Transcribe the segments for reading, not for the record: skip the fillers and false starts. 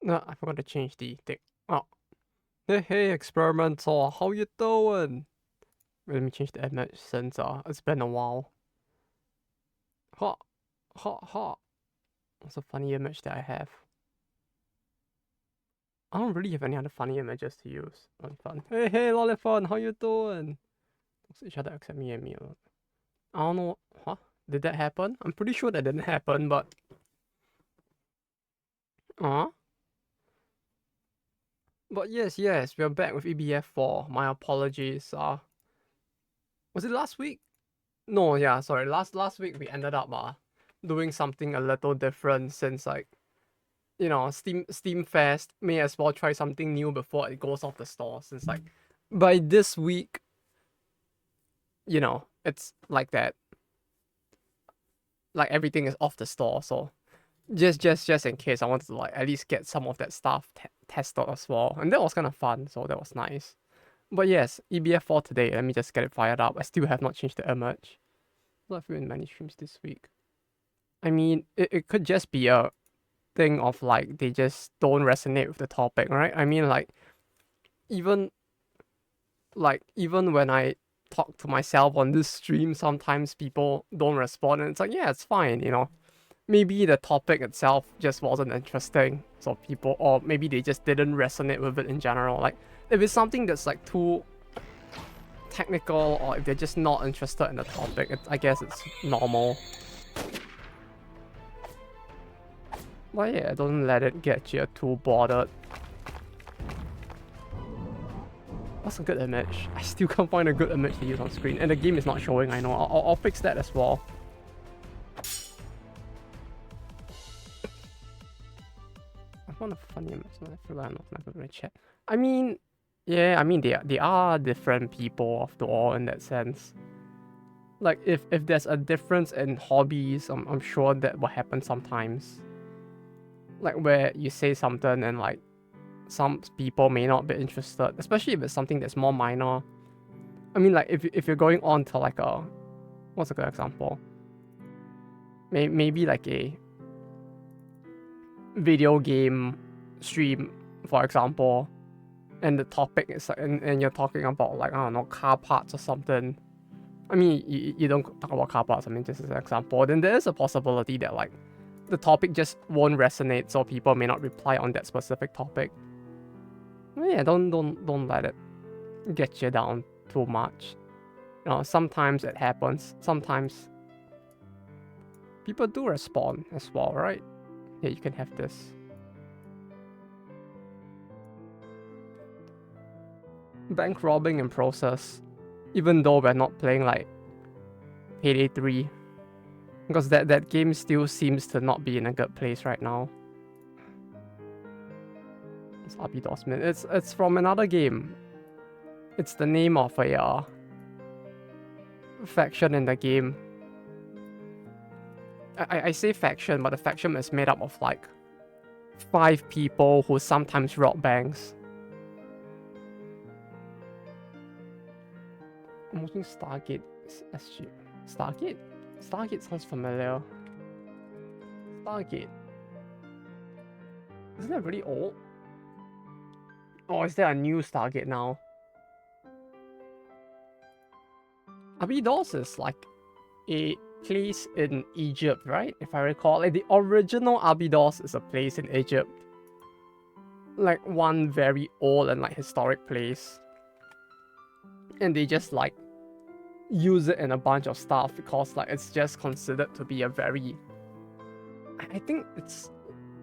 No, I forgot to change the thing. Oh, hey, experimental, how you doing? Let me change the image since it's been a while. Ha, ha, ha. What's a funny image that I have? I don't really have any other funny images to use. Only fun. Hey, Lollifun, how you doing? Looks at each other except me and me. I don't know. Huh? Did that happen? I'm pretty sure that didn't happen, but. Uh But yes, we're back with EBF4. My apologies. Was it last week? No, yeah, sorry. Last week we ended up doing something a little different since like Steam Fest may as well try something new before it goes off the store. Since like by this week, it's like that. Like everything is off the store, so just in case, I wanted to like at least get some of that stuff tested as well, and that was kind of fun. So that was nice. But yes, EBF4 today. Let me just get it fired up. I still have not changed the image. I've been in many streams this week. I mean, it could just be a thing of like they just don't resonate with the topic, right? I mean, even even when I talk to myself on this stream, sometimes people don't respond, and it's like, yeah, it's fine. Maybe the topic itself just wasn't interesting, so people, or maybe they just didn't resonate with it in general. Like, if it's something that's like too technical, or if they're just not interested in the topic, I guess it's normal. But yeah, don't let it get you too bothered. What's a good image? I still can't find a good image to use on screen, and the game is not showing. I know. I'll fix that as well. I found a funny image. I forgot I'm not going to chat. I mean, yeah. I mean, they are different people after all in that sense. Like if there's a difference in hobbies, I'm sure that will happen sometimes. Like where you say something and like some people may not be interested, especially if it's something that's more minor. I mean, like if you're going on to like what's a good example? Maybe like a video game stream, for example, and the topic is like, and you're talking about like, I don't know, car parts or something. I mean, you don't talk about car parts. I mean, just as an example, then there is a possibility that like the topic just won't resonate, so people may not reply on that specific topic. Yeah, don't let it get you down too much. Sometimes it happens. Sometimes people do respond as well, right? Yeah, you can have this. Bank robbing in process, even though we're not playing like Payday 3, because that game still seems to not be in a good place right now. It's Abidosman. It's from another game. It's the name of a faction in the game. I say faction, but the faction is made up of like 5 people who sometimes rob banks. I'm watching Stargate SG. Stargate? Stargate sounds familiar. Stargate. Isn't that really old? Or is there a new Stargate now? Abydos is like a place in Egypt, right? If I recall, like the original Abydos is a place in Egypt. Like one very old and like historic place. And they just like use it in a bunch of stuff because like it's just considered to be a very, I think it's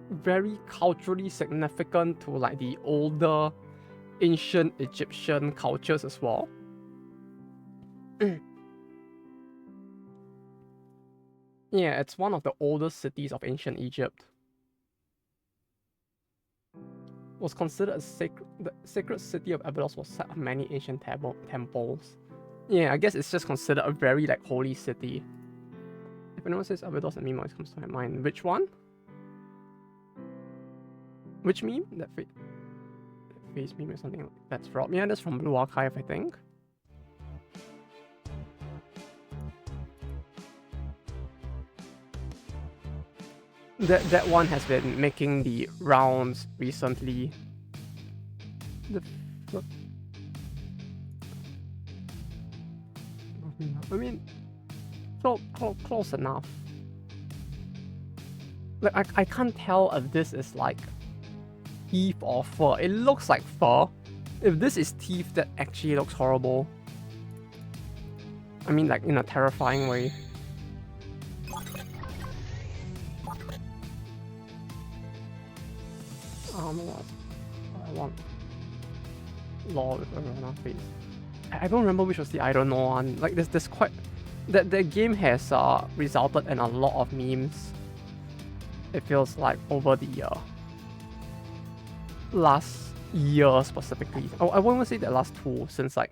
very culturally significant to like the older ancient Egyptian cultures as well. Yeah, it's one of the oldest cities of ancient Egypt. Was considered a the sacred city of Abydos was site of many ancient temples. Yeah, I guess it's just considered a very like holy city. If anyone says Abydos, a meme always comes to my mind. Which one? Which meme? That face meme or something like that's from. Yeah, that's from Blue Archive, I think. That one has been making the rounds recently. I mean, close enough. Like I can't tell if this is like teeth or fur. It looks like fur. If this is teeth, that actually looks horrible. I mean, like in a terrifying way. What I want law with a Rona face. I don't remember which was the I don't know one. Like there's quite that the game has resulted in a lot of memes. It feels like over the last year specifically. I won't even say the last two, since like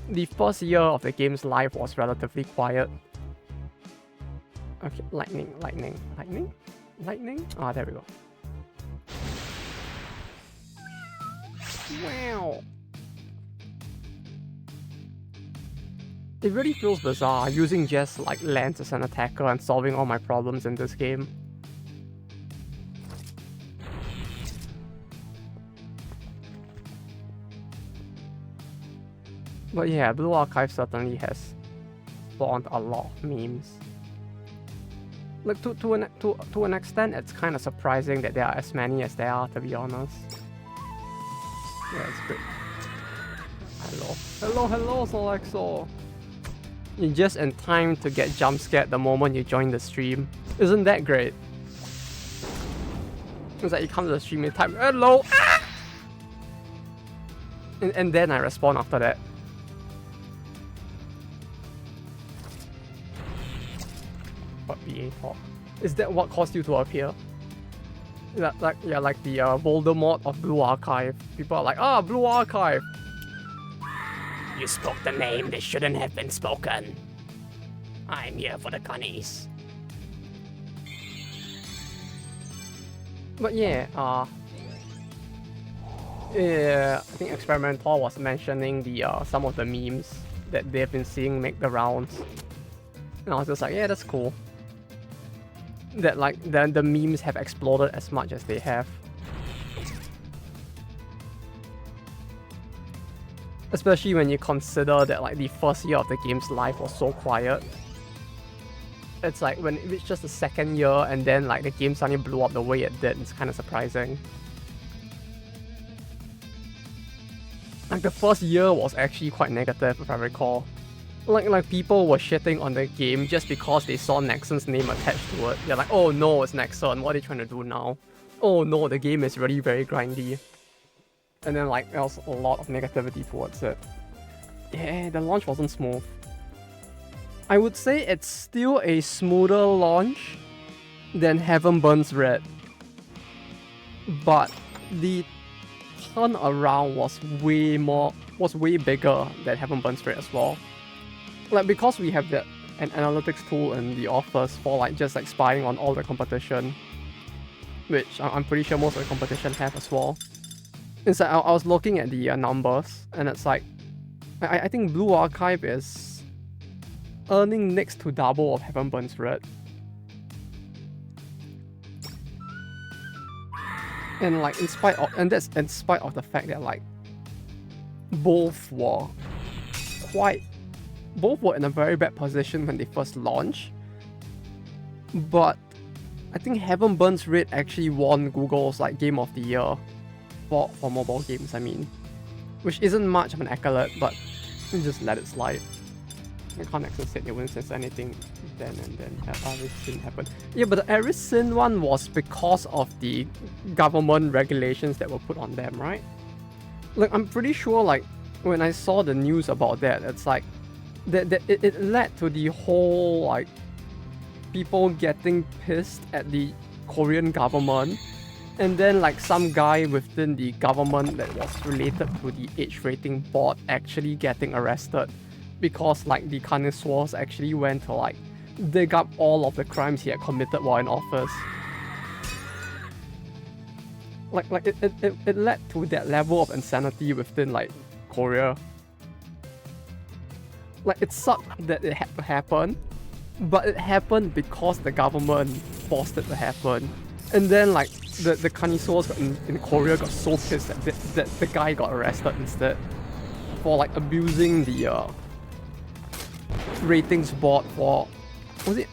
the first year of the game's life was relatively quiet. Okay, lightning. Ah, there we go. Wow. It really feels bizarre using just like Lance as an attacker and solving all my problems in this game. But yeah, Blue Archive certainly has spawned a lot of memes. Like to an extent, it's kind of surprising that there are as many as there are, to be honest. Yeah, it's great. Hello, Solexo. You're just in time to get jump scared the moment you join the stream. Isn't that great? It's like you come to the stream and type, hello! Ah! And then I respond after that. What BA talk? Is that what caused you to appear? Like the Voldemort of Blue Archive. People are like, Blue Archive! You spoke the name that shouldn't have been spoken. I'm here for the cunnies. But yeah, I think Experimental was mentioning the some of the memes that they've been seeing make the rounds. And I was just like, yeah, that's cool. That like the memes have exploded as much as they have. Especially when you consider that like the first year of the game's life was so quiet. It's like when it reached just the second year and then like the game suddenly blew up the way it did, it's kind of surprising. Like the first year was actually quite negative if I recall. Like people were shitting on the game just because they saw Nexon's name attached to it. They're like, oh no, it's Nexon, what are they trying to do now? Oh no, the game is really very grindy. And then like there was a lot of negativity towards it. Yeah, the launch wasn't smooth. I would say it's still a smoother launch than Heaven Burns Red. But the turnaround was way bigger than Heaven Burns Red as well. Like because we have an analytics tool in the office for like just like spying on all the competition, which I'm pretty sure most of the competition have as well. It's like I was looking at the numbers, and it's like I think Blue Archive is earning next to double of Heaven Burns Red. And like that's in spite of the fact that like both were in a very bad position when they first launched. But I think Heaven Burns Red actually won Google's like Game of the Year for mobile games, I mean. Which isn't much of an accolade, but just let it slide. I can't actually say they wouldn't sense anything then and then. Aris didn't happen. Yeah, but the Aris Sin one was because of the government regulations that were put on them, right? Like, I'm pretty sure, like, when I saw the news about that, it's like, it led to the whole, like, people getting pissed at the Korean government. And then, like, some guy within the government that was related to the age rating board actually getting arrested. Because, like, the connoisseurs actually went to, like, dig up all of the crimes he had committed while in office. Like it led to that level of insanity within, like, Korea. Like, it sucked that it had to happen, but it happened because the government forced it to happen. And then like the connoisseurs in Korea got so pissed that the guy got arrested instead for like abusing the ratings board for, was it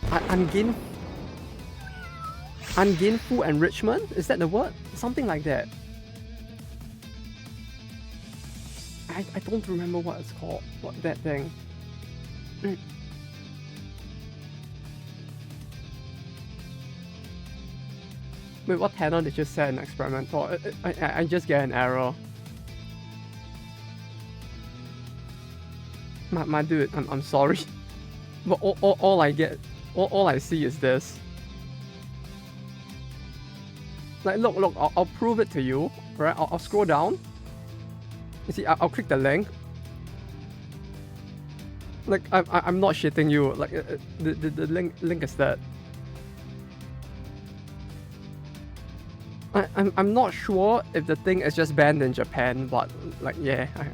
ungainful enrichment? Is that the word? Something like that. I don't remember what it's called. What that thing. Wait, what panel did you set an experiment for? I just get an error. My dude, I'm sorry. But all I get, all I see is this. Like, look, I'll prove it to you, right? I'll scroll down. You see, I'll click the link. Like, I'm not shitting you. Like, the link is that. I'm not sure if the thing is just banned in Japan, but like, yeah, I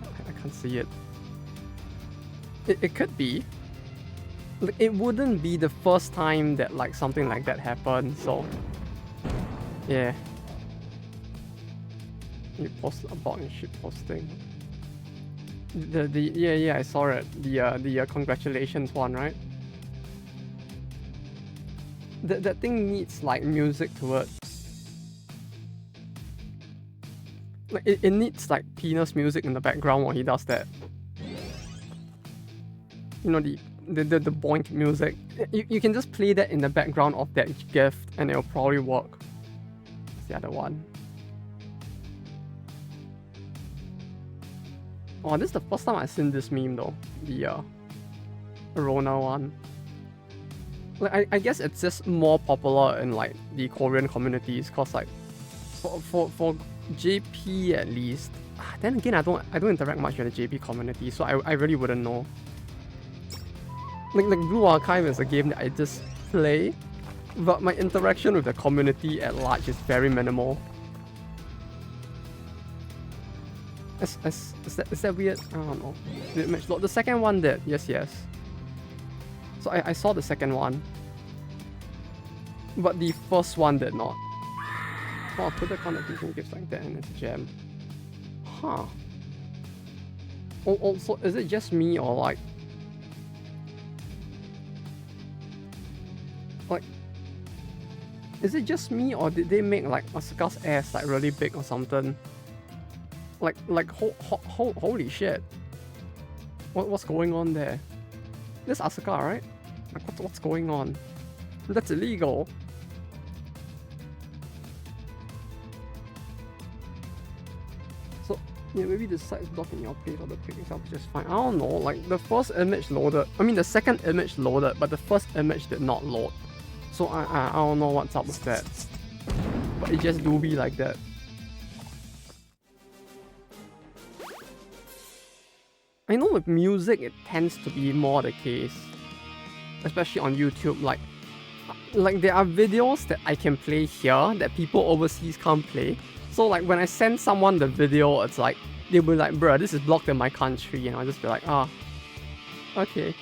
can't see it. It could be. Like, it wouldn't be the first time that like something like that happened, so yeah. You post about and shit posting. Yeah, I saw it. The congratulations one, right? That thing needs like music to it. Like it needs like penis music in the background when he does that. You know, the boink music. You can just play that in the background of that gift and it'll probably work. What's the other one? Oh, this is the first time I've seen this meme though. The Rona one. Like I guess it's just more popular in like the Korean communities, cause like for JP at least. Then again, I don't interact much with the JP community, so I really wouldn't know. Like Blue Archive is a game that I just play, but my interaction with the community at large is very minimal. Is that weird? I don't know. The image load. The second one did. Yes. So I saw the second one, but the first one did not. Oh, Twitter connotation gives like that and it's a gem. Huh. Also, is it just me or like is it just me or did they make like Asuka's ass like really big or something? Like holy shit. What's going on there? This Asuka, right? Like what's going on? That's illegal. So yeah, maybe the site's blocking your page or the page itself is just fine. I don't know. Like the first image loaded. I mean the second image loaded, but the first image did not load. So I don't know what's up with that. But it just do be like that. I know with music it tends to be more the case. Especially on YouTube, like there are videos that I can play here that people overseas can't play. So like when I send someone the video, it's like they'll be like, bruh, this is blocked in my country, and I'll just be like, ah, okay.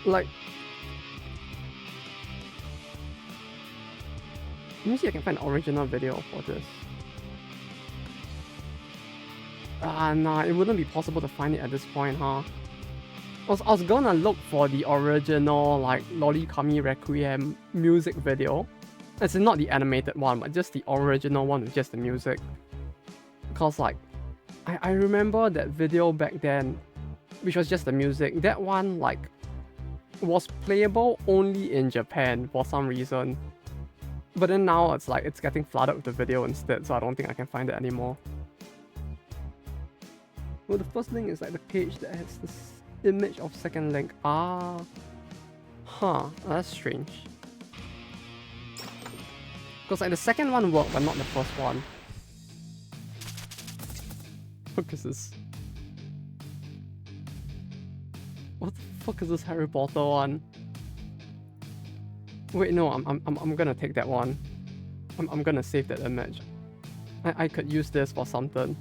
Like, let me see if I can find an original video for this. Nah, it wouldn't be possible to find it at this point, huh? I was gonna look for the original, like, Loli Kami Requiem music video. It's not the animated one, but just the original one with just the music. Because, like, I remember that video back then, which was just the music. That one, like, was playable only in Japan for some reason. But then now it's like, it's getting flooded with the video instead, so I don't think I can find it anymore. Well, the first link is like the page that has this image of second link. Ah. Huh, that's strange. Because like the second one worked, but not the first one. What is this? What the fuck is this Harry Potter one? Wait, no, I'm gonna take that one. I'm gonna save that image. I could use this for something.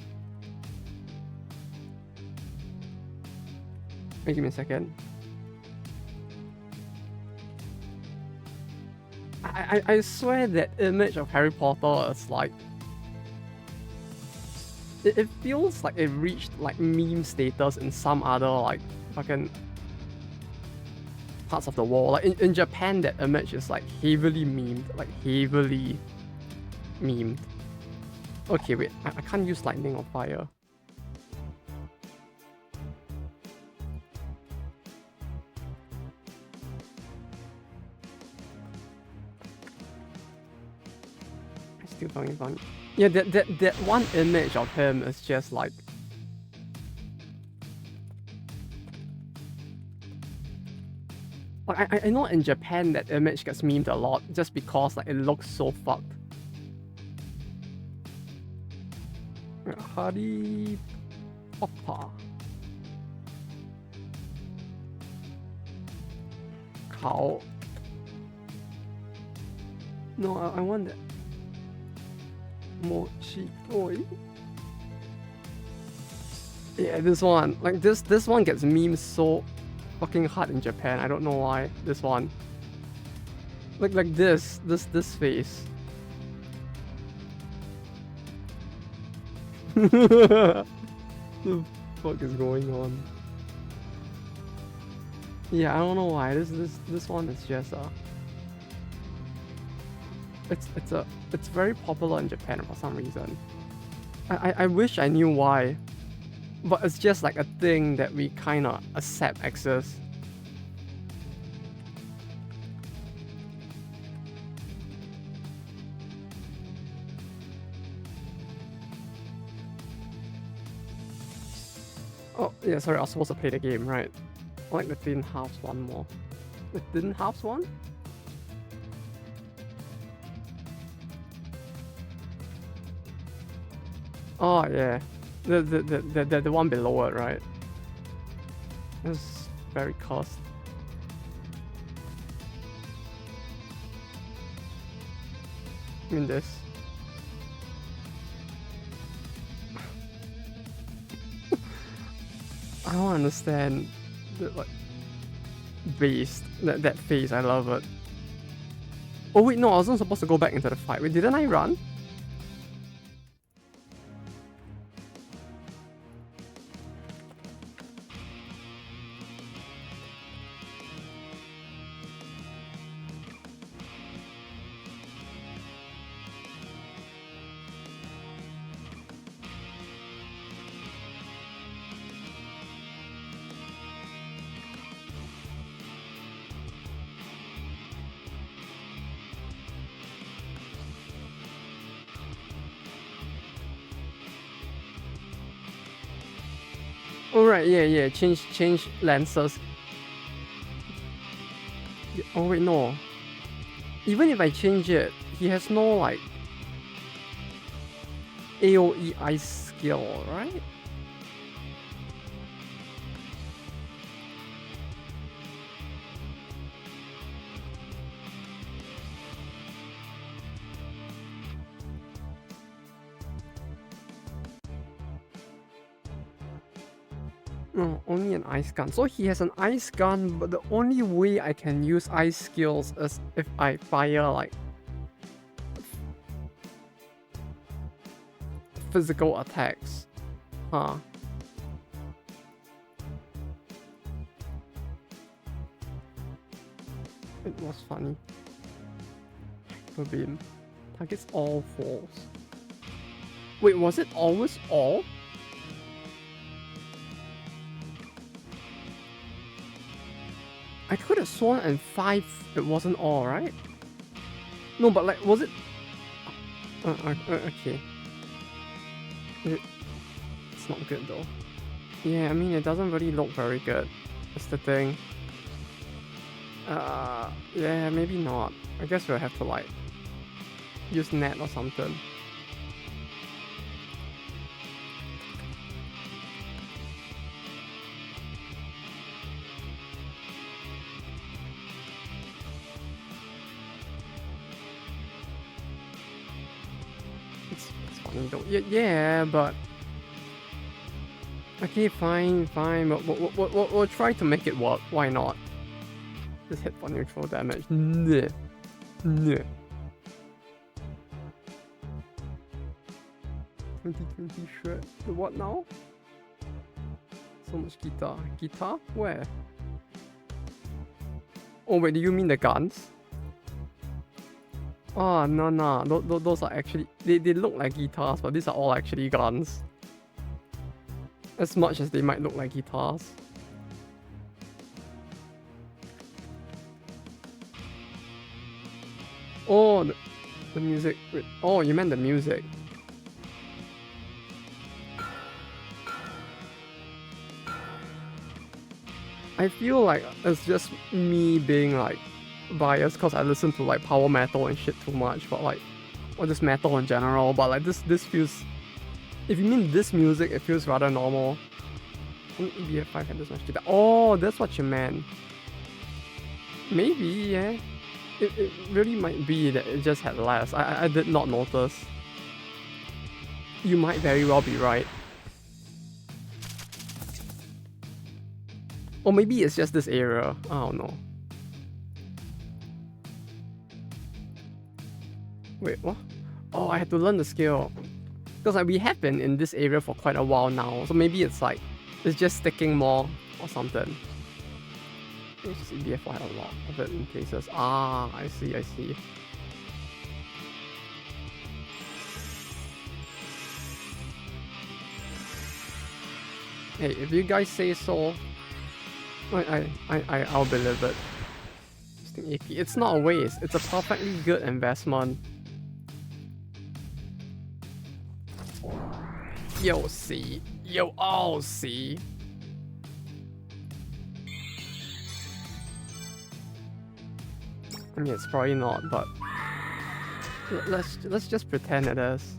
Wait, give me a second. I swear that image of Harry Potter is like... It feels like it reached like meme status in some other like fucking parts of the world. Like in Japan, that image is like heavily memed. Like heavily memed. Okay, wait. I can't use lightning or fire. Still fucking funny. Yeah, that one image of him is just like... I know in Japan that image gets memed a lot just because like it looks so fucked. Harry Potter. Cow. No, I want that. Mochi toy. Yeah, this one. Like this one gets memed so fucking hard in Japan. I don't know why. This one. Like this face. The fuck is going on? Yeah, I don't know why. This one is just it's very popular in Japan for some reason. I wish I knew why, but it's just like a thing that we kind of accept exists. Oh yeah, sorry, I was supposed to play the game, right? I like the thin halves one more. The thin halves one? Oh yeah, the one below it, right? It's very cursed. I mean this. I don't understand the like beast that face. I love it. Oh wait, no, I wasn't supposed to go back into the fight. Wait, didn't I run? Oh right, yeah, change lenses. Oh wait, no. Even if I change it, he has no like AoE ice skill, right? No, only an ice gun. So he has an ice gun, but the only way I can use ice skills is if I fire like physical attacks. Huh. It was funny. Hyper beam. Targets all fours. Wait, was it always all? I could have sworn in 5 it wasn't all, right? No, but like, was it... okay. It's not good though. Yeah, I mean, it doesn't really look very good. That's the thing. Yeah, maybe not. I guess we'll have to like use net or something. It's funny though. Yeah, but Okay, fine. We'll try to make it work. Why not? Just hit for neutral damage. Nah. 2020 shirt. The what now? So much guitar. Guitar? Where? Oh wait, do you mean the guns? Oh, no. Those are actually... They look like guitars, but these are all actually guns. As much as they might look like guitars. Oh, the music. Oh, you meant the music. I feel like it's just me being like biased because I listen to like power metal and shit too much, but like, or just metal in general. But like this feels, if you mean this music, it feels rather normal. EBF5 had this much guitar. Oh, that's what you meant. Maybe, yeah. It really might be that it just had less. I did not notice. You might very well be right. Or maybe it's just this area. I don't know. Wait, what? Oh, I had to learn the skill. Because like, we have been in this area for quite a while now. So maybe it's like, it's just sticking more or something. It's just EBF had a lot of it in places. Ah, I see. Hey, if you guys say so, I'll believe it. AP. It's not a waste. It's a perfectly good investment. Yo, see. Yo, all see. I mean, it's probably not, but let's just pretend it is.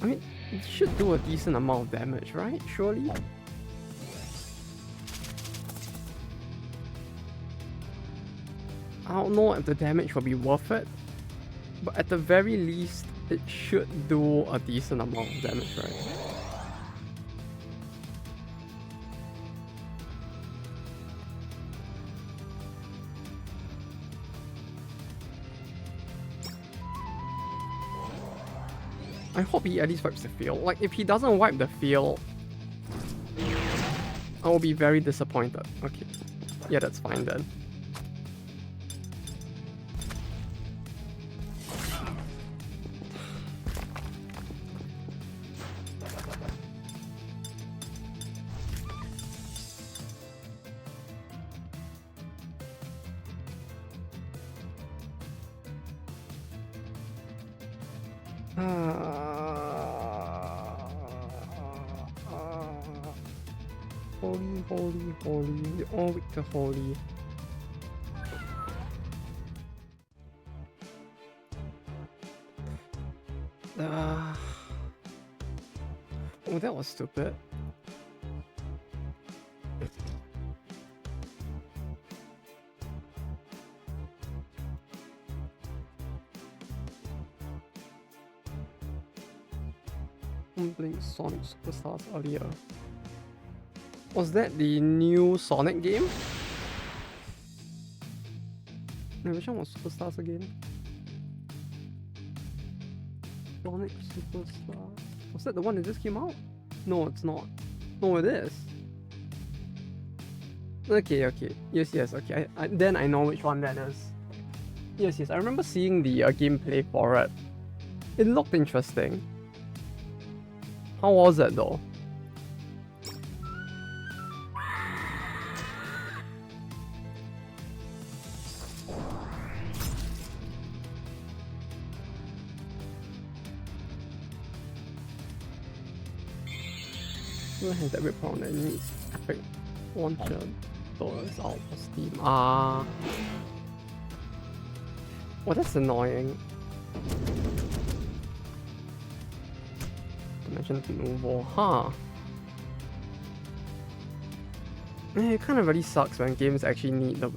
I mean, it should do a decent amount of damage, right? Surely? I don't know if the damage will be worth it, but at the very least, it should do a decent amount of damage, right? I hope he at least wipes the field. Like, if he doesn't wipe the field, I will be very disappointed. Okay. Yeah, that's fine then. Holy, all week to holy. Oh, that was stupid. I'm playing Sonic Superstars earlier. Was that the new Sonic game? No, which one was Superstars again? Sonic Superstars. Was that the one that just came out? No, it's not. No, it is. Okay. Yes, okay. Then I know which one that is. Yes, I remember seeing the gameplay for it. It looked interesting. How was it though? Has that rip on that needs epic launcher doors out for Steam. Ah. Well, that's annoying. Dimension Nouveau, huh? It kind of really sucks when games actually need the...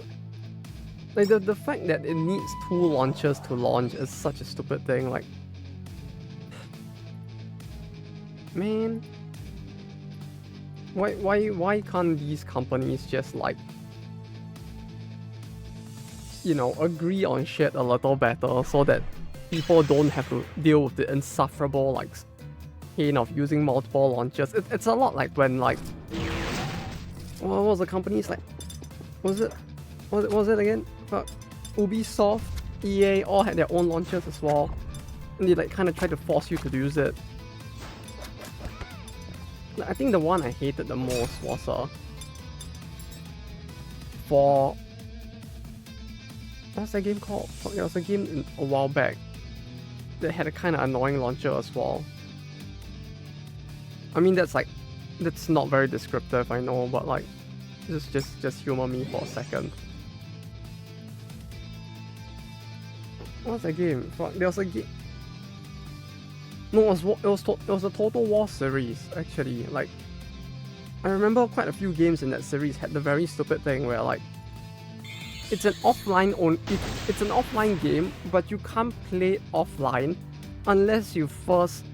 Like, the fact that it needs 2 launchers to launch is such a stupid thing. Like, Man, why can't these companies just like, you know, agree on shit a little better so that people don't have to deal with the insufferable like pain of using multiple launchers? It's a lot like when like, what was the companies like? Was it again? Ubisoft, EA all had their own launchers as well, and they like kind of tried to force you to use it. Like, I think the one I hated the most was for what's that game called? There was a game a while back that had a kind of annoying launcher as well. I mean that's not very descriptive, I know, but like just humor me for a second. What's that game? There was a game. No, it was a Total War series actually. Like, I remember quite a few games in that series had the very stupid thing where like it's an offline game, but you can't play offline unless you first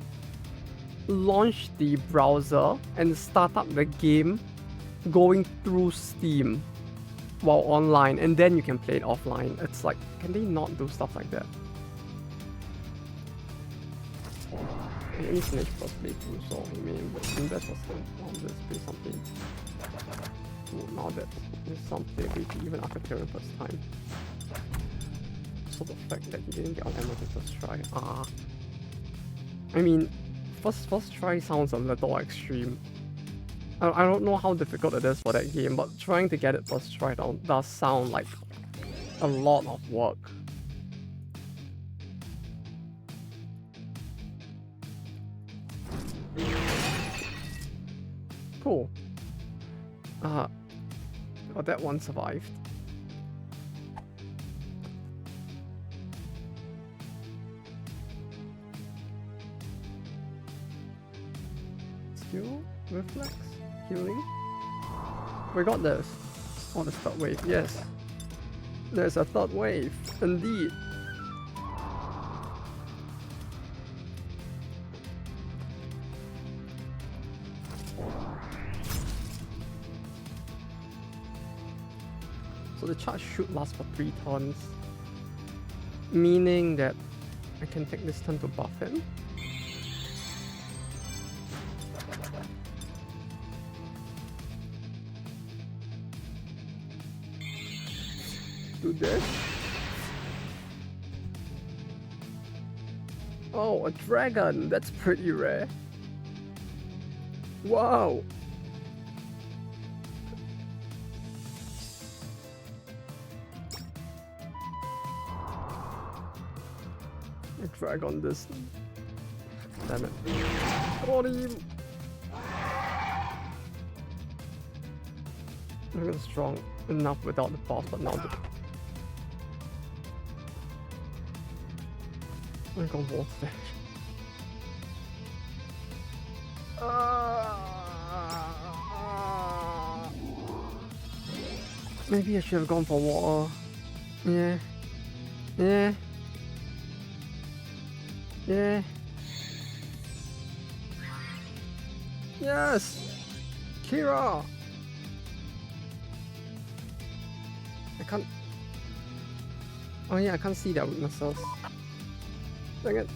launch the browser and start up the game going through Steam while online, and then you can play it offline. It's like, can they not do stuff like that? Let me finish first playthrough, so I mean, but in that was let's play something. Now that there's some playability even after clearing first time. So the fact that he didn't get on ammo the first try. I mean, first try sounds a little extreme. I don't know how difficult it is for that game, but trying to get it first try does sound like a lot of work. Cool. Well, that one survived. Skill? Reflex? Healing? We got this. Oh, the third wave. Yes. There's a third wave. Indeed. So the charge should last for 3 turns, meaning that I can take this turn to buff him. Do this. Oh, a dragon! That's pretty rare. Wow! Drag on this. Damn it. Got him! I'm not strong enough without the boss, but now I'm gonna walk there. Maybe I should have gone for water. Yeah. Yeah. Yeah. Yes! Kira! I can't... Oh yeah, I can't see their weaknesses. Dang it.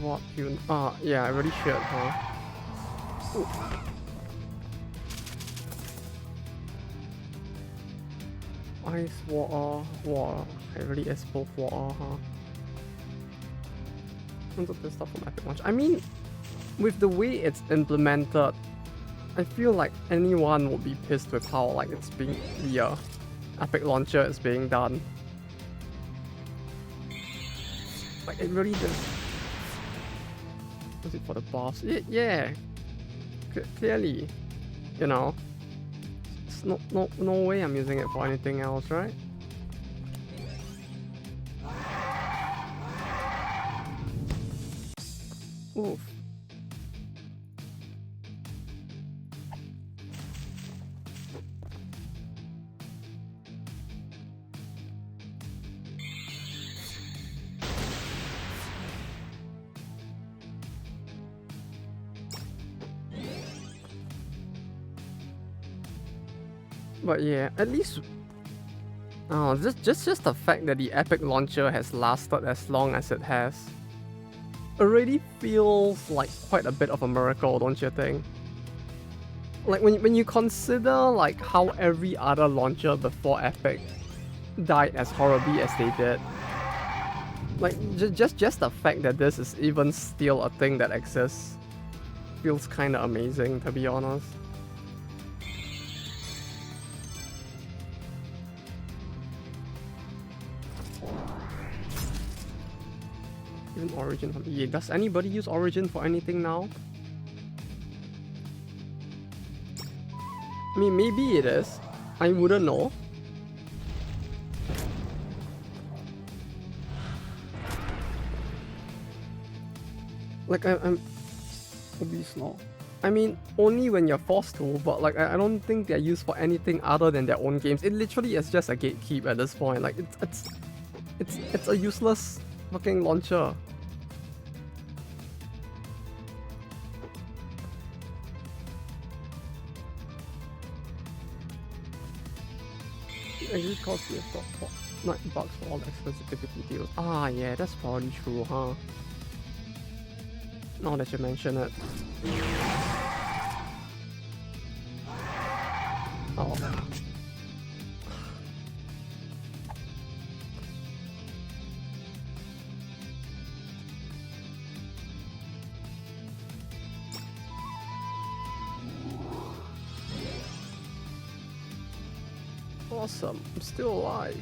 What you... yeah, I really should, huh? Ooh. Ice, water. I really is both water, huh? Tons of this stuff from Epic Launch. I mean, with the way it's implemented, I feel like anyone would be pissed with how like it's being the Epic Launcher is being done. Like it really just... Was it for the boss? Yeah. Clearly, you know. It's no way I'm using it for anything else, right? Oof. But yeah, at least just the fact that the Epic launcher has lasted as long as it has already feels like quite a bit of a miracle, don't you think? Like when you consider like how every other launcher before Epic died as horribly as they did. Like just the fact that this is even still a thing that exists feels kind of amazing, to be honest. Even Origin from EA. Does anybody use Origin for anything now? I mean, maybe it is. I wouldn't know. Like, I'm be slow. I mean, only when you're forced to, but like, I don't think they're used for anything other than their own games. It literally is just a gatekeep at this point. Like, it's a useless fucking launcher. It actually costs me $9 for all the exclusivity deals. Ah, yeah, that's probably true, huh? Now that you mention it. Oh. Awesome, I'm still alive.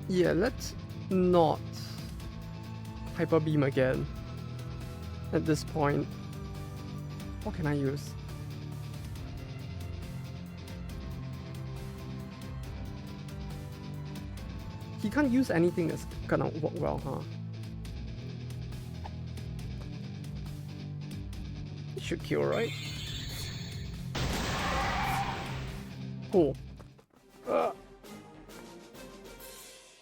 Yeah, let's not Hyper Beam again. At this point, what can I use? He can't use anything that's gonna work well, huh? It should kill, right? Cool.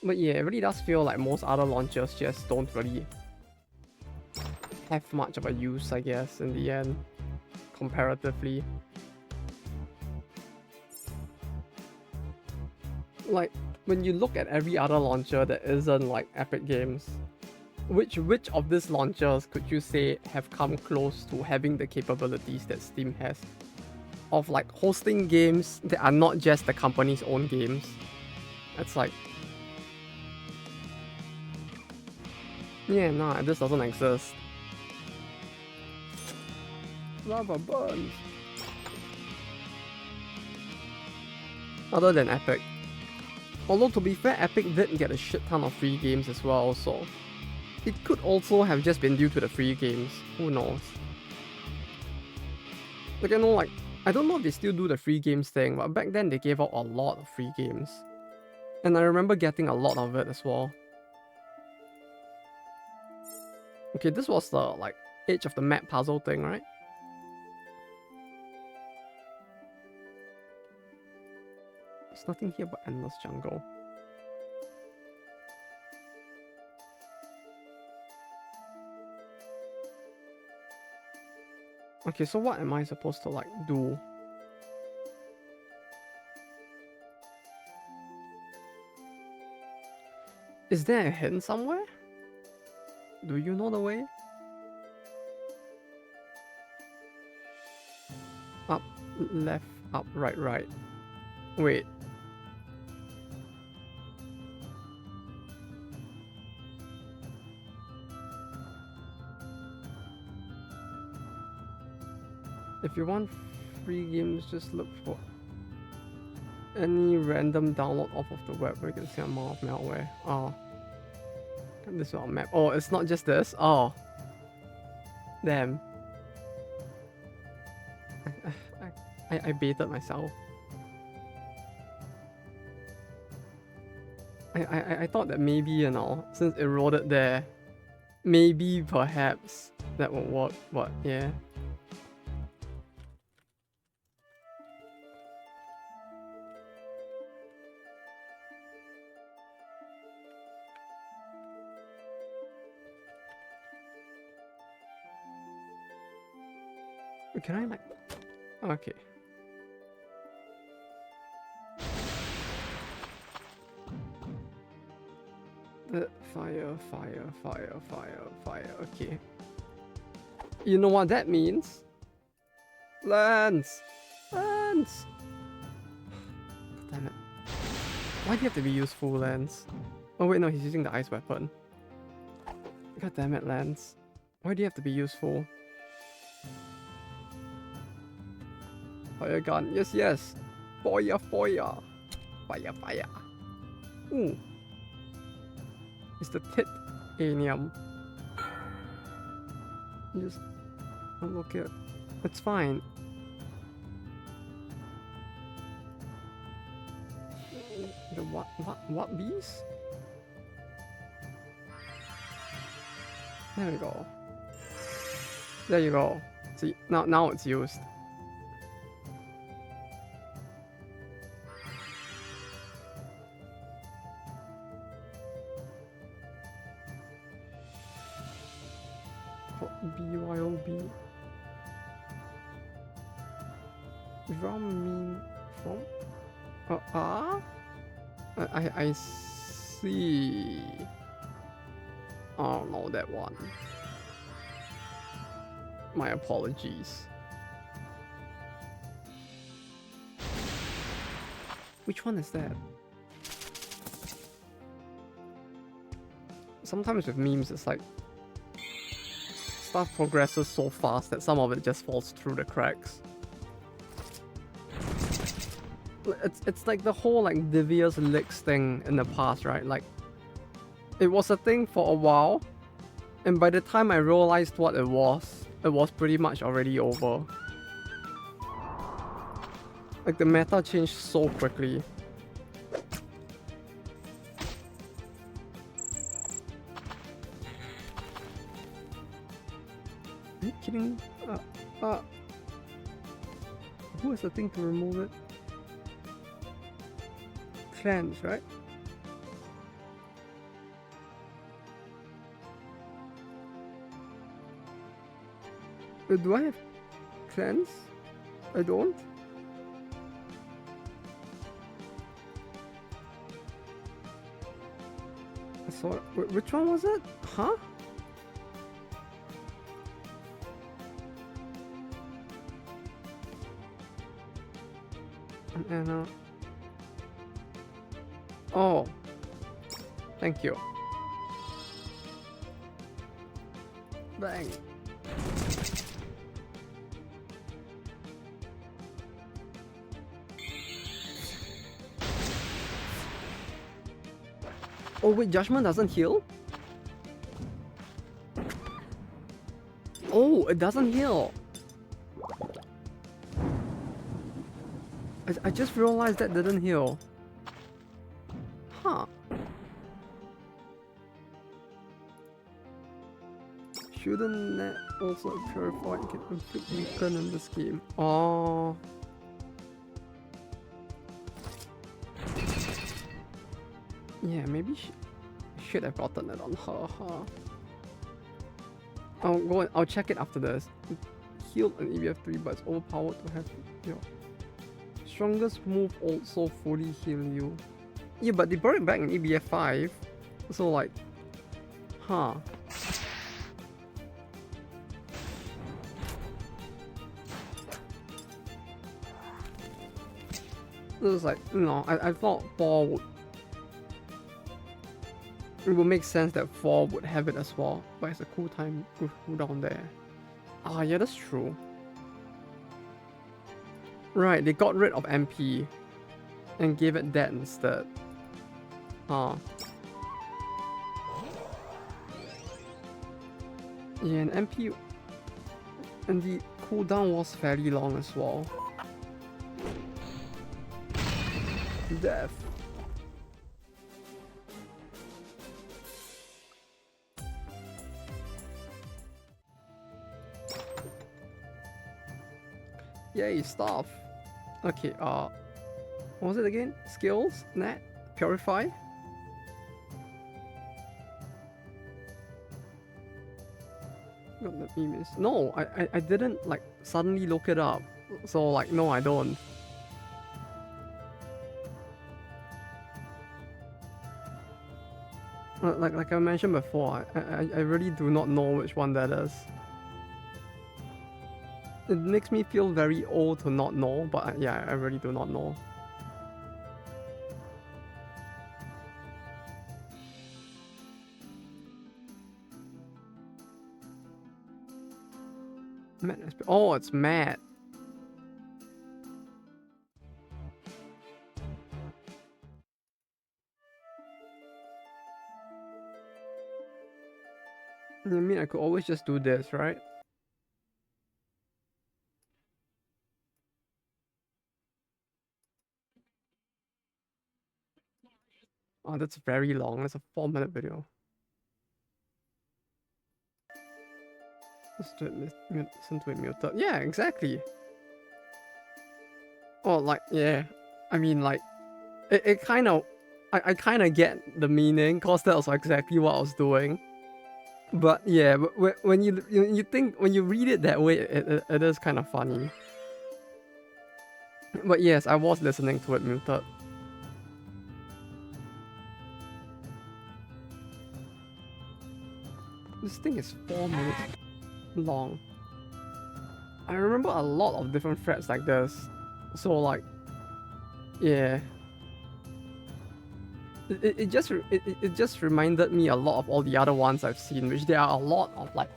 But yeah, it really does feel like most other launchers just don't really have much of a use, I guess, in the end, comparatively. Like, when you look at every other launcher that isn't like Epic Games, which of these launchers could you say have come close to having the capabilities that Steam has? Of like hosting games that are not just the company's own games. It's like, yeah, nah, this doesn't exist. Lava burns. Other than Epic. Although to be fair, Epic did get a shit ton of free games as well, so it could also have just been due to the free games. Who knows? Like, I know, like, I don't know if they still do the free games thing, but back then they gave out a lot of free games. And I remember getting a lot of it as well. Okay, this was the, like, edge of the map puzzle thing, right? There's nothing here but endless jungle. Okay, so what am I supposed to, like, do? Is there a hint somewhere? Do you know the way? Up, left, up, right, right. Wait. If you want free games, just look for any random download off of the web where you can see a amount of malware. Oh. This is our map. Oh, it's not just this? Oh. Damn. I baited myself. I thought that maybe, you know, since it eroded there, maybe perhaps that would work, but yeah. Can I like... Okay. Fire. Okay. You know what that means? Lance! Lance! Damn it. Why do you have to be useful, Lance? Oh wait, no, he's using the ice weapon. God damn it, Lance. Why do you have to be useful? Fire gun. Yes. Fire. Fire. Ooh. It's the titanium. Just unlock it. It's fine. The what bees? There we go. There you go. See, now it's used. BYOB. Drum mean from? I see. Oh no, that one. My apologies. Which one is that? Sometimes with memes, it's like stuff progresses so fast that some of it just falls through the cracks. It's like the whole like devious licks thing in the past, right? Like it was a thing for a while, and by the time I realized what it was pretty much already over. Like the meta changed so quickly. Are you kidding? Who is the thing to remove it? Cleanse, right? Do I have cleanse? I don't. So which one was it? Huh? And oh, thank you. Bang. Oh wait, Judgment doesn't heal? Oh, it doesn't heal. I just realized that didn't heal. Huh. Shouldn't that also purify and can inflict weaken in this game? Oh. Yeah, maybe I should have gotten it on her, huh? I'll check it after this. Healed an EBF3, but it's overpowered to have your strongest move also fully heal you. Yeah, but they brought it back in EBF5. So like, huh. It was like, no, I thought 4 would... It would make sense that 4 would have it as well, but it's a cooldown there. Ah, yeah, that's true. Right, they got rid of MP and gave it that instead. Ah. Yeah, and MP and the cooldown was fairly long as well. Death. Yay, stuff. Okay, what was it again? Skills? Net? Purify? Got the meme is no, I didn't like suddenly look it up. So like no, I don't. Like I mentioned before, I really do not know which one that is. It makes me feel very old to not know, but yeah, I really do not know. Matt, oh, it's Matt. I mean, I could always just do this, right? Oh, that's very long. That's a 4-minute video. Listen to it muted. Yeah, exactly. Oh, like, yeah. I mean, like, it kind of... I kind of get the meaning, because that was exactly what I was doing. But yeah, when you think... When you read it that way, it is kind of funny. But yes, I was listening to it muted. This thing is 4 minutes long. I remember a lot of different threads like this. So like, yeah. It just reminded me a lot of all the other ones I've seen, which there are a lot of like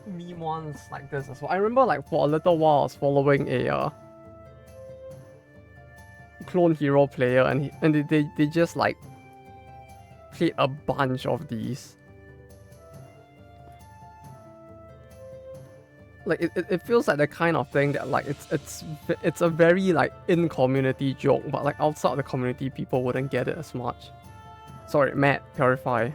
meme ones like this as well. I remember like for a little while I was following a clone hero player, and they just like played a bunch of these. Like it feels like the kind of thing that like it's a very like in community joke, but like outside of the community people wouldn't get it as much. Sorry, Matt, Purify.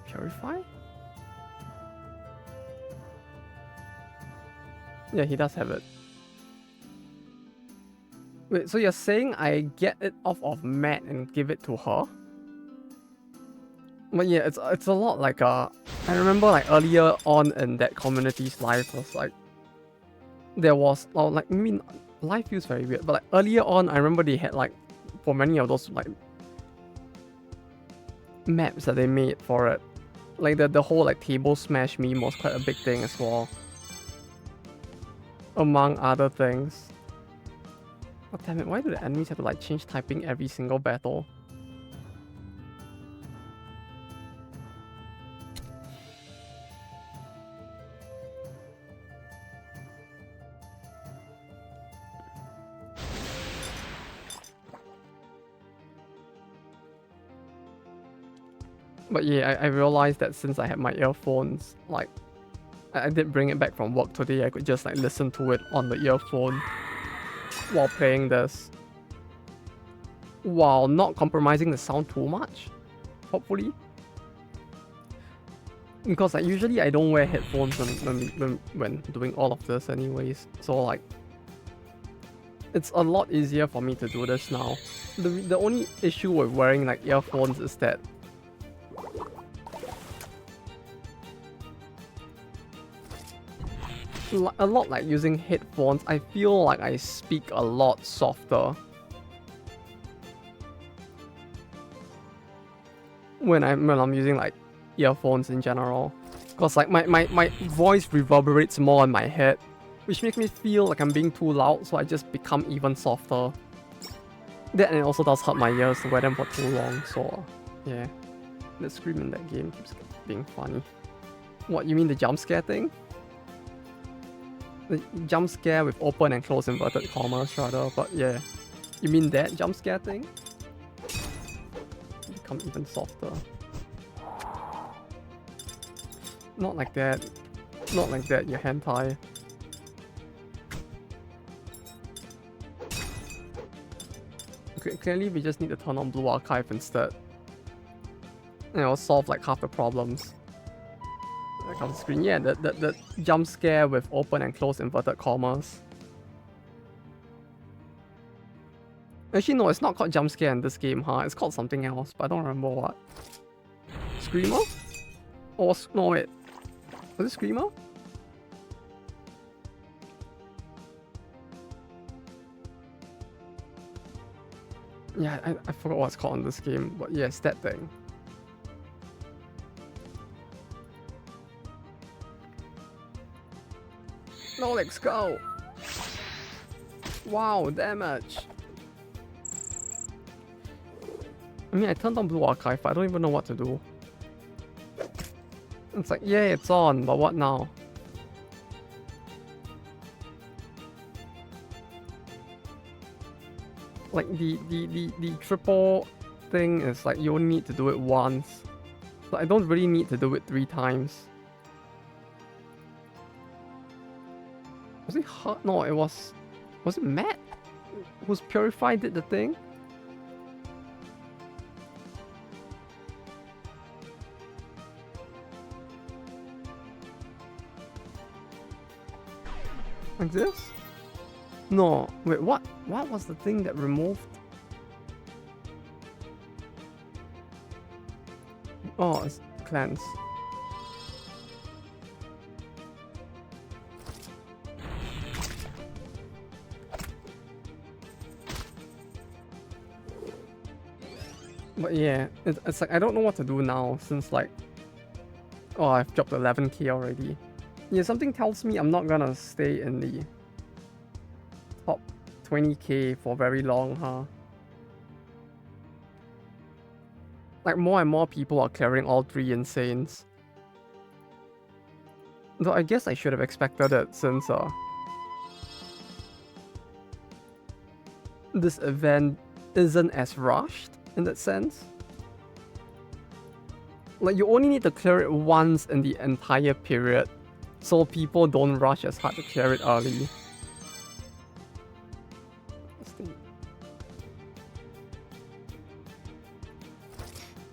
Purify? Yeah, he does have it. Wait, so you're saying I get it off of Matt and give it to her? But yeah, it's a lot like I remember like earlier on in that community's life was like there was like I mean life feels very weird, but like earlier on I remember they had like for many of those like maps that they made for it. Like the whole like table smash meme was quite a big thing as well. Among other things. Oh damn it, why do the enemies have to like change typing every single battle? But yeah, I realized that since I had my earphones, like, I did bring it back from work today, I could just like listen to it on the earphone while playing this. While not compromising the sound too much, hopefully. Because like usually I don't wear headphones when doing all of this anyways, so like, it's a lot easier for me to do this now. The only issue with wearing like earphones is that a lot like using headphones, I feel like I speak a lot softer when I'm using like earphones in general. Cause like my voice reverberates more in my head, which makes me feel like I'm being too loud, so I just become even softer. That and it also does hurt my ears to wear them for too long, so yeah. The scream in that game keeps being funny. What, you mean the jump scare thing? The jump scare with open and close inverted commas rather, but yeah. You mean that jump scare thing? Become even softer. Not like that. Not like that, you hentai. Okay, clearly we just need to turn on Blue Archive instead. And it'll solve like half the problems. Like on the screen, yeah, the jump scare with open and close inverted commas. Actually, no, it's not called jump scare in this game, huh? It's called something else, but I don't remember what. Screamer? Or no, wait. Was it Screamer? Yeah, I forgot what it's called in this game, but yes, that thing. No, let's go! Wow, damage! I mean, I turned on Blue Archive, but I don't even know what to do. It's like, yeah, it's on, but what now? Like, the triple thing is like, you only need to do it once. So I don't really need to do it 3 times. Was it hard? No, it was... Was it Matt? Who's Purified did the thing? Like this? No, wait, what? What was the thing that removed? Oh, it's cleanse. But yeah, it's like I don't know what to do now since like... Oh, I've dropped 11k already. Yeah, something tells me I'm not gonna stay in the top 20k for very long, huh? Like more and more people are clearing all 3 Insanes. Though I guess I should have expected it since this event isn't as rushed in that sense. Like you only need to clear it once in the entire period, so people don't rush as hard to clear it early.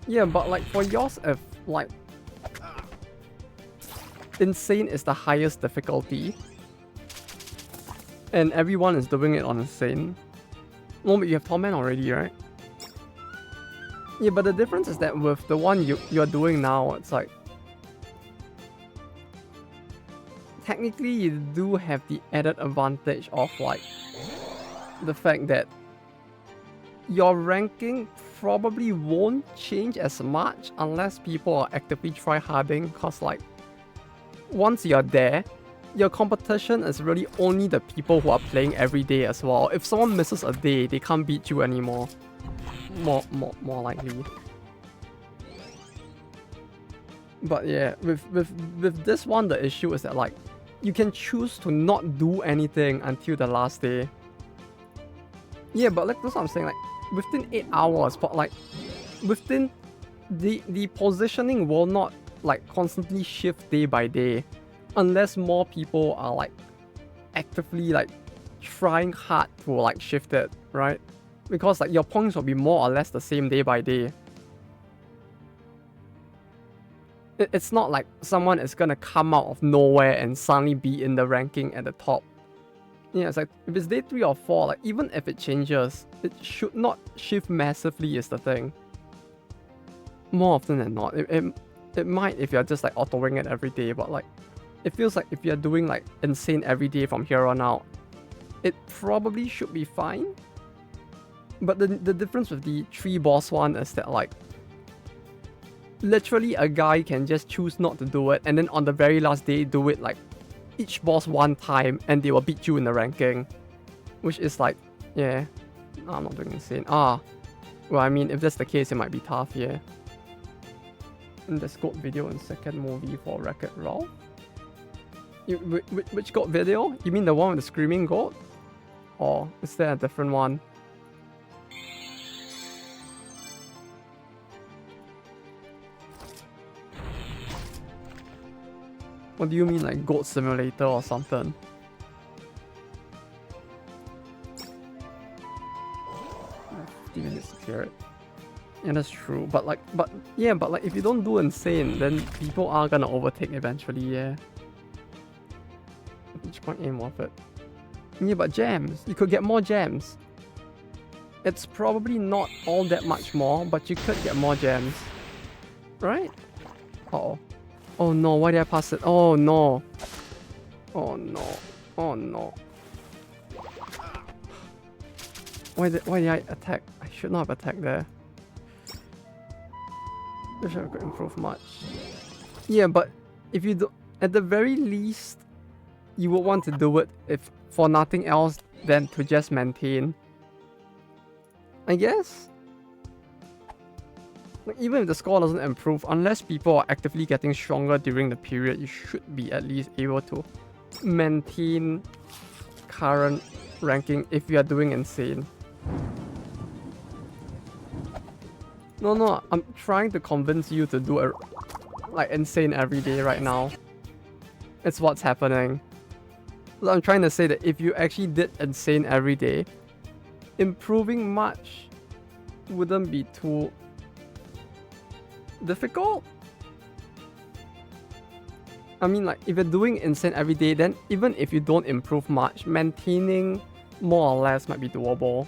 Yeah, but like for yours, if like Insane is the highest difficulty and everyone is doing it on Insane. No, but you have Torment already, right? Yeah, but the difference is that with the one you're doing now, it's like technically you do have the added advantage of like the fact that your ranking probably won't change as much unless people are actively tryharding, because like once you're there, your competition is really only the people who are playing every day as well. If someone misses a day, they can't beat you anymore. More likely. But yeah, with this one, the issue is that like you can choose to not do anything until the last day. Yeah, but like that's what I'm saying, like within 8 hours, but like within the positioning will not like constantly shift day by day unless more people are like actively like trying hard to like shift it, right? Because like your points will be more or less the same day by day. It's not like someone is gonna come out of nowhere and suddenly be in the ranking at the top. Yeah, it's like if it's day 3 or 4, like even if it changes, it should not shift massively is the thing. More often than not. It might if you're just like autoing it every day, but like it feels like if you're doing like Insane every day from here on out, it probably should be fine. But the difference with the 3 boss one is that like literally a guy can just choose not to do it and then on the very last day do it like each boss 1 time and they will beat you in the ranking. Which is like, yeah, no, I'm not doing Insane. Well I mean if that's the case it might be tough, yeah. And there's goat video in second movie for Record Raw. Which goat video? You mean the one with the screaming goat? Or is there a different one? What do you mean, like Goat Simulator or something? Yeah, 50 minutes to clear it. Yeah, that's true. But like if you don't do Insane, then people are gonna overtake eventually, yeah. Each point ain't worth it. Yeah, but gems. You could get more gems. It's probably not all that much more, but you could get more gems. Right? Uh-oh. Oh no, why did I pass it? Oh no. Oh no. Oh no. Why did I attack? I should not have attacked there. This should have improved much. Yeah, but if you do, at the very least, you would want to do it if for nothing else than to just maintain. I guess. Like, even if the score doesn't improve, unless people are actively getting stronger during the period, you should be at least able to maintain current ranking if you are doing insane. No, I'm trying to convince you to do like insane every day right now. It's what's happening. So I'm trying to say that if you actually did insane every day, improving much wouldn't be too difficult. I mean, like, if you're doing insane every day, then even if you don't improve much, maintaining more or less might be doable.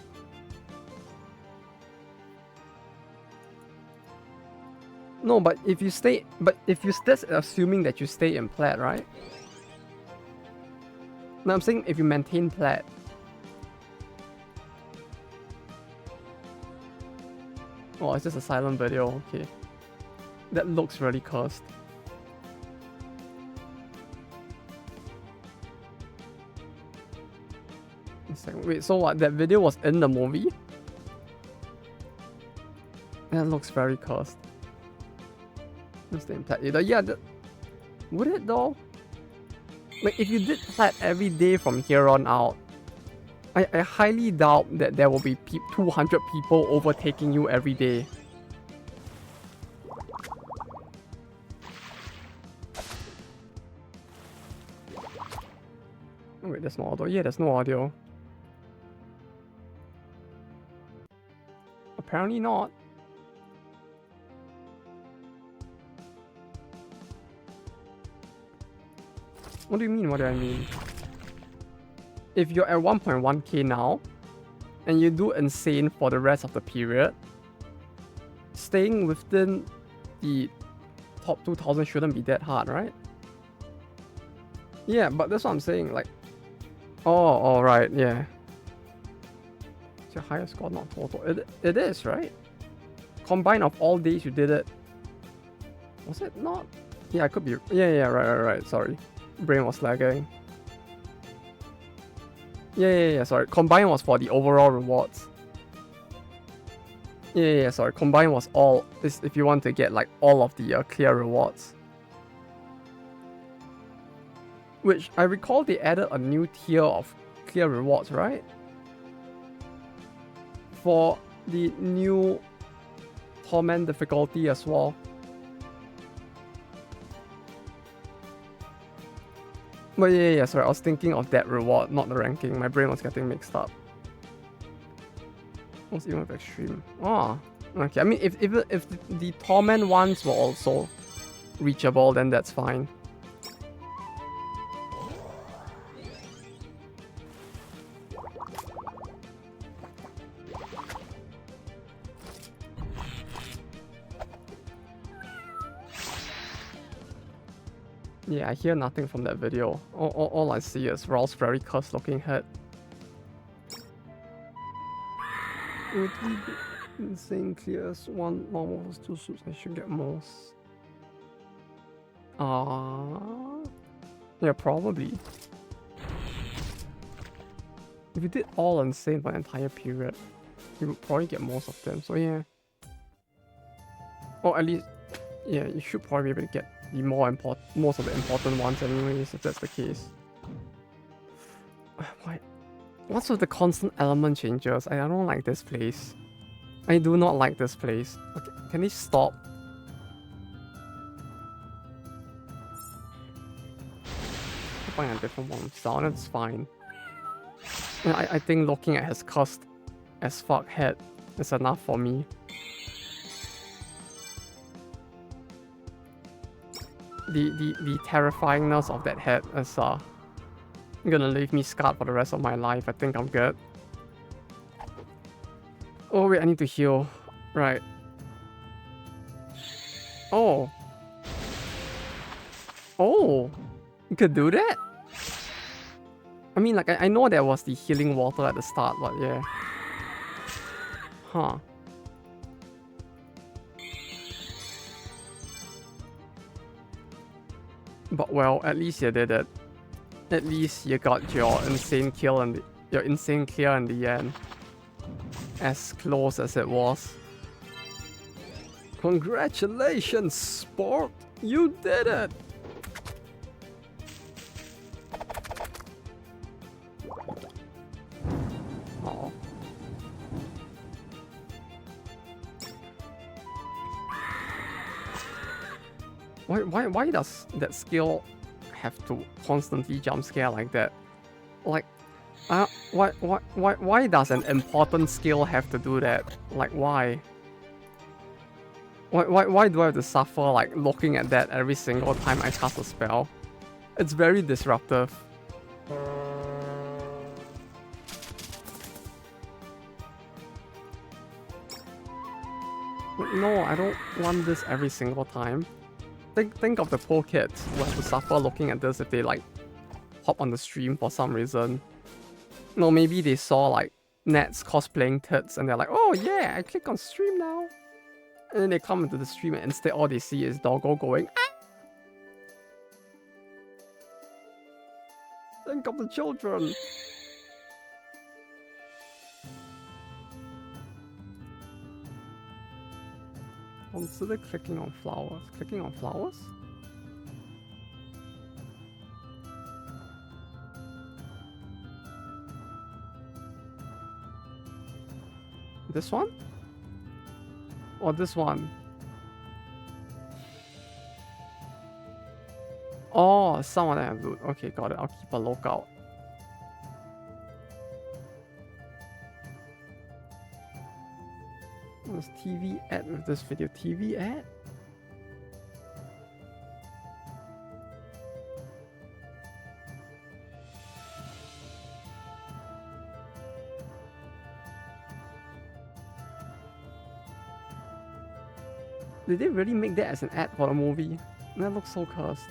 No, but if you stay, that's assuming that you stay in plat, right? No, I'm saying if you maintain plat. Oh, it's just a silent video, okay. That looks really cursed. Wait, so what? That video was in the movie? That looks very cursed. Yeah, would it though? Like, if you did plat every day from here on out, I highly doubt that there will be 200 people overtaking you every day. Oh, wait, there's no audio. Yeah, there's no audio. Apparently not. What do you mean? What do I mean? If you're at 1.1k now, and you do insane for the rest of the period, staying within the top 2000 shouldn't be that hard, right? Yeah, but that's what I'm saying, like... Oh, alright, yeah. It's your highest score, not total. It is, right? Combine of all days you did it. Was it not? Yeah, I could be... Yeah, right, sorry. Brain was lagging. Yeah, sorry. Combine was for the overall rewards. Yeah, sorry. Combine was all... This if you want to get, like, all of the clear rewards. Which, I recall they added a new tier of clear rewards, right? For the new Torment difficulty as well. But yeah, sorry, I was thinking of that reward, not the ranking. My brain was getting mixed up. What's even with extreme? Oh, okay. I mean, if the Torment ones were also reachable, then that's fine. Yeah, I hear nothing from that video. All I see is Raul's very cursed looking head. Would we be insane clears one normal plus 2 suits? I should get most. Yeah, probably. If you did all insane for an entire period, you would probably get most of them, so yeah. Or at least, yeah, you should probably be able to get the most of the important ones anyways, if that's the case. Why? What's with the constant element changes? I don't like this place. I do not like this place. Okay, can they stop? I'll find a different one. Sound, it's fine. And I think looking at his cursed as fuck head is enough for me. The terrifyingness of that head is gonna leave me scarred for the rest of my life. I think I'm good. Oh wait, I need to heal. Right. Oh. Oh. You could do that? I mean, like, I know there was the healing water at the start, but yeah. Huh. But well, at least you did it. At least you got your insane kill and your insane clear in the end. As close as it was. Congratulations, sport! You did it! Oh. Why does that skill have to constantly jump scare like that? Like, why does an important skill have to do that? Like, why? Why do I have to suffer like looking at that every single time I cast a spell? It's very disruptive. No, I don't want this every single time. Think of the poor kids who have to suffer looking at this if they like hop on the stream for some reason. No, maybe they saw like Nats cosplaying tits and they're like, oh yeah, I click on stream now. And then they come into the stream and instead all they see is Doggo going, ah! Think of the children. Consider clicking on flowers. Clicking on flowers? This one? Or this one? Oh, some of them have loot. Okay, got it. I'll keep a lookout. What's TV ad with this video? TV ad? Did they really make that as an ad for a movie? That looks so cursed.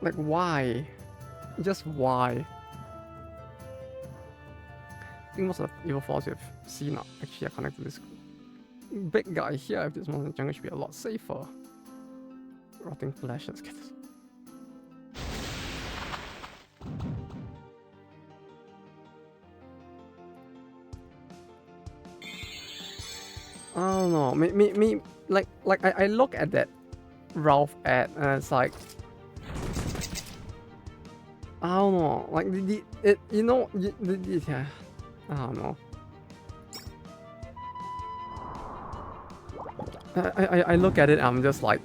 Like, why? Just why? I think most of the evil falls we've seen are actually are connected to this big guy here. If this monster in the jungle should be a lot safer. Rotting flesh, let's get this. I don't know. Me, like I look at that Ralph ad and it's like, I don't know. Like yeah. I don't know. I look at it, I'm just like,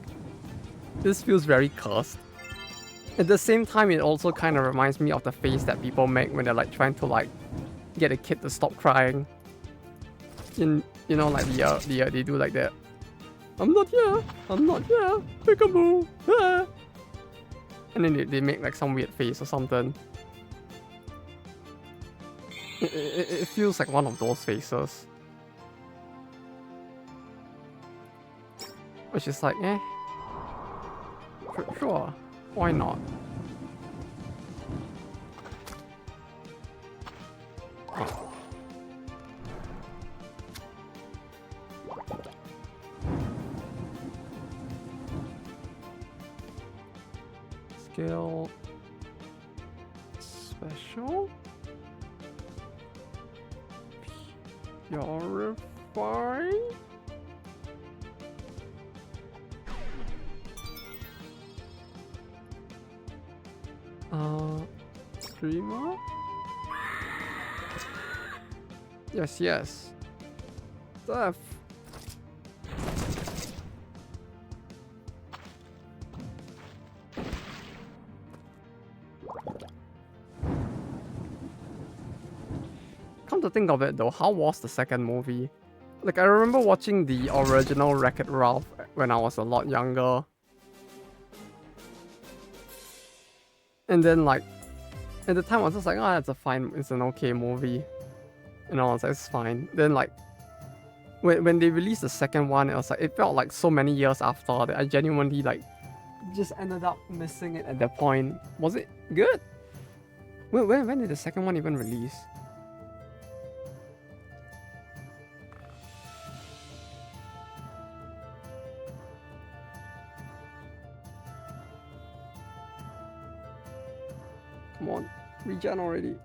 this feels very cursed. At the same time, it also kind of reminds me of the face that people make when they're like trying to like get a kid to stop crying. You know, like they do like that. I'm not here, peekaboo. Ah. And then they make like some weird face or something. It feels like one of those faces. Which is like, eh. Sure, why not? Oh. Skill special. Purify. Streamer. Yes. Stuff. Come to think of it though, how was the second movie? Like, I remember watching the original Wreck-It Ralph when I was a lot younger. And then like, at the time I was just like, oh, it's an okay movie. And I was like, it's fine. Then like when they released the second one, it was like it felt like so many years after that I genuinely like just ended up missing it at that point. Was it good? When did the second one even release? Come on, regen already.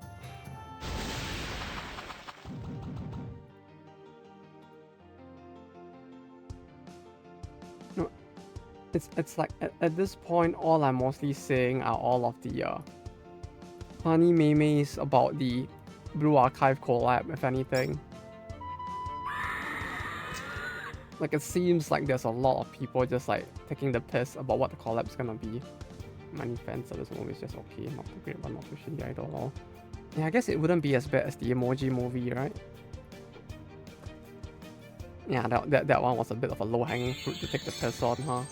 No, it's like at this point, all I'm mostly seeing are all of the funny memes about the Blue Archive collab, if anything. Like it seems like there's a lot of people just like taking the piss about what the collab's gonna be. Many fans of this movie is just okay, not too great, but not too shitty either. All. Yeah, I guess it wouldn't be as bad as the Emoji Movie, right? Yeah, that one was a bit of a low-hanging fruit to take the piss on, huh?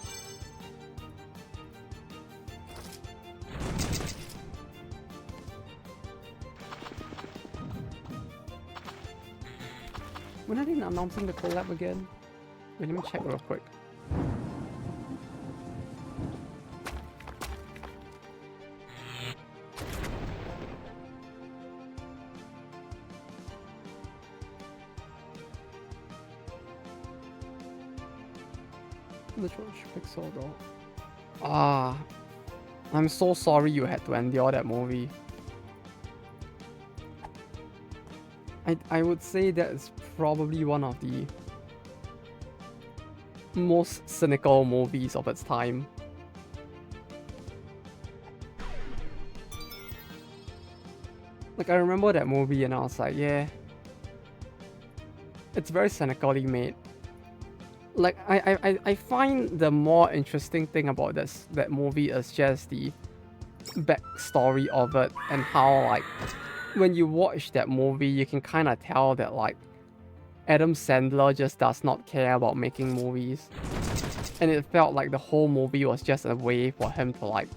When are they announcing the collab again? Wait, let me check real quick. The George Pixel though. Ah, I'm so sorry you had to endure that movie. I would say that it's probably one of the most cynical movies of its time. Like I remember that movie and I was like, yeah, it's very cynically made. Like I find the more interesting thing about that movie is just the backstory of it and how like when you watch that movie you can kind of tell that like Adam Sandler just does not care about making movies, and it felt like the whole movie was just a way for him to like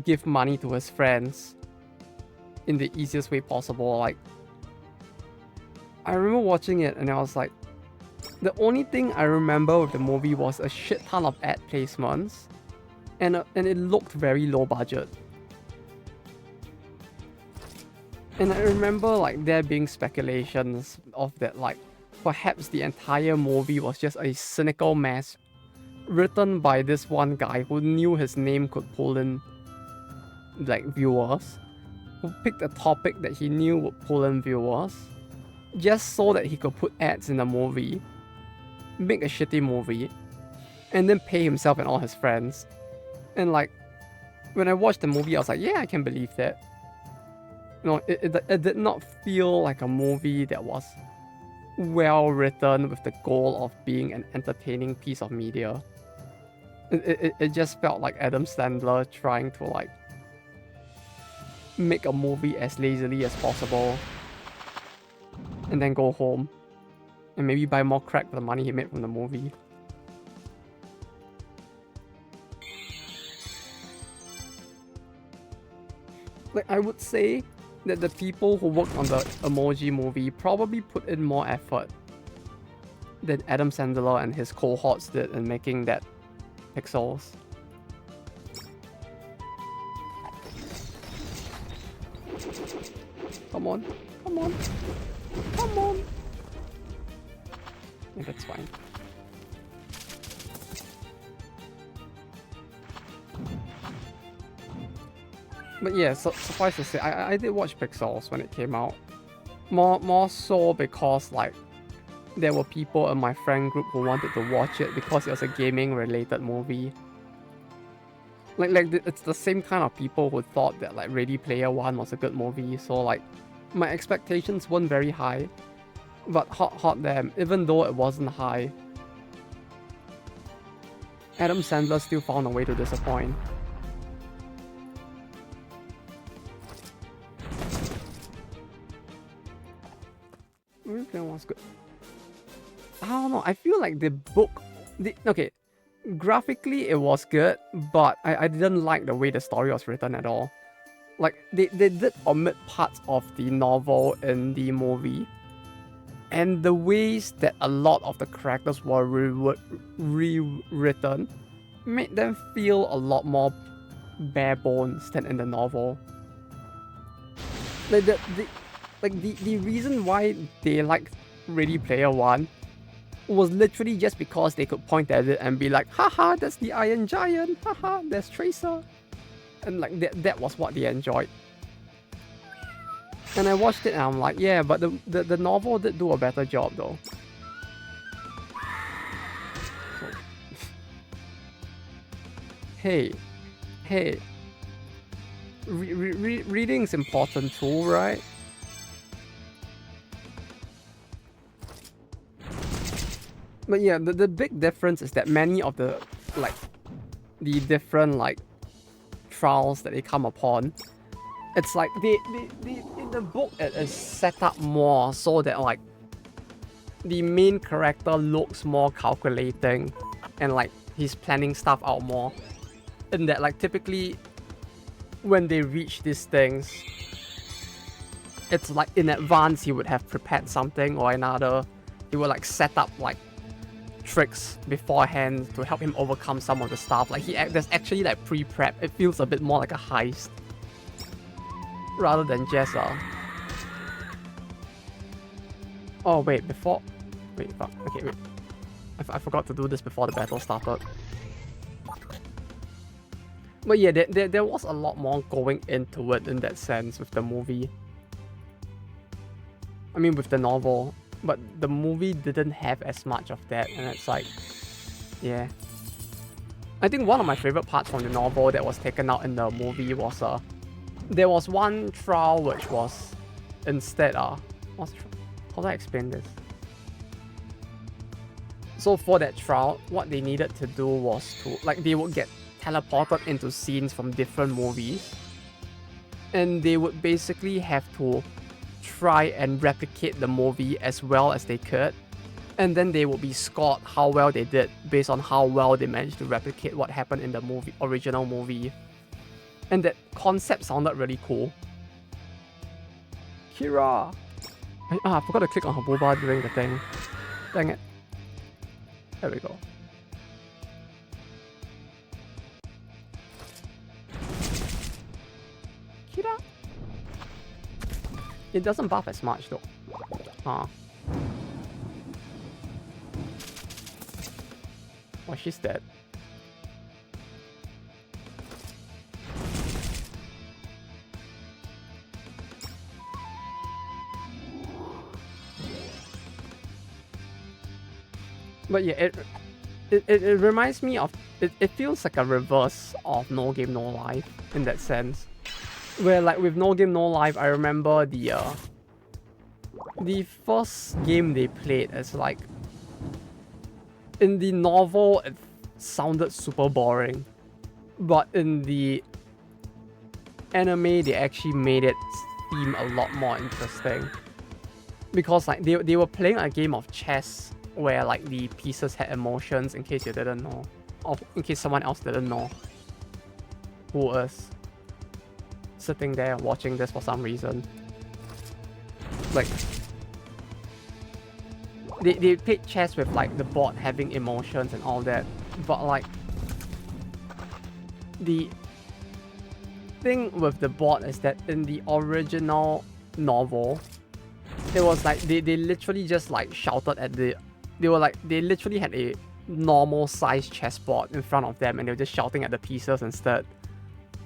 give money to his friends in the easiest way possible. Like I remember watching it and I was like, the only thing I remember with the movie was a shit ton of ad placements and it looked very low budget. And I remember like there being speculations of that like perhaps the entire movie was just a cynical mess written by this one guy who knew his name could pull in like viewers, who picked a topic that he knew would pull in viewers just so that he could put ads in the movie, make a shitty movie, and then pay himself and all his friends. And like, when I watched the movie, I was like, yeah, I can believe that. You know, it did not feel like a movie that was well written with the goal of being an entertaining piece of media. It just felt like Adam Sandler trying to like make a movie as lazily as possible and then go home and maybe buy more crack for the money he made from the movie. Like I would say that the people who worked on the Emoji Movie probably put in more effort than Adam Sandler and his cohorts did in making that Pixels. Come on, come on, come on. Yeah, that's fine. But yeah, suffice to say, I did watch Pixels when it came out. More so because like there were people in my friend group who wanted to watch it because it was a gaming related movie. Like it's the same kind of people who thought that like Ready Player One was a good movie. So like my expectations weren't very high. But hot damn, even though it wasn't high, Adam Sandler still found a way to disappoint. Was good. I don't know. I feel like the book, okay, graphically it was good, but I didn't like the way the story was written at all. Like, they did omit parts of the novel in the movie. And the ways that a lot of the characters were rewritten made them feel a lot more bare bones than in the novel. Like the reason why they liked Ready Player One was literally just because they could point at it and be like, haha, that's the Iron Giant, haha, there's Tracer. And like that was what they enjoyed. And I watched it and I'm like, yeah, but the novel did do a better job though. So, hey, reading's important too, right? But yeah, the big difference is that many of the the different trials that they come upon, it's like they in the book it is set up more so that the main character looks more calculating and he's planning stuff out more. And that typically when they reach these things, it's in advance he would have prepared something or another. He would set up tricks beforehand to help him overcome some of the stuff. There's actually pre-prep. It feels a bit more like a heist rather than just oh wait, fuck. Okay, wait. I forgot to do this before the battle started. But yeah, there was a lot more going into it in that sense with the movie. I mean, with the novel. But the movie didn't have as much of that, and it's yeah. I think one of my favorite parts from the novel that was taken out in the movie was there was one trial which was instead how do I explain this? So for that trial, what they needed to do was to they would get teleported into scenes from different movies, and they would basically have to try and replicate the movie as well as they could, and then they would be scored how well they did based on how well they managed to replicate what happened in the original movie. And that concept sounded really cool. Kira! I forgot to click on her boba during the thing. Dang it. There we go. Kira! It doesn't buff as much though. Oh, she's dead. But yeah, it reminds me of it feels like a reverse of No Game No Life in that sense. Where with No Game No Life, I remember the first game they played as in the novel it sounded super boring, but in the anime they actually made it seem a lot more interesting, because they were playing a game of chess where the pieces had emotions, in case you didn't know, or in case someone else didn't know who was sitting there watching this for some reason. They played chess with the board having emotions and all that, but the thing with the board is that in the original novel, it was they literally just shouted at they literally had a normal sized chessboard in front of them and they were just shouting at the pieces instead,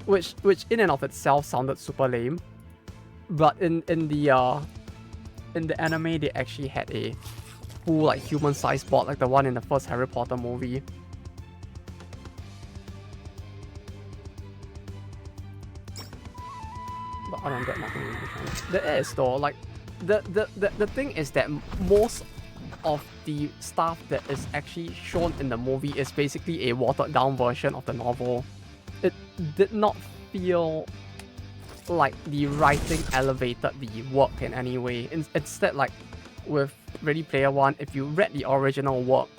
which in and of itself sounded super lame. But in the anime they actually had a full human sized board like the one in the first Harry Potter movie. But other than that, nothing really different. There is though, the thing is that most of the stuff that is actually shown in the movie is basically a watered down version of the novel. It did not feel like the writing elevated the work in any way. Instead, with Ready Player One, if you read the original work,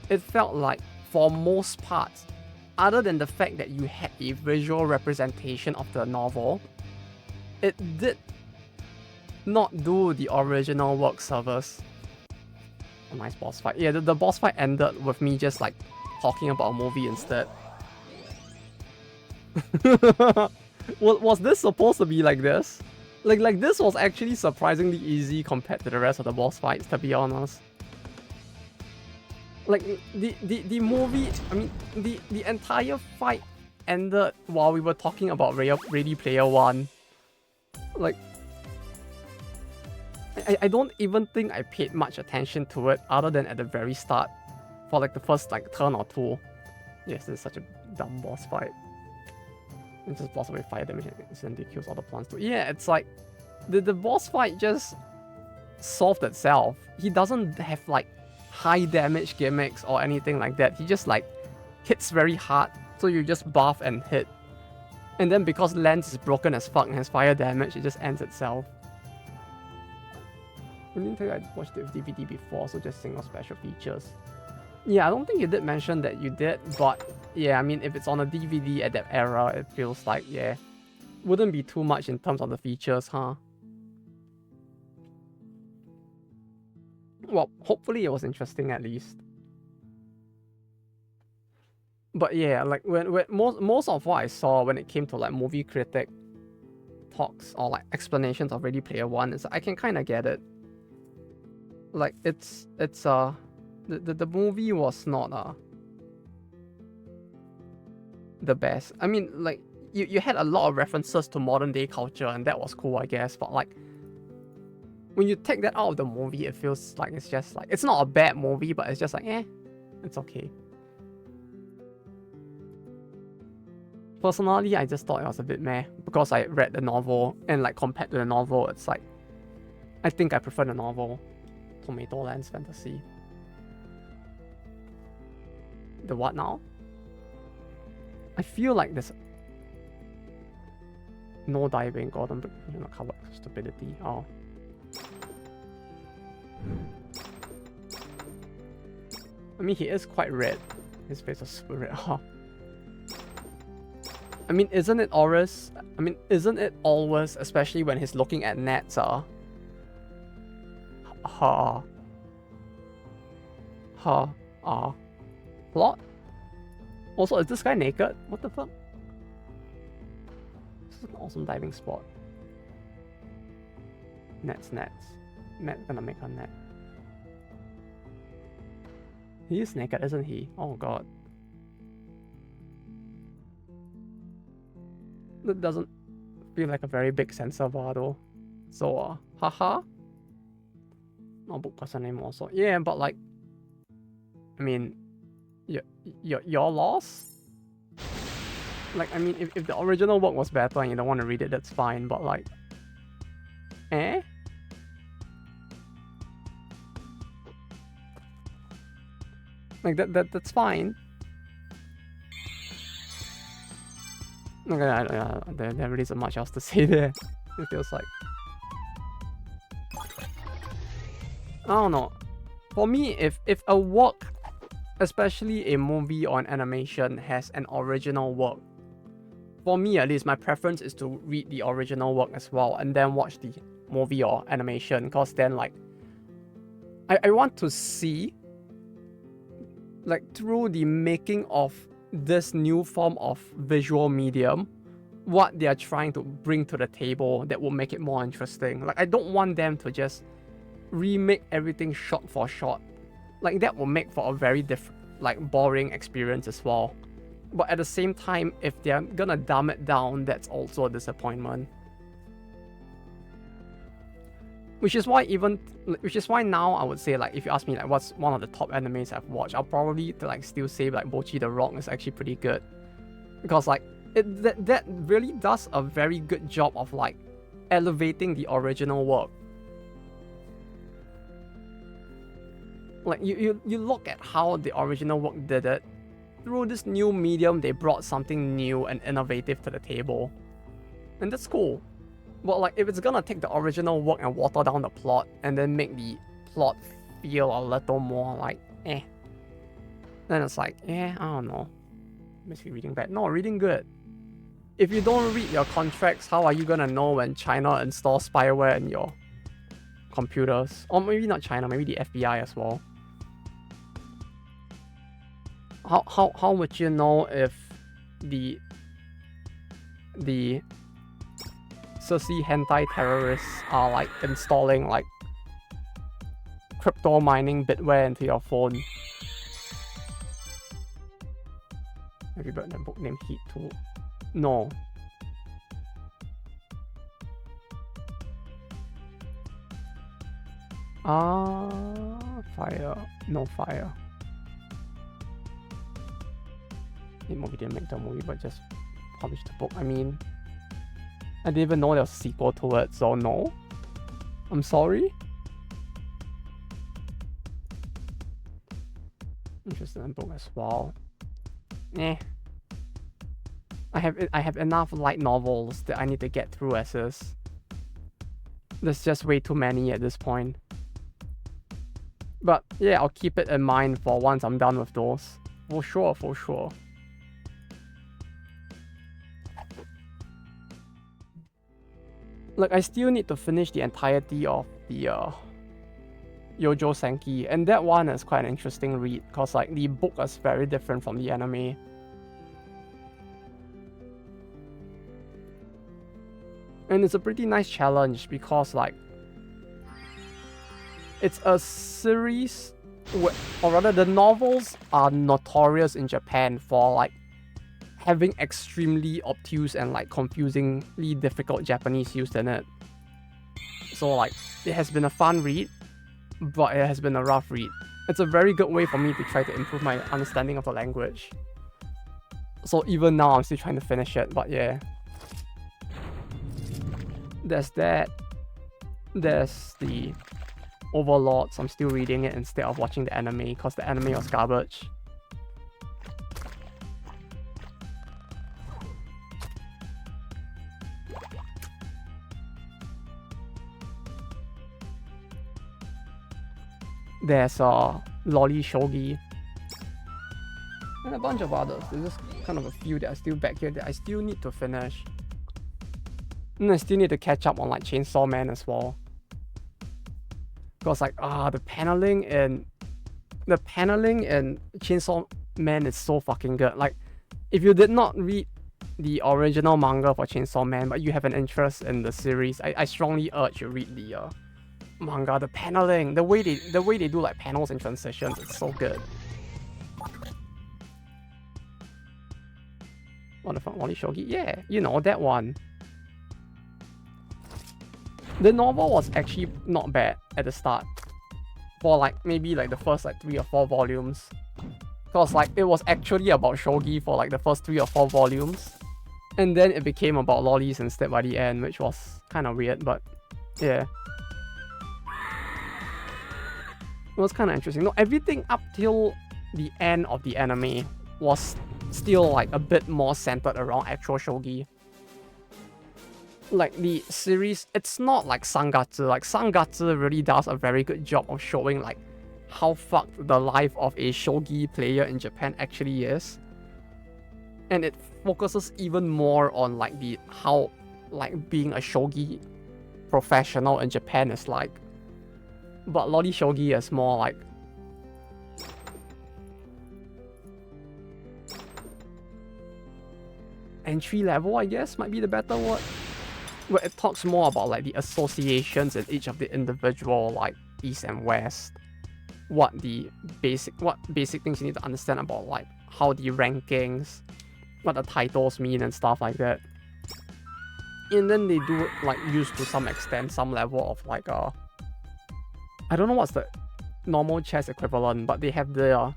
it felt like for most parts, other than the fact that you had a visual representation of the novel, it did not do the original work service. A nice boss fight. Yeah, the boss fight ended with me just like talking about a movie instead. Was this supposed to be like this? Like this was actually surprisingly easy compared to the rest of the boss fights, to be honest. Like the movie, I mean the entire fight ended while we were talking about Ready Player One. Like I don't even think I paid much attention to it other than at the very start for like the first like turn or two. Yes, this is such a dumb boss fight. It just blocks away fire damage and instantly kills all the plants too. Yeah, it's like the boss fight just solved itself. He doesn't have like high damage gimmicks or anything like that. He just like hits very hard, so you just buff and hit. And then because Lance is broken as fuck and has fire damage, it just ends itself. I didn't think I'd watched the DVD before, so just single special features. Yeah, I don't think you did mention that you did, but yeah, I mean, if it's on a DVD at that era, it feels like, yeah, wouldn't be too much in terms of the features, huh? Well, hopefully it was interesting at least. But yeah, like when most of what I saw when it came to like movie critic talks or like explanations of Ready Player One is I can kind of get it. Like it's the movie was not the best. I mean, like you had a lot of references to modern day culture and that was cool, I guess, but like when you take that out of the movie, it feels like it's just like, it's not a bad movie, but it's just like, it's okay. Personally, I just thought it was a bit meh because I read the novel and like compared to the novel, it's like, I think I prefer the novel. Tomato Lands Fantasy. The what now? I feel like there's no diving, Gordon, but you know, cover stupidity. Oh. I mean, he is quite red. His face is super red. Huh. I mean, isn't it always, especially when he's looking at nets, plot? Also, is this guy naked? What the fuck? This is an awesome diving spot. Nets. Net gonna make a net. He is naked, isn't he? Oh god. That doesn't feel like a very big sensor bar though. So, haha. Not book person anymore. So yeah, but like, I mean, your loss. Like, I mean, if the original work was better and you don't want to read it, that's fine. But like, like that's fine. Okay, there really isn't much else to say there. It feels like, I don't know. For me, if a work, especially a movie or an animation, has an original work, for me at least, my preference is to read the original work as well and then watch the movie or animation, because then like I want to see, like, through the making of this new form of visual medium, what they are trying to bring to the table that will make it more interesting. Like, I don't want them to just remake everything shot for shot. Like, that will make for a very different, like, boring experience as well. But at the same time, if they're gonna dumb it down, that's also a disappointment. Which is why now I would say, like, if you ask me like what's one of the top animes I've watched, I'll probably like still say like Bocchi the Rock is actually pretty good, because like that really does a very good job of like elevating the original work. Like you look at how the original work did it. Through this new medium, they brought something new and innovative to the table, and that's cool. But like, if it's gonna take the original work and water down the plot and then make the plot feel a little more like then it's like, I don't know. Basically reading bad. No, reading good. if you don't read your contracts, how are you gonna know when China installs spyware in your computers? Or maybe not China, maybe the FBI as well. How would you know if the sussy hentai terrorists are like installing like crypto mining bitware into your phone? Have you read the book named Heat 2? No. Fire. No fire. The movie didn't make the movie, but just published the book. I mean, I didn't even know there was a sequel to it, so no. I'm sorry. Interested in book as well. Eh. I have enough light novels that I need to get through as is. There's just way too many at this point. But yeah, I'll keep it in mind for once I'm done with those. For sure, for sure. Like, I still need to finish the entirety of the Yojo Senki, and that one is quite an interesting read, because like the book is very different from the anime. And it's a pretty nice challenge because like it's a series, or rather the novels are notorious in Japan for like having extremely obtuse and like confusingly difficult Japanese used in it. So like it has been a fun read, but it has been a rough read. It's a very good way for me to try to improve my understanding of the language. So even now I'm still trying to finish it, but yeah. There's that. There's the Overlords. I'm still reading it instead of watching the anime because the anime was garbage. There's Lolly Shogi. And a bunch of others. There's just kind of a few that are still back here that I still need to finish. And I still need to catch up on like Chainsaw Man as well. Because like the paneling in Chainsaw Man is so fucking good. Like if you did not read the original manga for Chainsaw Man but you have an interest in the series, I strongly urge you read the manga. The paneling, the way they do like panels and transitions, it's so good. What the fuck, Wally Shogi? Yeah, you know that one. The novel was actually not bad at the start. For like maybe like the first like 3 or 4 volumes. Because like it was actually about shogi for like the first 3 or 4 volumes. And then it became about lollies instead by the end, which was kind of weird, but yeah. It was kind of interesting. No, everything up till the end of the anime was still like a bit more centered around actual shogi. Like the series, it's not like Sangatsu. Like Sangatsu really does a very good job of showing like how fucked the life of a shogi player in Japan actually is. And it focuses even more on like how like being a shogi professional in Japan is like. But Lolly Shogi is more like entry level, I guess, might be the better word. Where it talks more about like the associations in each of the individual like East and West. What basic things you need to understand about like how the rankings, what the titles mean and stuff like that. And then they do like use to some extent some level of like I don't know what's the normal chess equivalent, but they have the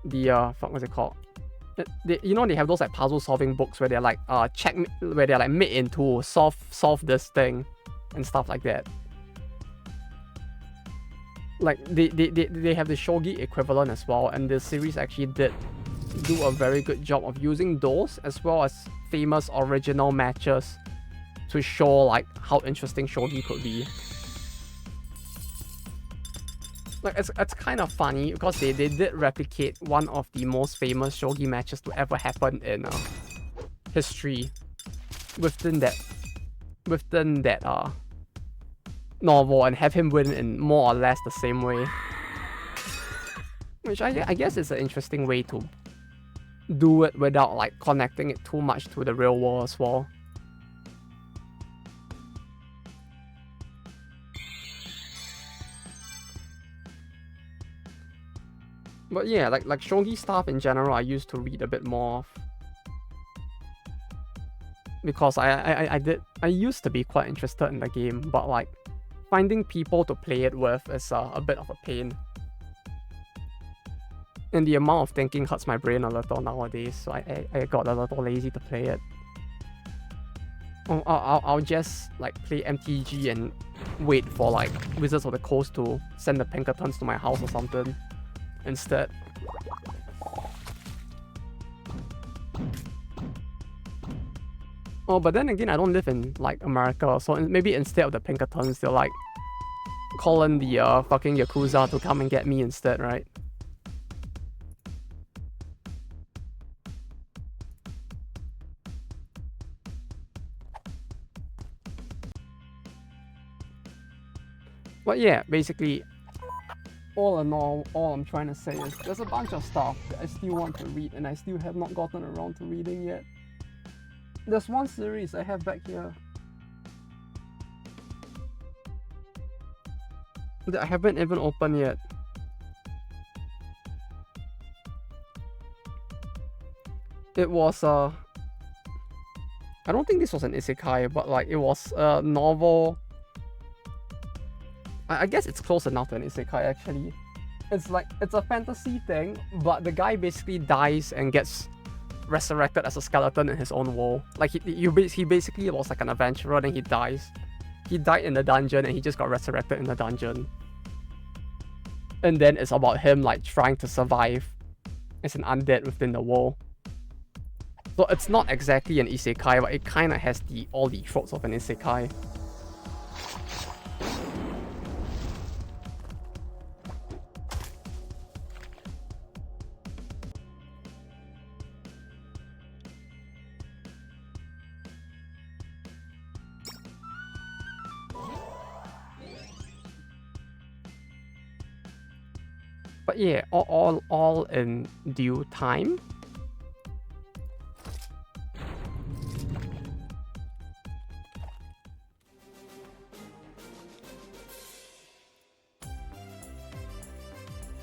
fuck, what's it called? You know, they have those like puzzle solving books where they're like where they're like made into solve this thing and stuff like that. Like they have the shogi equivalent as well, and the series actually did do a very good job of using those as well as famous original matches to show like how interesting shogi could be. Like it's kind of funny because they did replicate one of the most famous shogi matches to ever happen in history within that novel and have him win in more or less the same way. Which I guess is an interesting way to do it without like connecting it too much to the real world as well. But yeah, like shogi stuff in general, I used to read a bit more of. Because I used to be quite interested in the game, but like finding people to play it with is a bit of a pain. And the amount of thinking hurts my brain a little nowadays, so I got a little lazy to play it. I'll just like play MTG and wait for like Wizards of the Coast to send the Pinkertons to my house or something instead. Oh, but then again, I don't live in like America, so maybe instead of the Pinkertons, they'll like call in the fucking Yakuza to come and get me instead, right? But yeah, basically, all in all I'm trying to say is there's a bunch of stuff that I still want to read and I still have not gotten around to reading yet. There's one series I have back here that I haven't even opened yet. It was I don't think this was an isekai, but like it was a novel. I guess it's close enough to an isekai actually. It's a fantasy thing, but the guy basically dies and gets resurrected as a skeleton in his own world. Like he basically was like an adventurer, then he dies. He died in the dungeon and he just got resurrected in the dungeon. And then it's about him like trying to survive as an undead within the world. So it's not exactly an isekai, but it kind of has all the tropes of an isekai. But yeah, all in due time.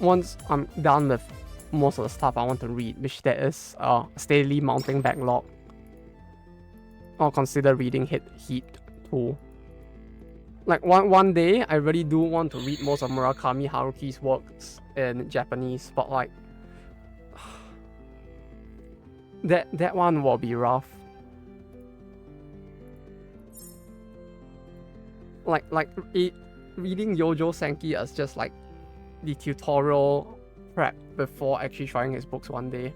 Once I'm done with most of the stuff I want to read, which there is a steadily mounting backlog, I'll consider reading Heat 2. Like one day, I really do want to read most of Murakami Haruki's works in Japanese, but like that one will be rough. Reading Yojo Senki as just like the tutorial prep before actually trying his books one day.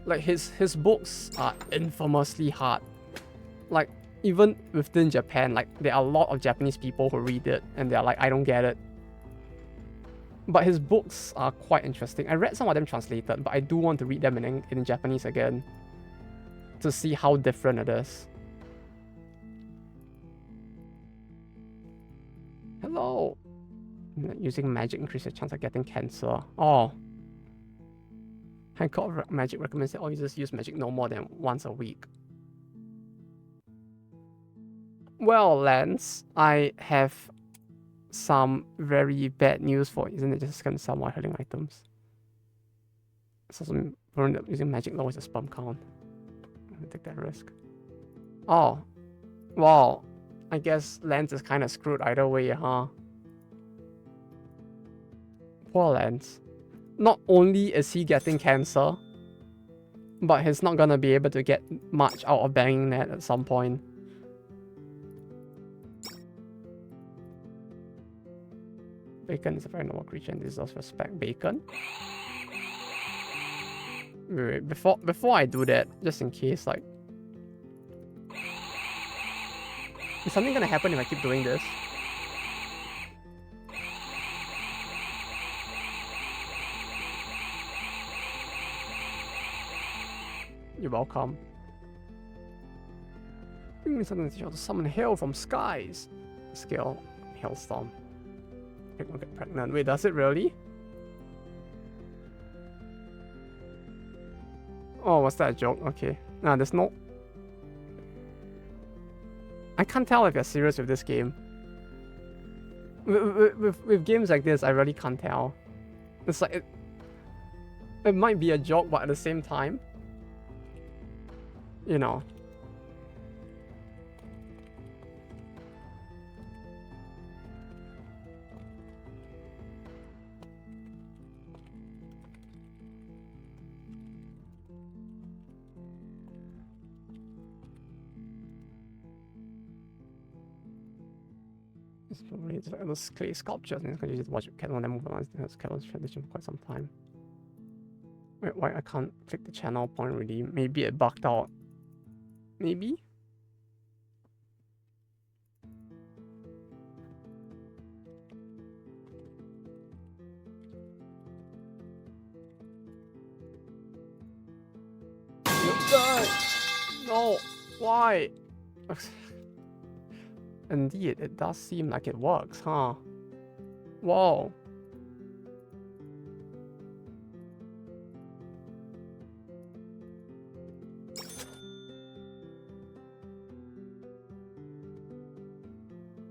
Like his books are infamously hard. Like even within Japan, like there are a lot of Japanese people who read it and they're like, I don't get it. But his books are quite interesting. I read some of them translated, but I do want to read them in Japanese again to see how different it is. Hello. Using magic increases your chance of getting cancer. Oh. Hancock Magic recommends that all users use magic no more than once a week. Well, Lance, I have some very bad news for you. Isn't it just going to sell more healing items? So using magic lowers the spam count. I'm gonna take that risk. Oh. Well, I guess Lance is kind of screwed either way, huh? Poor Lance. Not only is he getting cancer, but he's not gonna be able to get much out of banging that at some point. Bacon is a very normal creature and deserves respect. Bacon? Wait, before I do that, just in case, like... Is something gonna happen if I keep doing this? You're welcome. You mean something to summon hail from skies? Skill, hailstorm. Pig will get pregnant. Wait, does it really? Oh, was that a joke? Okay. Nah, there's no... I can't tell if you're serious with this game. With games like this, I really can't tell. It's like... It might be a joke, but at the same time... You know... It's like those clay sculptures, and you just watch cat on them move around. It's Catalan's tradition for quite some time. Wait, why I can't click the channel point really? Maybe it bugged out. Maybe? No! Why? Indeed, it does seem like it works, huh? Whoa.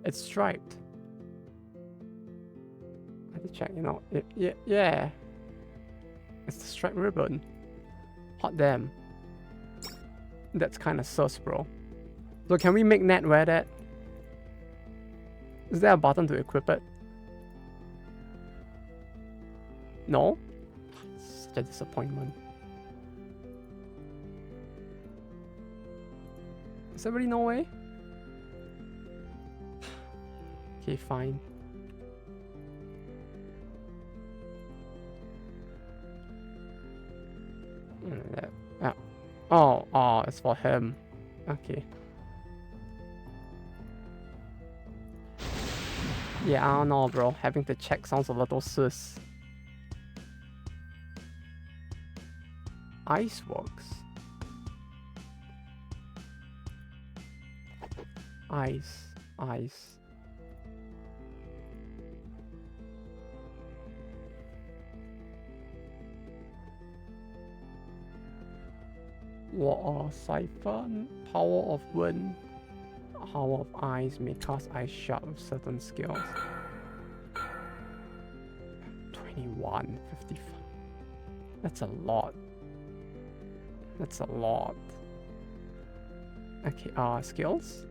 It's striped. I have to check, you know. Yeah. It's the striped ribbon. Hot damn. That's kind of sus, bro. So can we make Ned wear that? Is there a button to equip it? No? Such a disappointment. Is there really no way? Okay, fine. Oh, it's for him. Okay. Yeah, I don't know, bro. Having to check sounds a little sus. Iceworks. Ice. Water siphon, power of wind, power of ice may cast ice shard with certain skills. 21, 55. That's a lot. That's a lot. Okay, skills?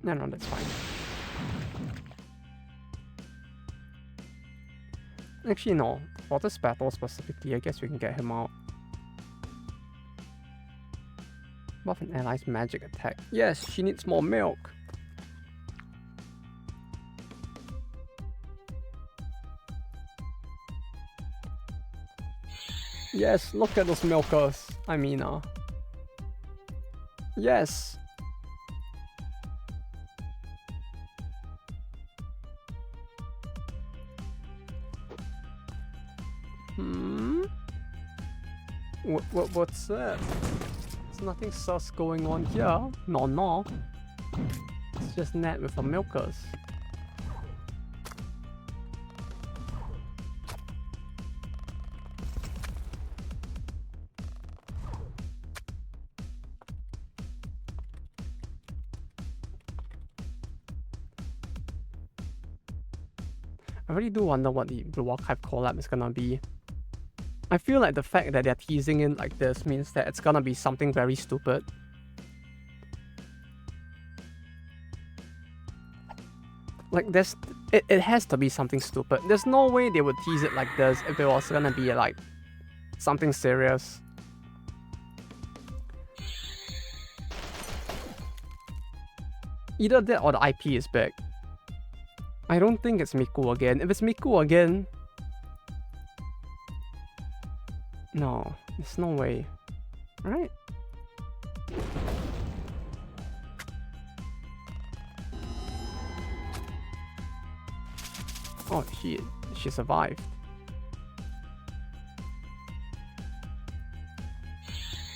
No, that's fine. Actually, no. For this battle specifically, I guess we can get him out. Buff an ally's magic attack. Yes, she needs more milk. Yes, look at those milkers. I mean, yes. What's that? There's nothing sus going on here. No. It's just Ned with the milkers. I really do wonder what the Blue Archive collab is gonna be. I feel like the fact that they're teasing it like this means that it's gonna be something very stupid. Like it has to be something stupid. There's no way they would tease it like this if it was gonna be like something serious. Either that or the IP is big. I don't think it's Miku again. If it's Miku again... No, There's no way. Right? Oh, she survived.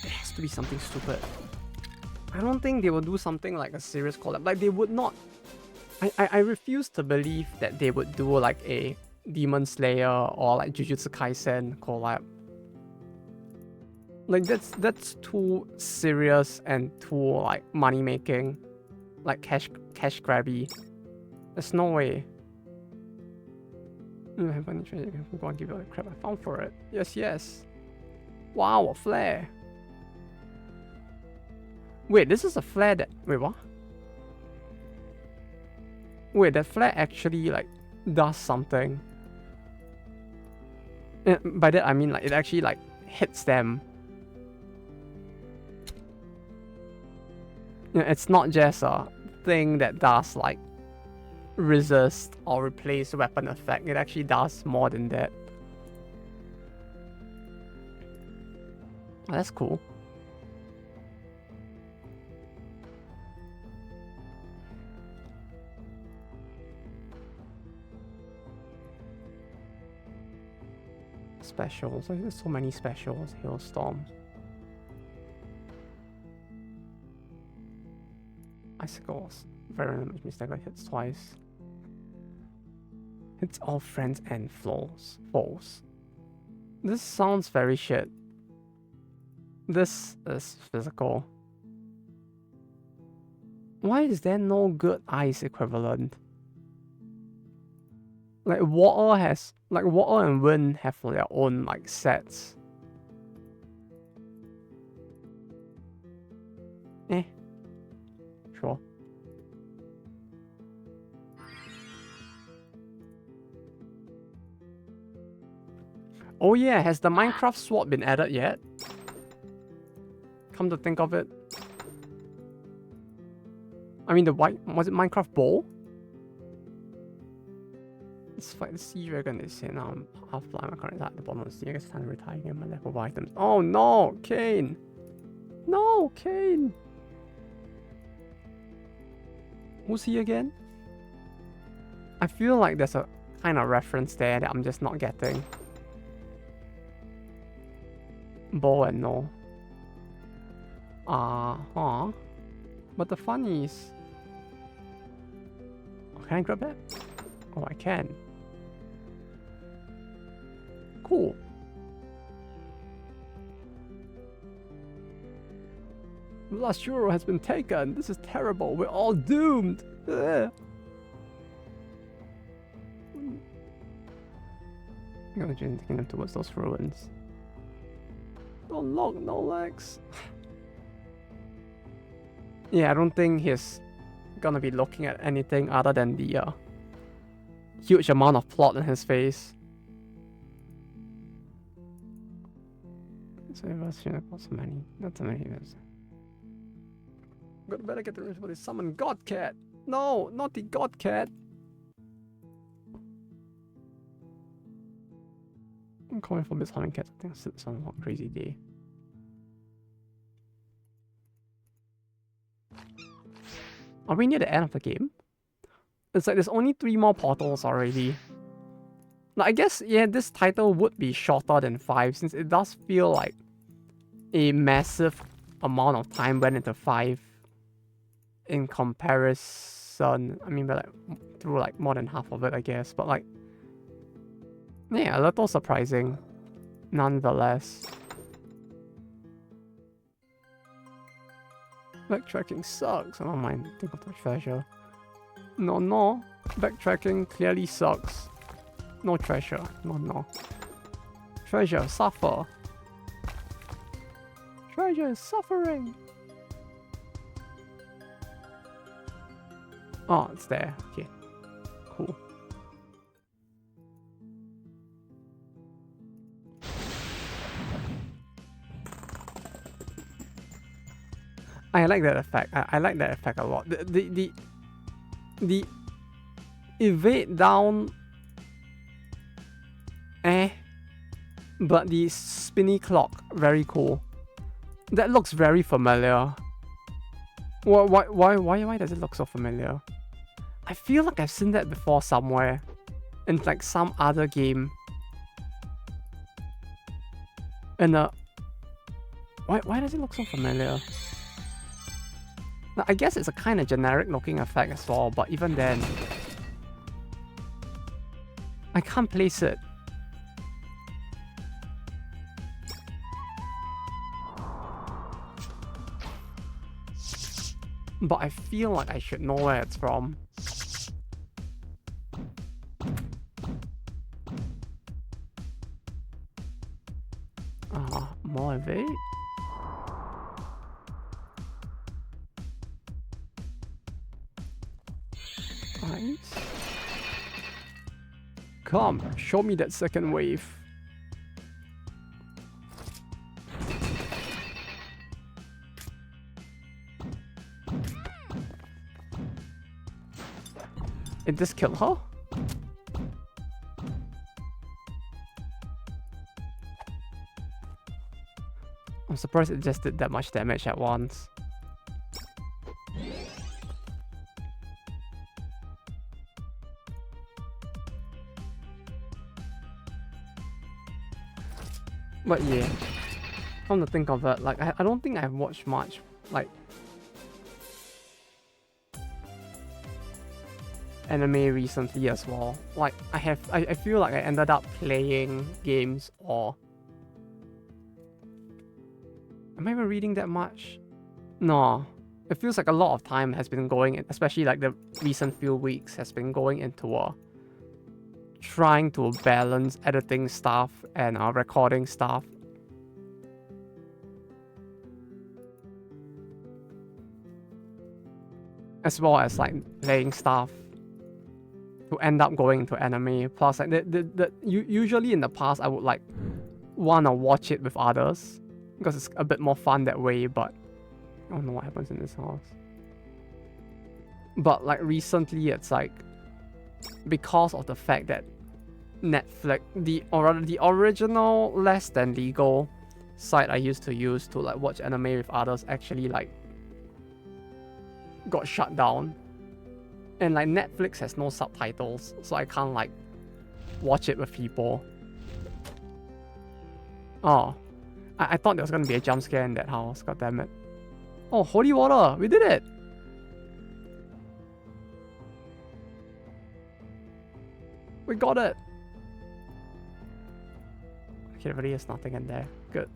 It has to be something stupid. I don't think they will do something like a serious collab. Like, they would not. I refuse to believe that they would do like a Demon Slayer or like Jujutsu Kaisen collab. Like, that's too serious and too like money making, like cash grabby. There's no way. You have any treasure? I'm going to give you the crap I found for it. Yes. Wow, a flare. Wait, this is a flare that... Wait, what? Wait, that flare actually, like, does something. And by that, I mean, like, it actually, like, hits them. You know, it's not just a thing that does, like, resist or replace weapon effect. It actually does more than that. Oh, that's cool. Specials. There's so many specials. Hailstorm. Icicles. Very much mistake. Hits twice. Hits all friends and foes. This sounds very shit. This is physical. Why is there no good ice equivalent? Like water and wind have their own like sets. Sure. Oh yeah, has the Minecraft sword been added yet? Come to think of it. I mean, the white... Was it Minecraft bow? Let's fight the sea dragon. They say now I'm half blind. My current at the bottom of the sea. I guess it's time to retire again. My leftover items. Oh no, Kane! No, Kane! Who's he again? I feel like there's a kind of reference there that I'm just not getting. Bow and no. But the funnies. Oh, can I grab that? Oh, I can. Cool. The last euro has been taken. This is terrible. We're all doomed. Ugh. I'm gonna taking them towards those ruins. Don't lock, no legs. Yeah, I don't think he's gonna be looking at anything other than the huge amount of plot in his face. So it was cost money. Not so many years. Better get the rest for this summon Godcat. No, not the Godcat. I'm calling for this hunting cat. I think it's on a crazy day. Are we near the end of the game? It's like there's only 3 more portals already. Like, I guess, yeah, this title would be shorter than 5 since it does feel like a massive amount of time went into 5 in comparison. I mean, but like, through like more than half of it, I guess. But like, yeah, a little surprising nonetheless. Backtracking sucks. I don't mind. Think of the treasure. No. Backtracking clearly sucks. No treasure. No. Treasure, suffer. Treasure is suffering. Oh, it's there. Okay. Cool. I like that effect. I like that effect a lot. The evade down. But the spinny clock, very cool. That looks very familiar. Why does it look so familiar? I feel like I've seen that before somewhere. In like some other game. And why does it look so familiar? Now, I guess it's a kind of generic looking effect as well, but even then, I can't place it. But I feel like I should know where it's from. More of it. Nice. Come, show me that second wave. Did this kill her? I'm surprised it just did that much damage at once. But yeah, come to think of it, like I don't think I've watched much like anime recently as well. Like I feel like I ended up playing games or am I even reading that much? No. It feels like a lot of time has been going in, especially like the recent few weeks has been going into trying to balance editing stuff and recording stuff. As well as like playing stuff to end up going into anime. Plus like usually in the past I would like wanna watch it with others because it's a bit more fun that way, but I don't know what happens in this house. But like recently it's like because of the fact that Netflix, the original less than legal site I used to use to like watch anime with others actually like got shut down. And like Netflix has no subtitles, so I can't like watch it with people. Oh. I thought there was gonna be a jump scare in that house, god damn it. Oh, holy water! We did it! We got it! Okay, there really is nothing in there. Good.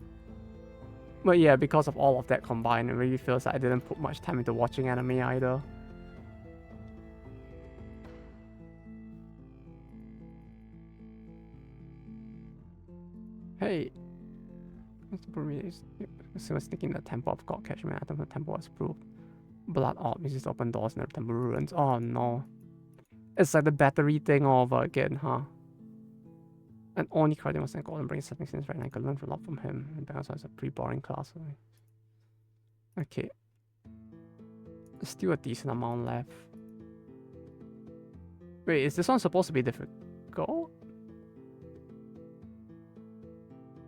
But yeah, because of all of that combined, it really feels like I didn't put much time into watching anime either. Hey! Someone sneaking the temple of God catchment item from the temple was proved. Blood orb uses open doors and the temple ruins. Oh no. It's like the battery thing all over again, huh? And only credit was like golden brain something since right now I could learn a lot from him. And also it's a pretty boring class. Okay. There's still a decent amount left. Wait, is this one supposed to be difficult?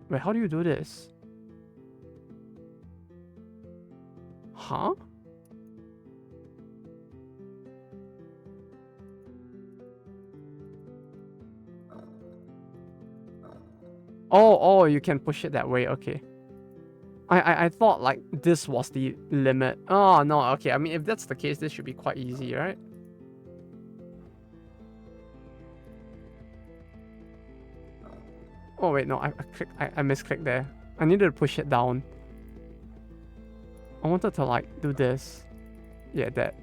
Wait, how do you do this? Huh? Oh, you can push it that way, okay. I thought like this was the limit. Oh no, okay, I mean if that's the case, this should be quite easy, right? Oh wait, no, I misclicked there. I needed to push it down. I wanted to like do this. Yeah, that.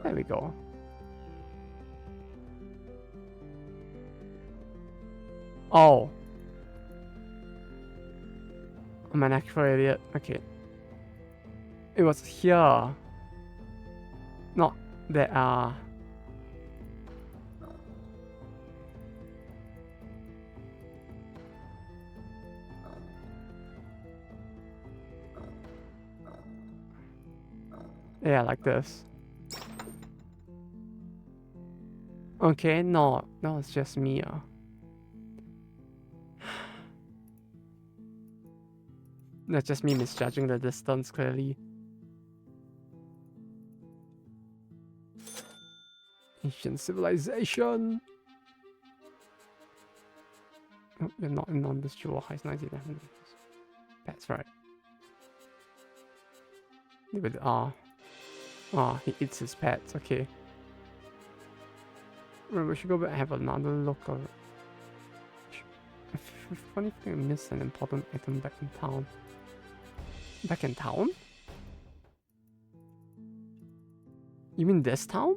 There we go. Oh. I'm an actual idiot. Okay. It was here. Not there. Yeah, like this. Okay, no, it's just me. That's just me misjudging the distance, clearly. Ancient civilization. Oh, you're not in this jewel heist 1911. That's right. With he eats his pets. Okay. Right, we should go back and have another look. Funny thing, I missed an important item back in town. Back in town? You mean this town?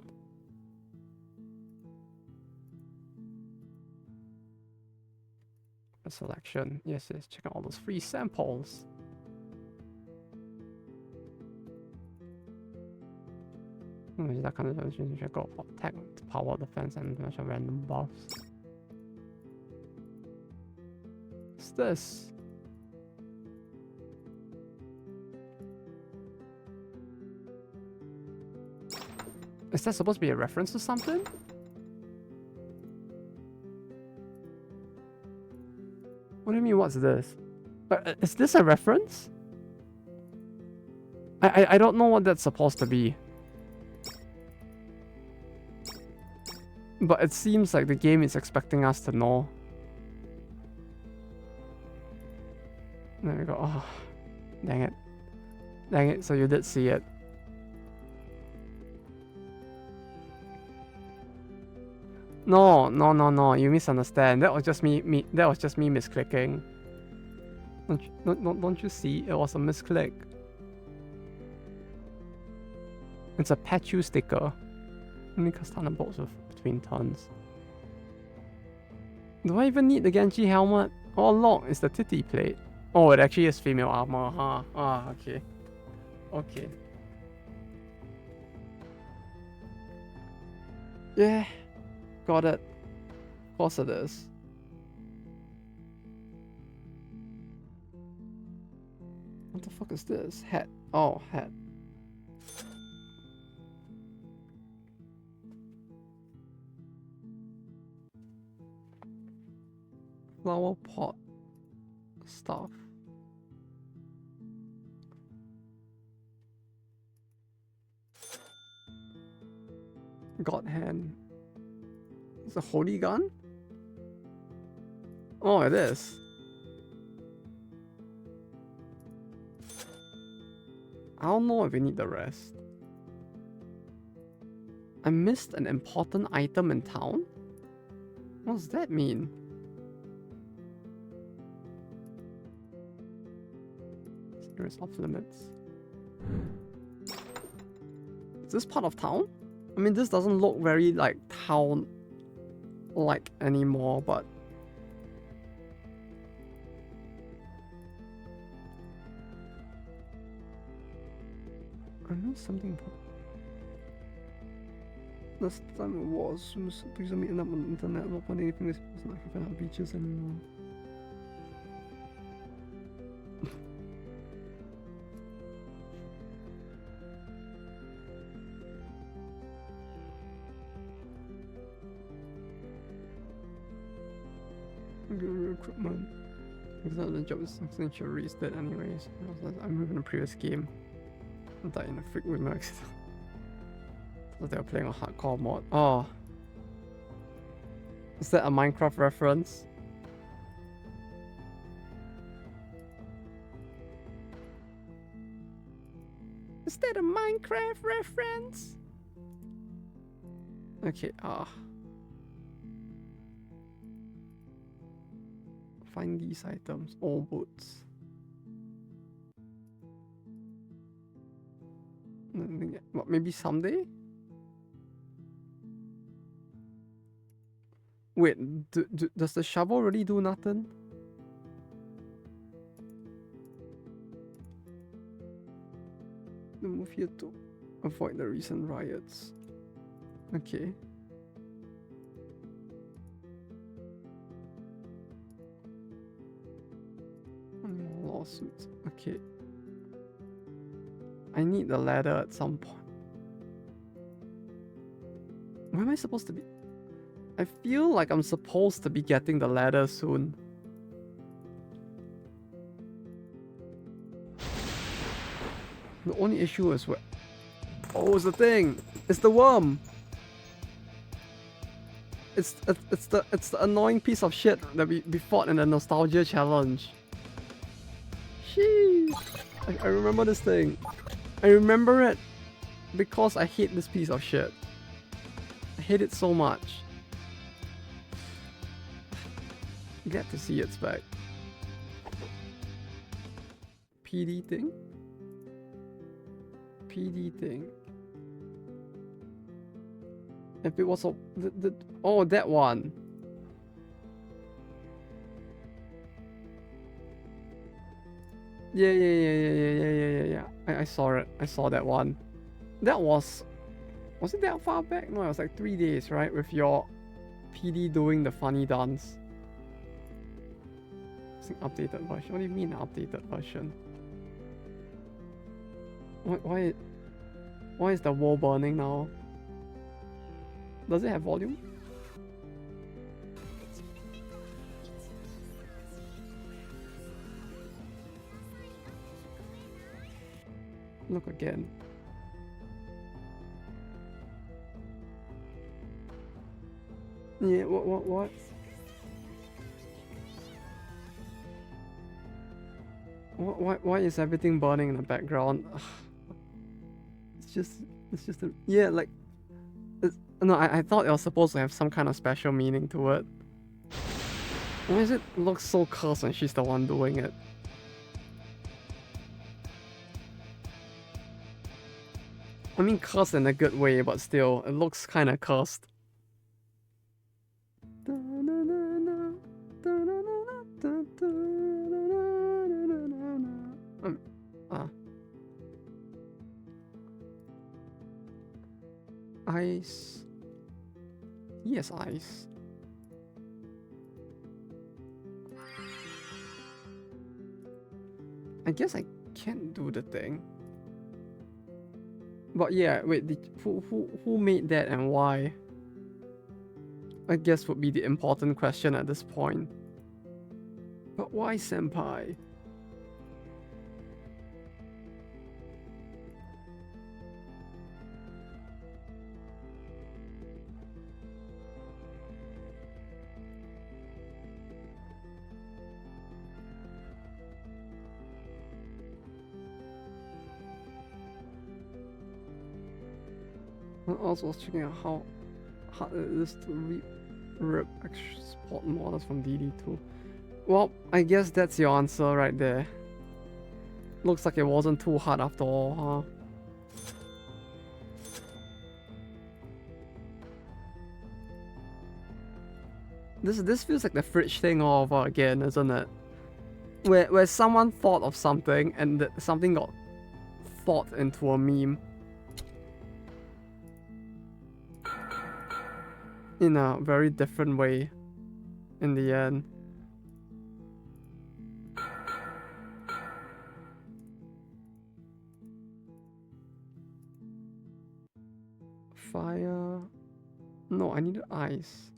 A selection. Yes, check out all those free samples. That kind of you should go for attack, power, defense, and random buffs. What's this? Is that supposed to be a reference to something? What do you mean, what's this? Is this a reference? I don't know what that's supposed to be. But it seems like the game is expecting us to know. There we go. Oh, dang it. Dang it, so you did see it. No, you misunderstand. That was just me misclicking. Don't you see? It was a misclick. It's a Pachu sticker. Only Castana bolts between turns. Do I even need the Genji helmet? Oh look, it's the titty plate. Oh, it actually is female armor, huh? Ah, okay. Okay. Yeah. Got it. Of course it is. What the fuck is this? Hat. Oh, hat. Flower pot stuff. God hand. It's a holy gun? Oh, it is. I don't know if we need the rest. I missed an important item in town? What does that mean? Series off limits. Is this part of town? I mean, this doesn't look very like town-like anymore, but I know something. Last time it was because I'm meeting up on the internet, not on anything. This person I can find out beaches anymore. Recruitment. Because the job is essentially restarted anyways. I'm moving a previous game. I died in a freak with Max. Thought they were playing a hardcore mod. Oh. Is that a Minecraft reference? Is that a Minecraft reference? Okay, find these items. All boots. What, maybe someday? Wait, does the shovel really do nothing? Move here to avoid the recent riots. Okay. Lawsuits. Okay. I need the ladder at some point. Where am I supposed to be? I feel like I'm supposed to be getting the ladder soon. The only issue is where... Oh, it's the thing! It's the worm! It's the annoying piece of shit that we fought in the nostalgia challenge. Sheesh! I remember this thing. I remember it because I hate this piece of shit. I hate it so much. Glad to see it's back. PD thing? PD thing. If it was a... oh, that one. Yeah. I saw it. I saw that one. That was... Was it that far back? No, it was like 3 days, right? With your PD doing the funny dance. It's an updated version. What do you mean updated version? Why is the wall burning now? Does it have volume? Look again. Yeah, what? Why is everything burning in the background? It's just a, yeah, like, no, I thought it was supposed to have some kind of special meaning to it. Why does it look so cursed when she's the one doing it? I mean, cursed in a good way, but still, it looks kind of cursed. Ice. Yes, ice. I guess I can't do the thing. But yeah, wait, who made that and why? I guess would be the important question at this point. But why senpai? I also was checking out how hard it is to rip export models from DD2. Well, I guess that's your answer right there. Looks like it wasn't too hard after all, huh? This feels like the fridge thing all over again, isn't it? Where someone thought of something and something got thought into a meme. In a very different way in the end. Fire. No, I needed ice.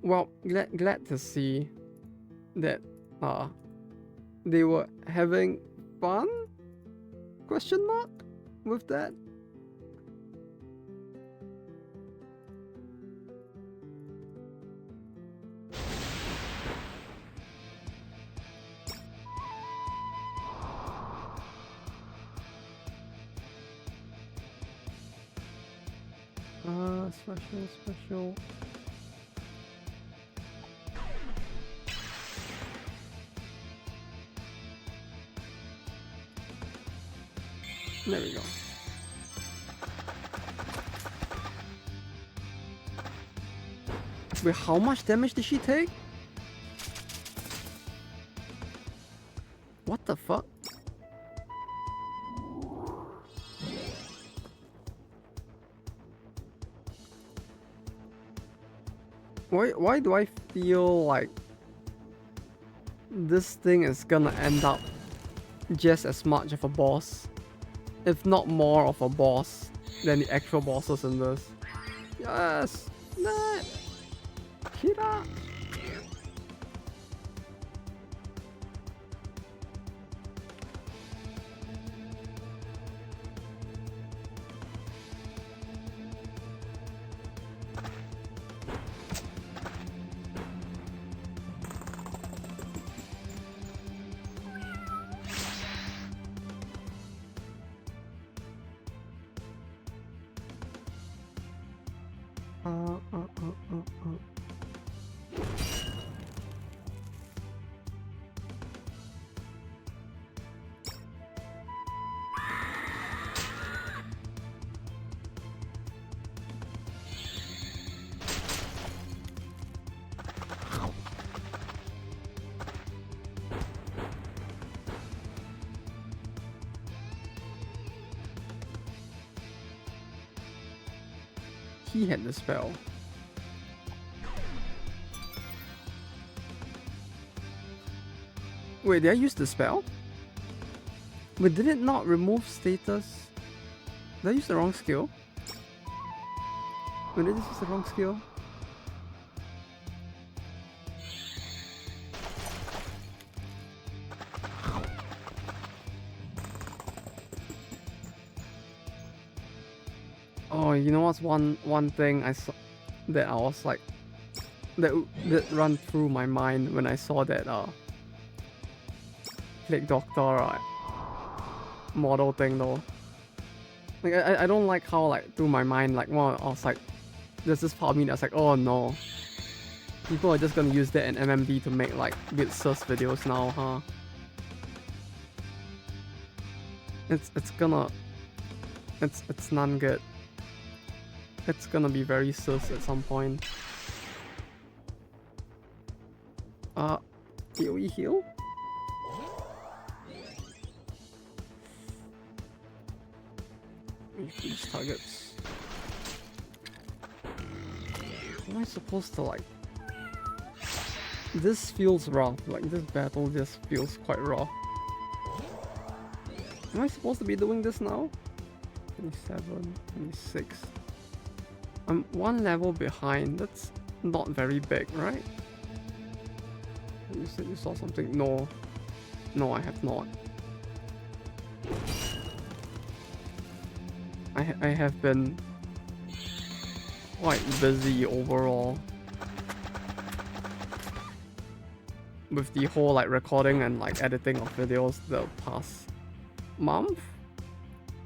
Well, glad to see that they were having fun? Question mark with that? Special. There we go. Wait, how much damage did she take? What the fuck? Why do I feel like this thing is gonna end up just as much of a boss, if not more of a boss than the actual bosses in this? Yes! No! Kira! He had the spell. Wait, did I use the spell? Wait, did it not remove status? Did I use the wrong skill? Wait, did I use the wrong skill? Oh, you know what's one thing I saw that I was like that run through my mind when I saw that Plague Doctor model thing though. Like I don't like how like through my mind like well I was like there's this part of me that's like oh no, people are just gonna use that in MMD to make like weird sus videos now, huh? It's none good. It's gonna be very sus at some point. AoE heal? These targets. Am I supposed to like... This feels rough, like this battle just feels quite rough. Am I supposed to be doing this now? 27, 26. I'm one level behind, that's not very big, right? You said you saw something? No. No, I have not. I have been quite busy overall with the whole like recording and like editing of videos the past month.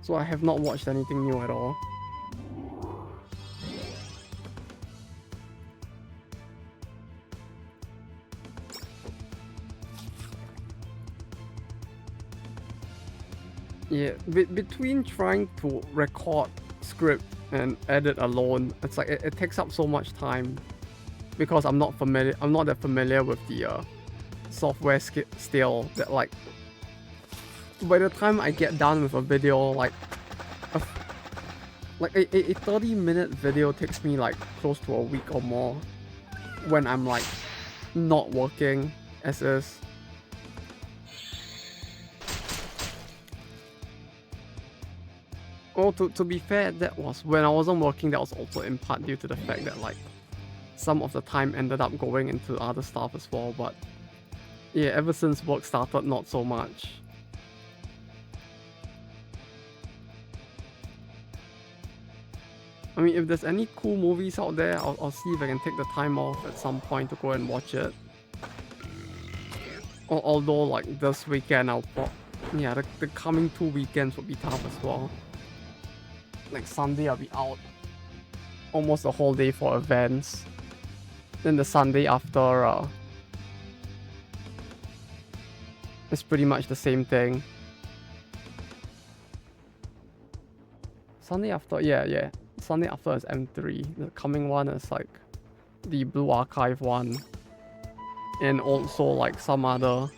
So I have not watched anything new at all. Yeah, between trying to record script and edit alone, it's like it takes up so much time because I'm not that familiar with the software still that like by the time I get done with a video like a 30-minute video takes me like close to a week or more when I'm like not working as is. Well, to be fair, that was when I wasn't working, that was also in part due to the fact that like some of the time ended up going into other stuff as well, but yeah, ever since work started, not so much. I mean, if there's any cool movies out there, I'll see if I can take the time off at some point to go and watch it. Although like this weekend, the coming 2 weekends will be tough as well. Like Sunday I'll be out almost the whole day for events. Then the Sunday after it's pretty much the same thing. Sunday after, yeah. Sunday after is M3. The coming one is like the Blue Archive one. And also like some other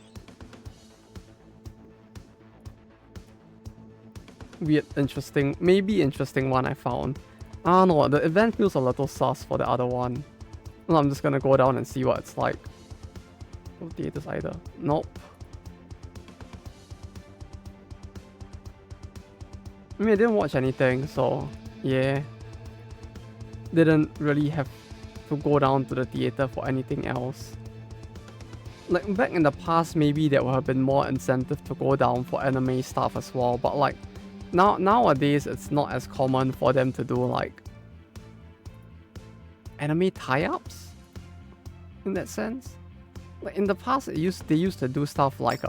weird, maybe interesting one I found. I don't know, the event feels a little sus for the other one. Well, I'm just gonna go down and see what it's like. No theaters either. Nope. I mean, I didn't watch anything, so yeah. Didn't really have to go down to the theater for anything else. Like, back in the past, maybe there would have been more incentive to go down for anime stuff as well, but like, nowadays, it's not as common for them to do like anime tie-ups in that sense. Like, in the past, they used to do stuff like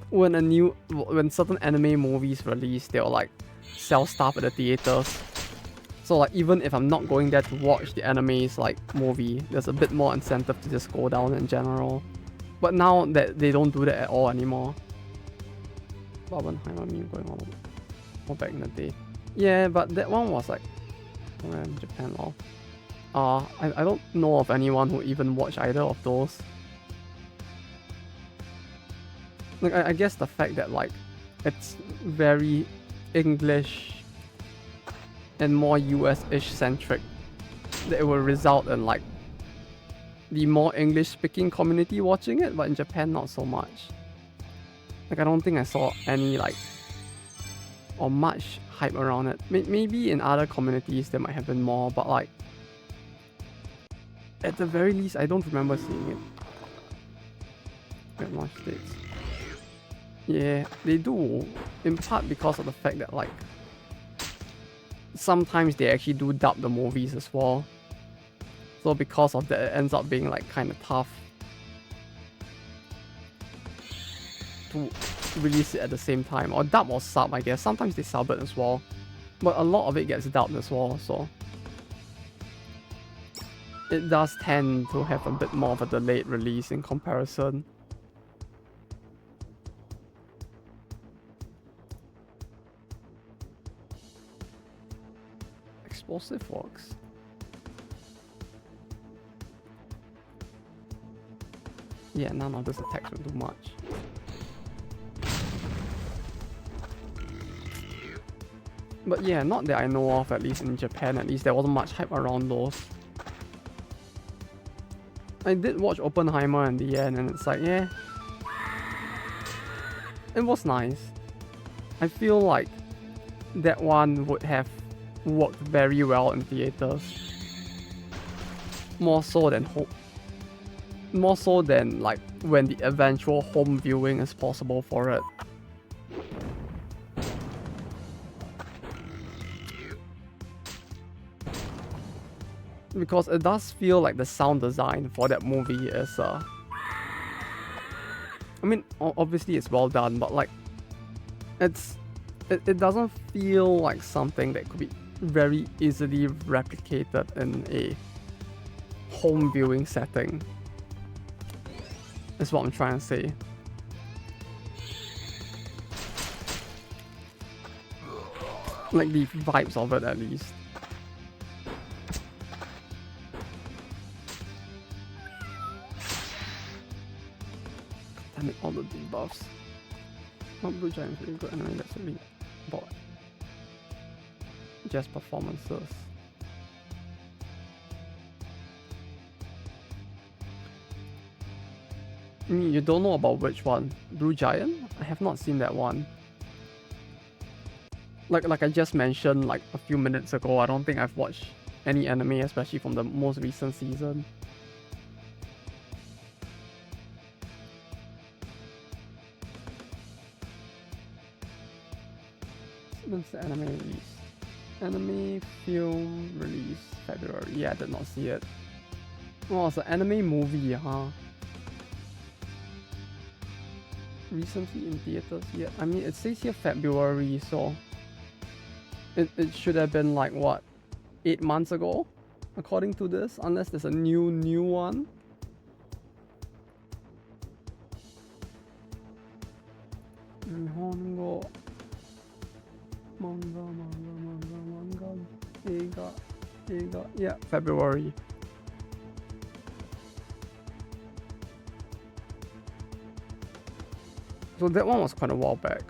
when certain anime movies release, they'll like sell stuff at the theaters. So like, even if I'm not going there to watch the anime's like movie, there's a bit more incentive to just go down in general. But now that they don't do that at all anymore. Barbenheimer meme going on more back in the day. Yeah, but that one was like in Japan lol. I don't know of anyone who even watched either of those. Like, I guess the fact that like it's very English and more US-ish centric, that it will result in like the more English-speaking community watching it, but in Japan not so much. Like, I don't think I saw any like or much hype around it. Maybe in other communities there might have been more, but like at the very least I don't remember seeing it. At launch dates. Yeah, they do, in part because of the fact that like sometimes they actually do dub the movies as well. So because of that, it ends up being like kind of tough to release it at the same time. Or dub or sub, I guess. Sometimes they sub it as well. But a lot of it gets dubbed as well, so it does tend to have a bit more of a delayed release in comparison. Explosive works. Yeah, none of this attacks will do much. But yeah, not that I know of, at least in Japan, at least there wasn't much hype around those. I did watch Oppenheimer in the end, and it's like, yeah, it was nice. I feel like that one would have worked very well in theaters. More so than like when the eventual home viewing is possible for it. Because it does feel like the sound design for that movie is I mean, obviously it's well done, but like it doesn't feel like something that could be very easily replicated in a home viewing setting. That's what I'm trying to say. Like the vibes of it, at least. Damn it, all the debuffs. Not Blue Giant's really good anime, that's really bought. Just performances. I mean, you don't know about which one? Blue Giant? I have not seen that one. Like I just mentioned like a few minutes ago, I don't think I've watched any anime, especially from the most recent season. When's the anime release? Anime film release February. Yeah, I did not see it. Oh, it's an anime movie, huh? Recently in theaters. Yeah, I mean, it says here February, so it should have been like what, 8 months ago, according to this, unless there's a new one. Nihongo manga. Eiga. Yeah, February. So that one was quite a while back,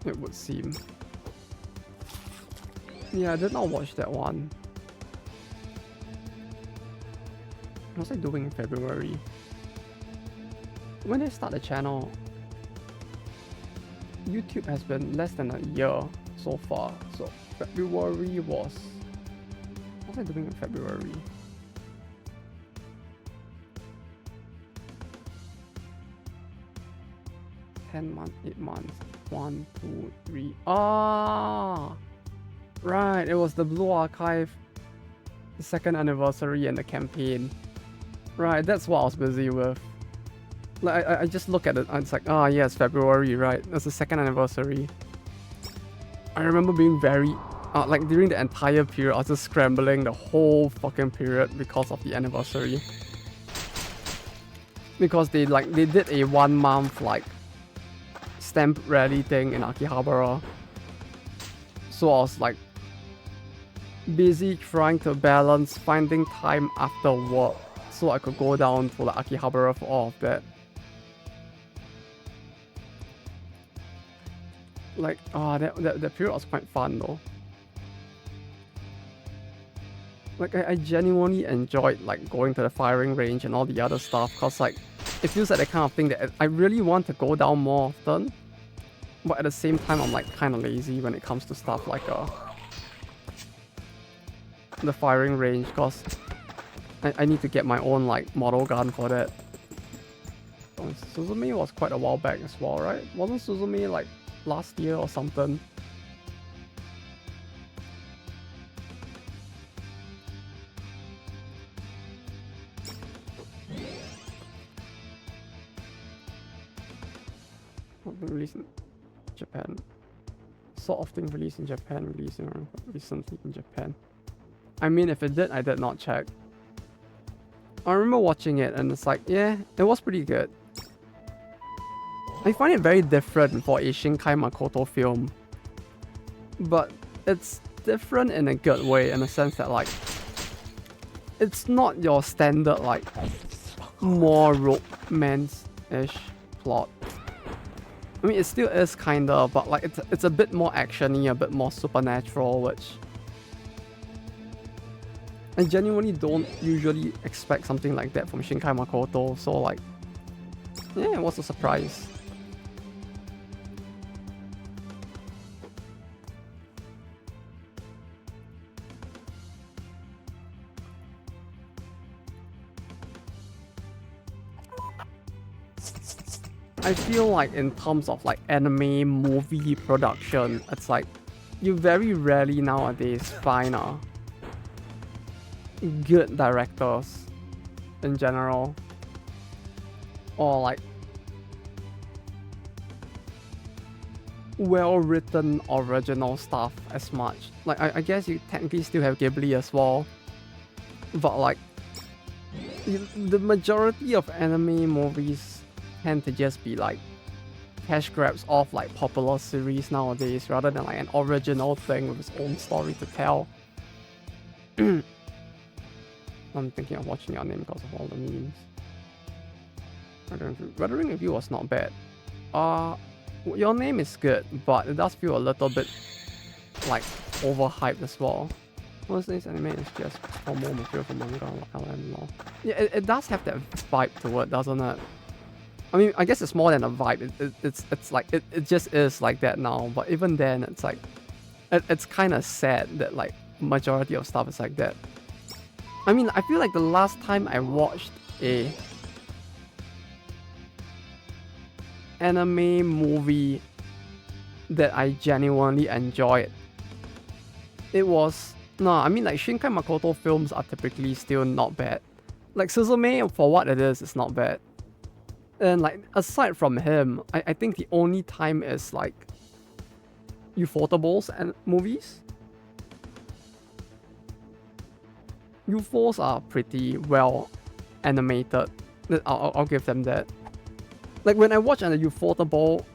it would seem. Yeah, I did not watch that one. What was I doing in February? When I start the channel, YouTube has been less than a year so far. So February was... What was I doing in February? $10 months, 8 months. 1, 2, 3. Ah! Right, it was the Blue Archive, the 2nd anniversary and the campaign. Right, that's what I was busy with. Like, I just look at it and it's like, ah, yes, February, right? That's the 2nd anniversary. I remember being very... like, during the entire period, I was just scrambling the whole fucking period because of the anniversary. Because they did a 1 month, like, stamp rally thing in Akihabara. So I was, like, busy trying to balance finding time after work so I could go down to, like, Akihabara for all of that. Like, that period was quite fun though. Like, I genuinely enjoyed, like, going to the firing range and all the other stuff, cause, like, it feels like the kind of thing that I really want to go down more often, but at the same time, I'm, like, kind of lazy when it comes to stuff like, the firing range, cause I need to get my own, like, model gun for that. Suzume was quite a while back as well, right? Wasn't Suzume, like, last year or something? Released in Japan. Sort of thing released in Japan, releasing recently in Japan. I mean, if it did, I did not check. I remember watching it and it's like, yeah, it was pretty good. I find it very different for a Shinkai Makoto film. But it's different in a good way, in the sense that, like, it's not your standard, like, more romance-ish plot. I mean, it still is kinda, but, like, it's a bit more action-y, a bit more supernatural, which I genuinely don't usually expect something like that from Shinkai Makoto, so, like, yeah, it was a surprise. I feel like in terms of, like, anime movie production, it's like you very rarely nowadays find good directors in general, or, like, well-written original stuff as much. Like, I guess you technically still have Ghibli as well, but, like, the majority of anime movies tend to just be, like, cash grabs off, like, popular series nowadays, rather than, like, an original thing with its own story to tell. I'm thinking of watching Your Name because of all the memes. Weathering Review was not bad. Your Name is good, but it does feel a little bit, like, overhyped as well. Most of this anime is just for more material for manga, LM. Yeah, it does have that vibe to it, doesn't it? I mean, I guess it's more than a vibe. It's like it just is like that now. But even then, it's like it's kind of sad that, like, majority of stuff is like that. I mean, I feel like the last time I watched a anime movie that I genuinely enjoyed, it was... No, I mean, like, Shinkai Makoto films are typically still not bad. Like, Suzume, for what it is not bad. And, like, aside from him, I think the only time is, like, Ufotables and movies. UFOs are pretty well animated. I'll give them that. Like, when I watch a Ufotable,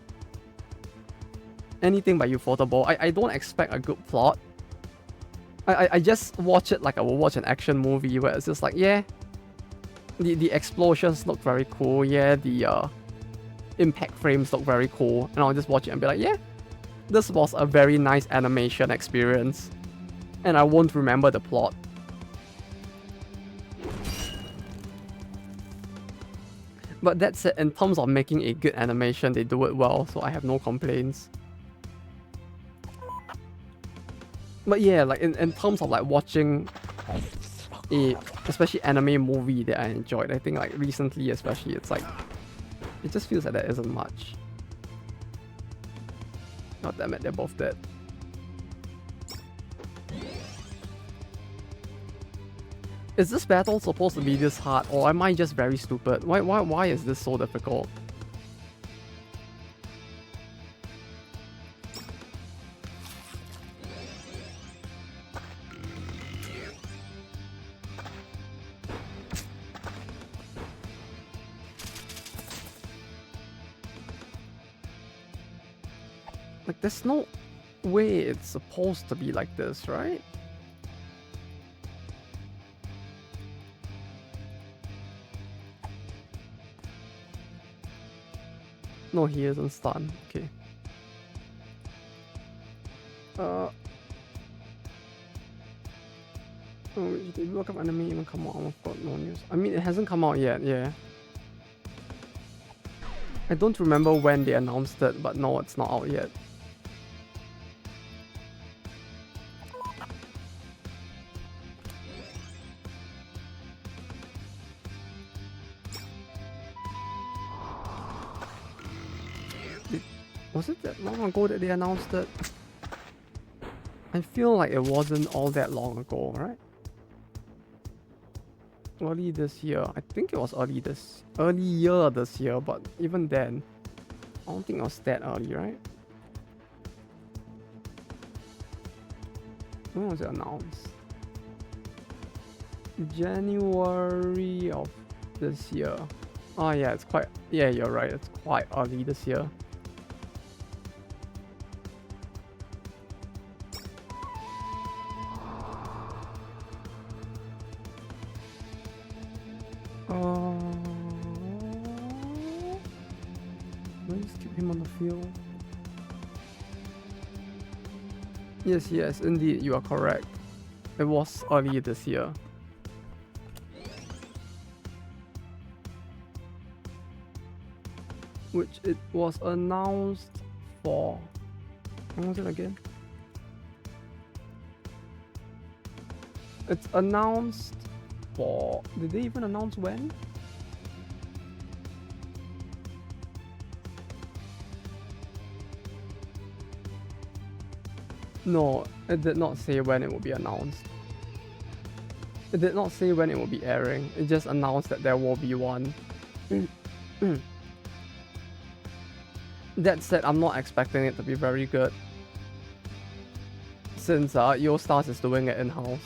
anything by Ufotable, I don't expect a good plot. I just watch it like I would watch an action movie, where it's just like, yeah, the explosions look very cool, yeah, the impact frames look very cool, and I'll just watch it and be like, yeah, this was a very nice animation experience, and I won't remember the plot. But that said, in terms of making a good animation, they do it well, so I have no complaints. But yeah, like in terms of like watching a especially anime movie that I enjoyed, I think like recently especially, it's like it just feels like there isn't much. God damn it, they're both dead. Is this battle supposed to be this hard, or am I just very stupid? Why is this so difficult? Like, there's no way it's supposed to be like this, right? No, he isn't stunned. Okay. Oh, did the World Cup anime even come out? I've got no news. I mean, it hasn't come out yet, yeah. I don't remember when they announced it, but no, it's not out yet. Was it that long ago that they announced it? I feel like it wasn't all that long ago, right? Early this year. I think it was earlier this year, but even then, I don't think it was that early, right? When was it announced? January of this year. Oh yeah, it's quite, yeah, you're right, it's quite early this year. Let's keep him on the field. Yes, indeed, you are correct. It was early this year. Which it was announced for... When was it again? It's announced for... Did they even announce when? No, it did not say when it will be announced. It did not say when it will be airing. It just announced that there will be one. That said, I'm not expecting it to be very good, since Stars is doing it in-house.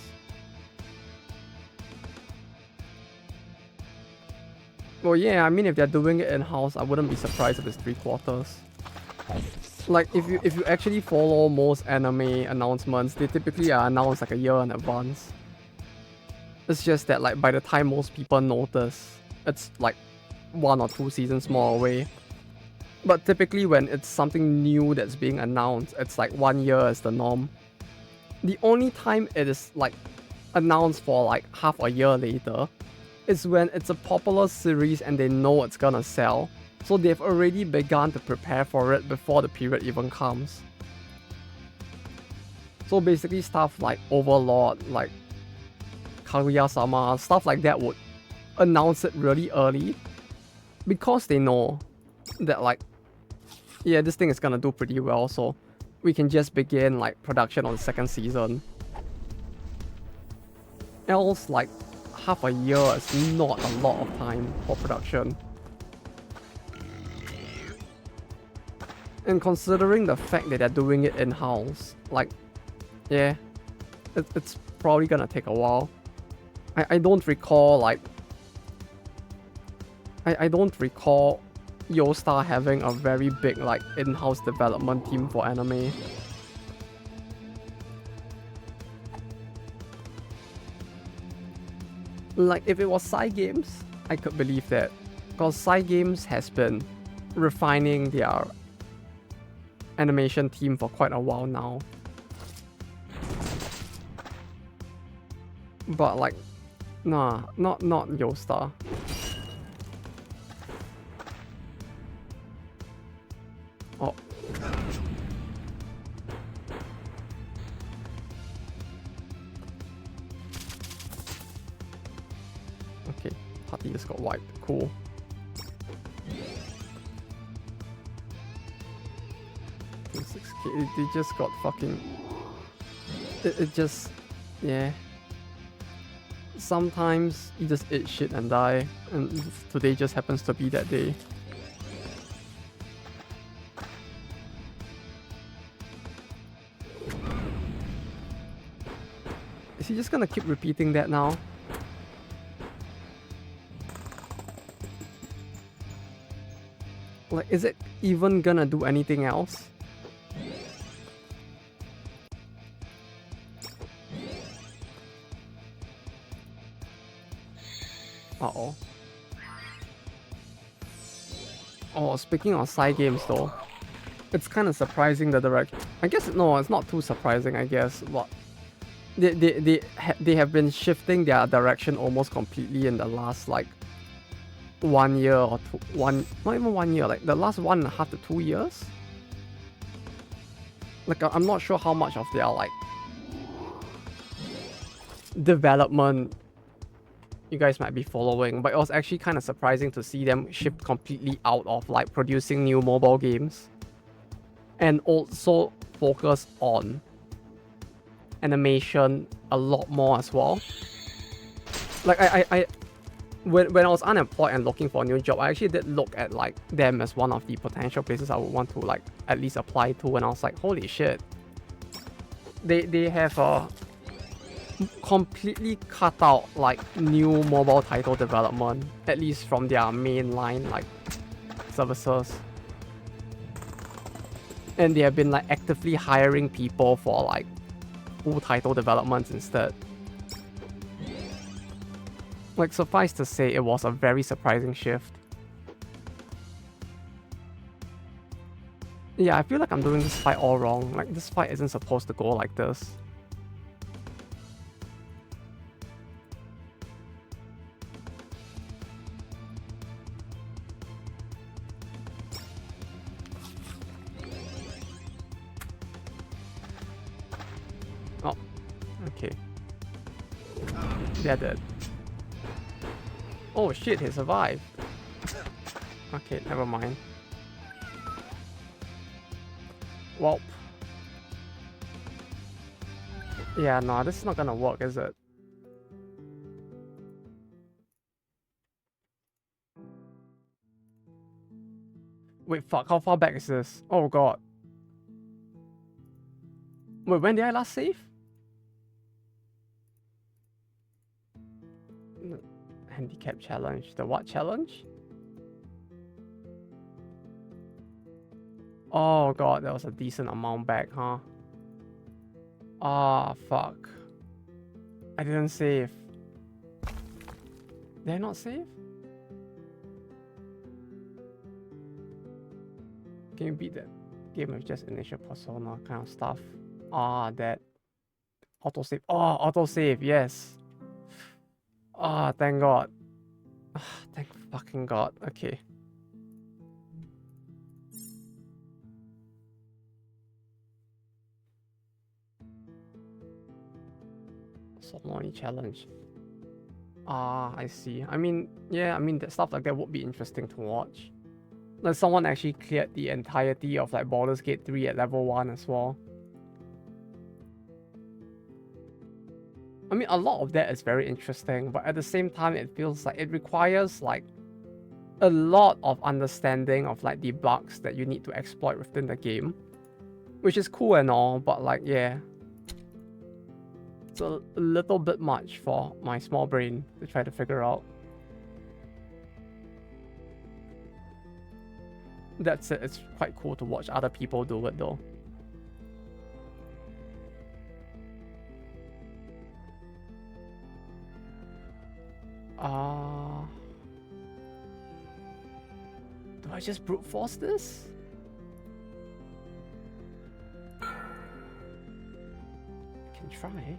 Well, yeah, I mean, if they're doing it in-house, I wouldn't be surprised if it's 3/4. Like, if you actually follow most anime announcements, they typically are announced like a year in advance. It's just that, like, by the time most people notice, it's like 1 or 2 seasons more away. But typically when it's something new that's being announced, it's like 1 year is the norm. The only time it is like announced for like half a year later is when it's a popular series and they know it's gonna sell. So they've already begun to prepare for it before the period even comes. So basically stuff like Overlord, like Kaguya-sama, stuff like that would announce it really early because they know that, like, yeah, this thing is gonna do pretty well, so we can just begin like production on the 2nd season. Else, like, half a year is not a lot of time for production. And considering the fact that they're doing it in-house, like, yeah, it's probably gonna take a while. I don't recall, like, I don't recall Star having a very big, like, in-house development team for anime. Like, if it was Cygames, I could believe that, because Cygames has been refining their animation team for quite a while now. But, like, nah, not Star. wiped. Cool. And 6K, they just got fucking... It just... Yeah. Sometimes you just eat shit and die, and today just happens to be that day. Is he just gonna keep repeating that now? Like, is it even gonna do anything else? Uh-oh. Oh, speaking of side games though, it's kind of surprising the direction. I guess, no, it's not too surprising, I guess, but they have been shifting their direction almost completely in the last, like, 1 year or two, not even 1 year, like the last 1.5 to 2 years. Like, I'm not sure how much of their, like, development you guys might be following, but it was actually kind of surprising to see them shift completely out of, like, producing new mobile games and also focus on animation a lot more as well. Like, when I was unemployed and looking for a new job, I actually did look at, like, them as one of the potential places I would want to, like, at least apply to, and I was like, holy shit. They have completely cut out, like, new mobile title development, at least from their mainline, like, services. And they have been, like, actively hiring people for, like, full title developments instead. Like, suffice to say, it was a very surprising shift. Yeah, I feel like I'm doing this fight all wrong. Like, this fight isn't supposed to go like this. Oh, okay. They're dead. Oh shit, he survived. Okay, never mind. Well. Yeah, no, this is not gonna work, is it? Wait, fuck, how far back is this? Oh god. Wait, when did I last save? Handicap challenge. The what challenge? Oh god, that was a decent amount back, huh? Ah, fuck. I didn't save. Did I not save? Can you beat that game with just initial persona kind of stuff? Ah, that. Autosave. Oh, autosave, yes. Ah, thank god. Ah, thank fucking god. Okay. Solomoni challenge. Ah, I see. I mean, yeah, I mean, that stuff like that would be interesting to watch. Like, someone actually cleared the entirety of, like, Baldur's Gate 3 at level 1 as well. I mean, a lot of that is very interesting, but at the same time, it feels like it requires, like, a lot of understanding of, like, the bugs that you need to exploit within the game. Which is cool and all, but, like, yeah. It's a little bit much for my small brain to try to figure out. That's it. It's quite cool to watch other people do it, though. Do I just brute force this? I can try.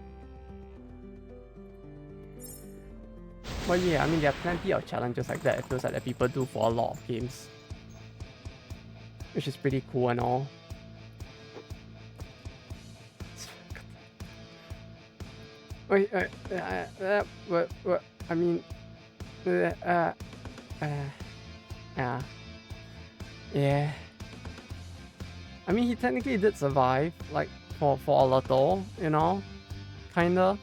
But yeah, I mean, there are plenty of challenges like that. It feels like that people do for a lot of games, which is pretty cool and all. Wait, I mean, Yeah. Yeah. I mean, he technically did survive, like, for a little, you know? Kinda.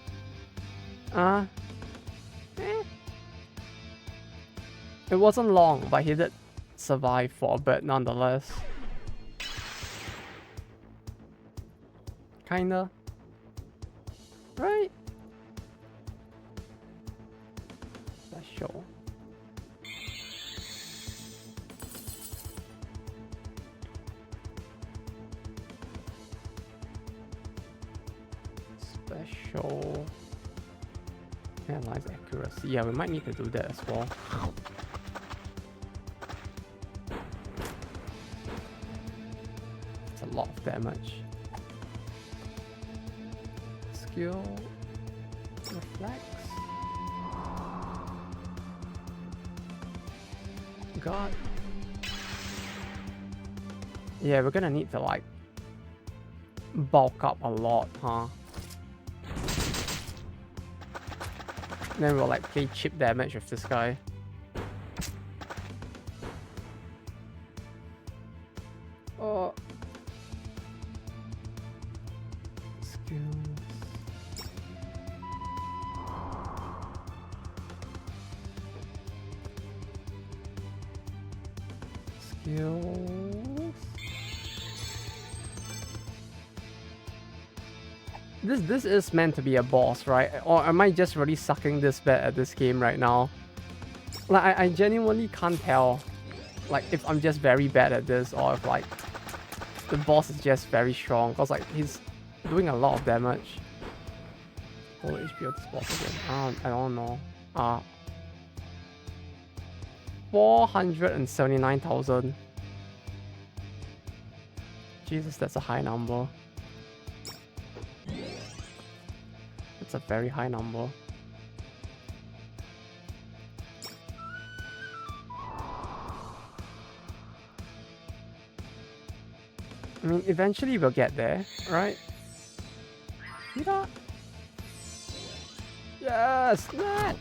Eh. It wasn't long, but he did survive for a bit nonetheless. Kinda. Right? Special. Special. Analyze accuracy. Yeah, we might need to do that as well. It's a lot of damage. Skill. Reflex. God. Yeah, we're gonna need to like bulk up a lot, huh? Then we'll like play chip damage with this guy. Oh. Skills. Skills. This is meant to be a boss, right? Or am I just really sucking this bad at this game right now? Like, I genuinely can't tell, like, if I'm just very bad at this or if, like, the boss is just very strong. Because, like, he's doing a lot of damage. Total HP of this boss again. I don't know. 479,000. Jesus, that's a high number. It's a very high number. I mean, eventually we'll get there, right? See that? Yes! That!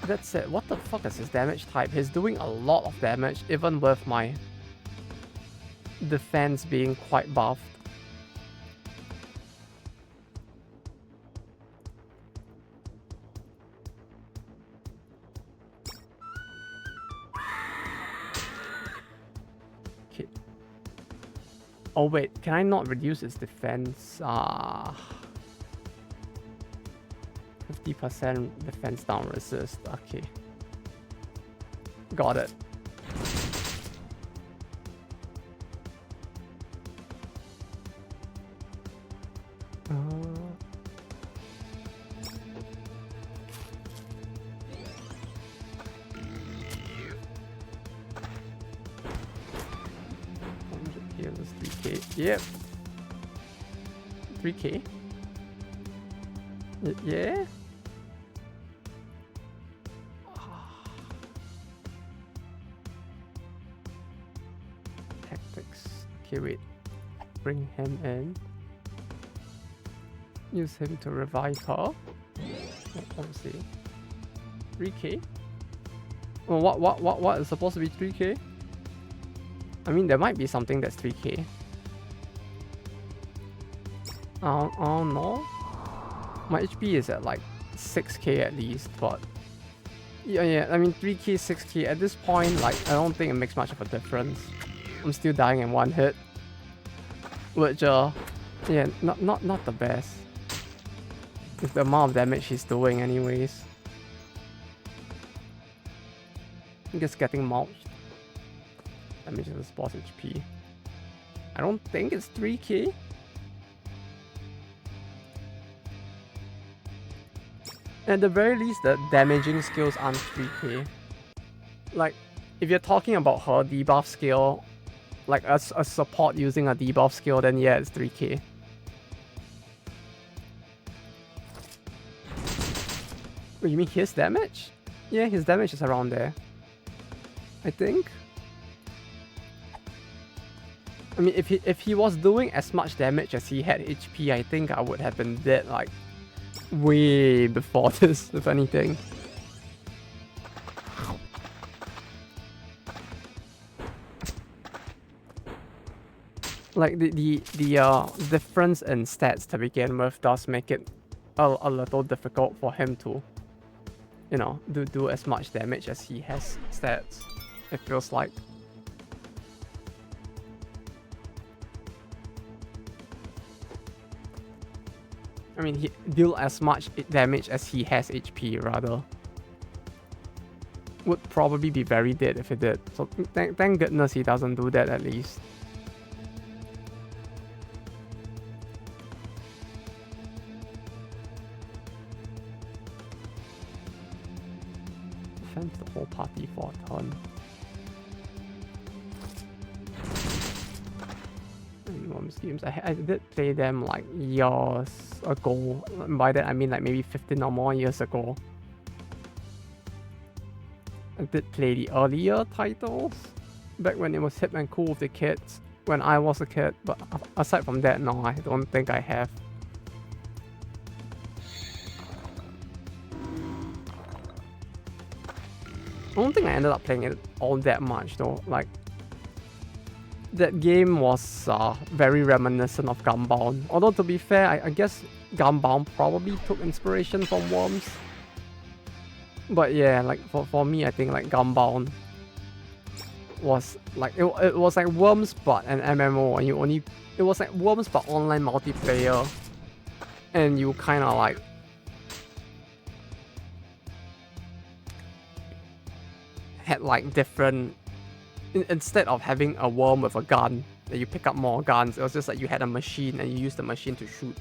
That's it. What the fuck is his damage type? He's doing a lot of damage, even with my defense being quite buffed. Oh wait, can I not reduce its defense? 50% defense down resist. Okay. Got it. Yep. 3k? Yeah? Tactics. Okay, wait. Bring him in. Use him to revive her. Obviously. 3k? Oh, what is supposed to be 3k? I mean, there might be something that's 3k. Oh no. My HP is at like 6k at least, but yeah, I mean 3k, 6k at this point, like I don't think it makes much of a difference. I'm still dying in one hit, which yeah, not the best. It's the amount of damage he's doing anyways. I'm just getting mulched. Damage to the boss HP. I don't think it's 3k. At the very least, the damaging skills aren't 3k. Like, if you're talking about her debuff skill, like a support using a debuff skill, then yeah, it's 3k. Wait, you mean his damage? Yeah, his damage is around there, I think. I mean, if he was doing as much damage as he had HP, I think I would have been dead like way before this, if anything. Like the difference in stats to begin with does make it a little difficult for him to, you know, do as much damage as he has stats. It feels like. I mean, he deal as much damage as he has HP, rather. Would probably be very dead if he did. So thank goodness he doesn't do that at least. Defends the whole party for a turn. Worms games. I did play them like years ago. By that I mean like maybe 15 or more years ago. I did play the earlier titles back when it was hip and cool with the kids when I was a kid, but aside from that, no, I don't think I have. I don't think I ended up playing it all that much though. Like, that game was very reminiscent of Gunbound. Although to be fair, I guess Gunbound probably took inspiration from Worms. But yeah, like for me, I think like Gunbound was like it was like Worms but an MMO, and it was like Worms but online multiplayer, and you kind of like had like different. Instead of having a worm with a gun that you pick up more guns, it was just like you had a machine and you used the machine to shoot.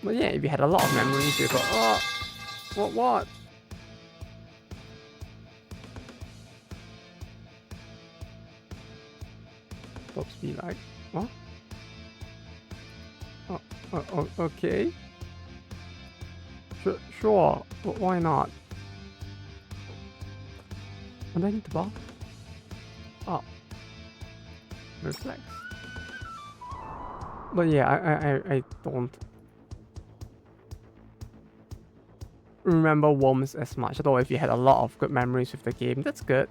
But yeah, if you had a lot of memories, you go, oh, what? Folks be like, what? Oh, okay. Sure, but why not? What do I need to buff? Oh. Reflex. But yeah, I don't remember Worms as much, although if you had a lot of good memories with the game, that's good.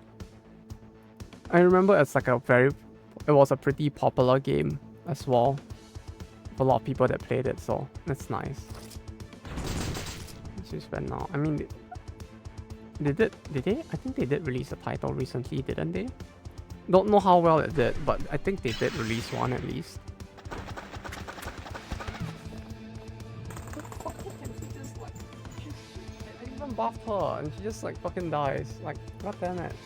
I remember it's like it was a pretty popular game as well. A lot of people that played it, so that's nice. Spend now. I mean, did they? I think they did release a title recently, didn't they? Don't know how well it did, but I think they did release one at least. I even buffed her and she just like fucking dies. Like, god damn it.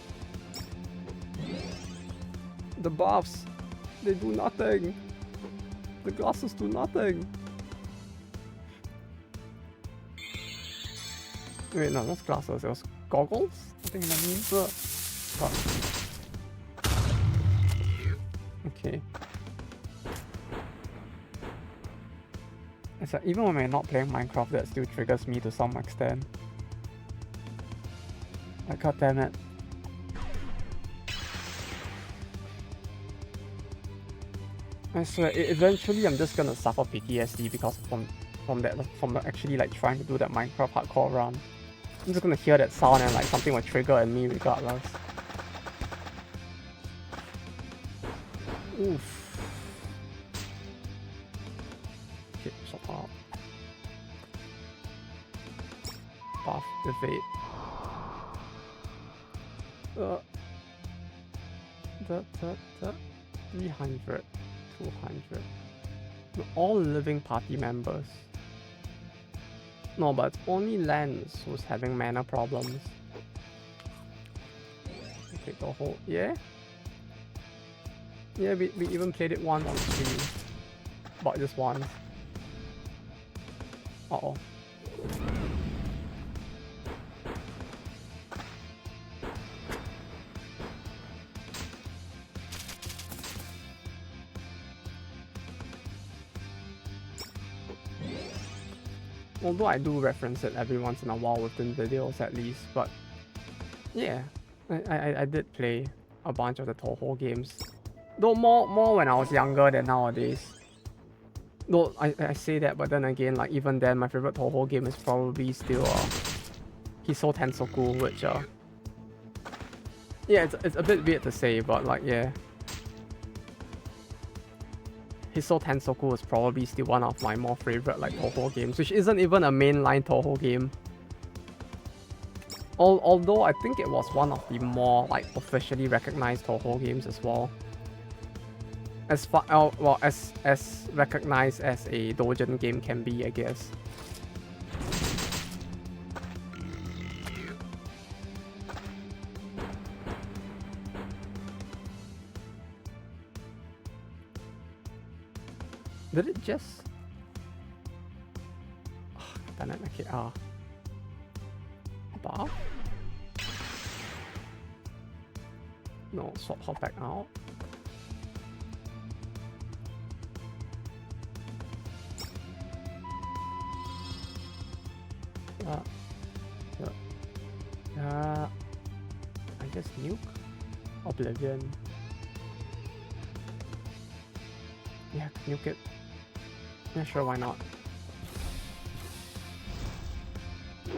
The buffs, they do nothing. The glasses do nothing. Wait, no, that's glasses. It was goggles? I think that means. Okay. It's like, even when we're not playing Minecraft, that still triggers me to some extent. Like, god damn it. I swear, eventually I'm just gonna suffer PTSD because from actually like trying to do that Minecraft hardcore run. I'm just gonna hear that sound and like something will trigger in me regardless. Oof. Okay, shut up. Buff, evade. 300, 200. All living party members. No, but it's only Lance who's having mana problems. Take the whole... Yeah? Yeah, we even played it once on stream. But just once. Uh-oh. Although I do reference it every once in a while within videos at least, but yeah, I did play a bunch of the Toho games. Though more when I was younger than nowadays. Though I say that, but then again, like even then, my favorite Toho game is probably still Hiso Tensoku, which Yeah, it's a bit weird to say, but like, yeah. Hiso Tensoku is probably still one of my more favorite like Toho games, which isn't even a mainline Toho game. Although I think it was one of the more like officially recognized Toho games as well. As far well as recognized as a doujin game can be, I guess. Did it just? Oh, damn it! Okay. Above? No, swap hop back out. I guess nuke? Oblivion. Yeah, nuke it. Yeah, sure, why not?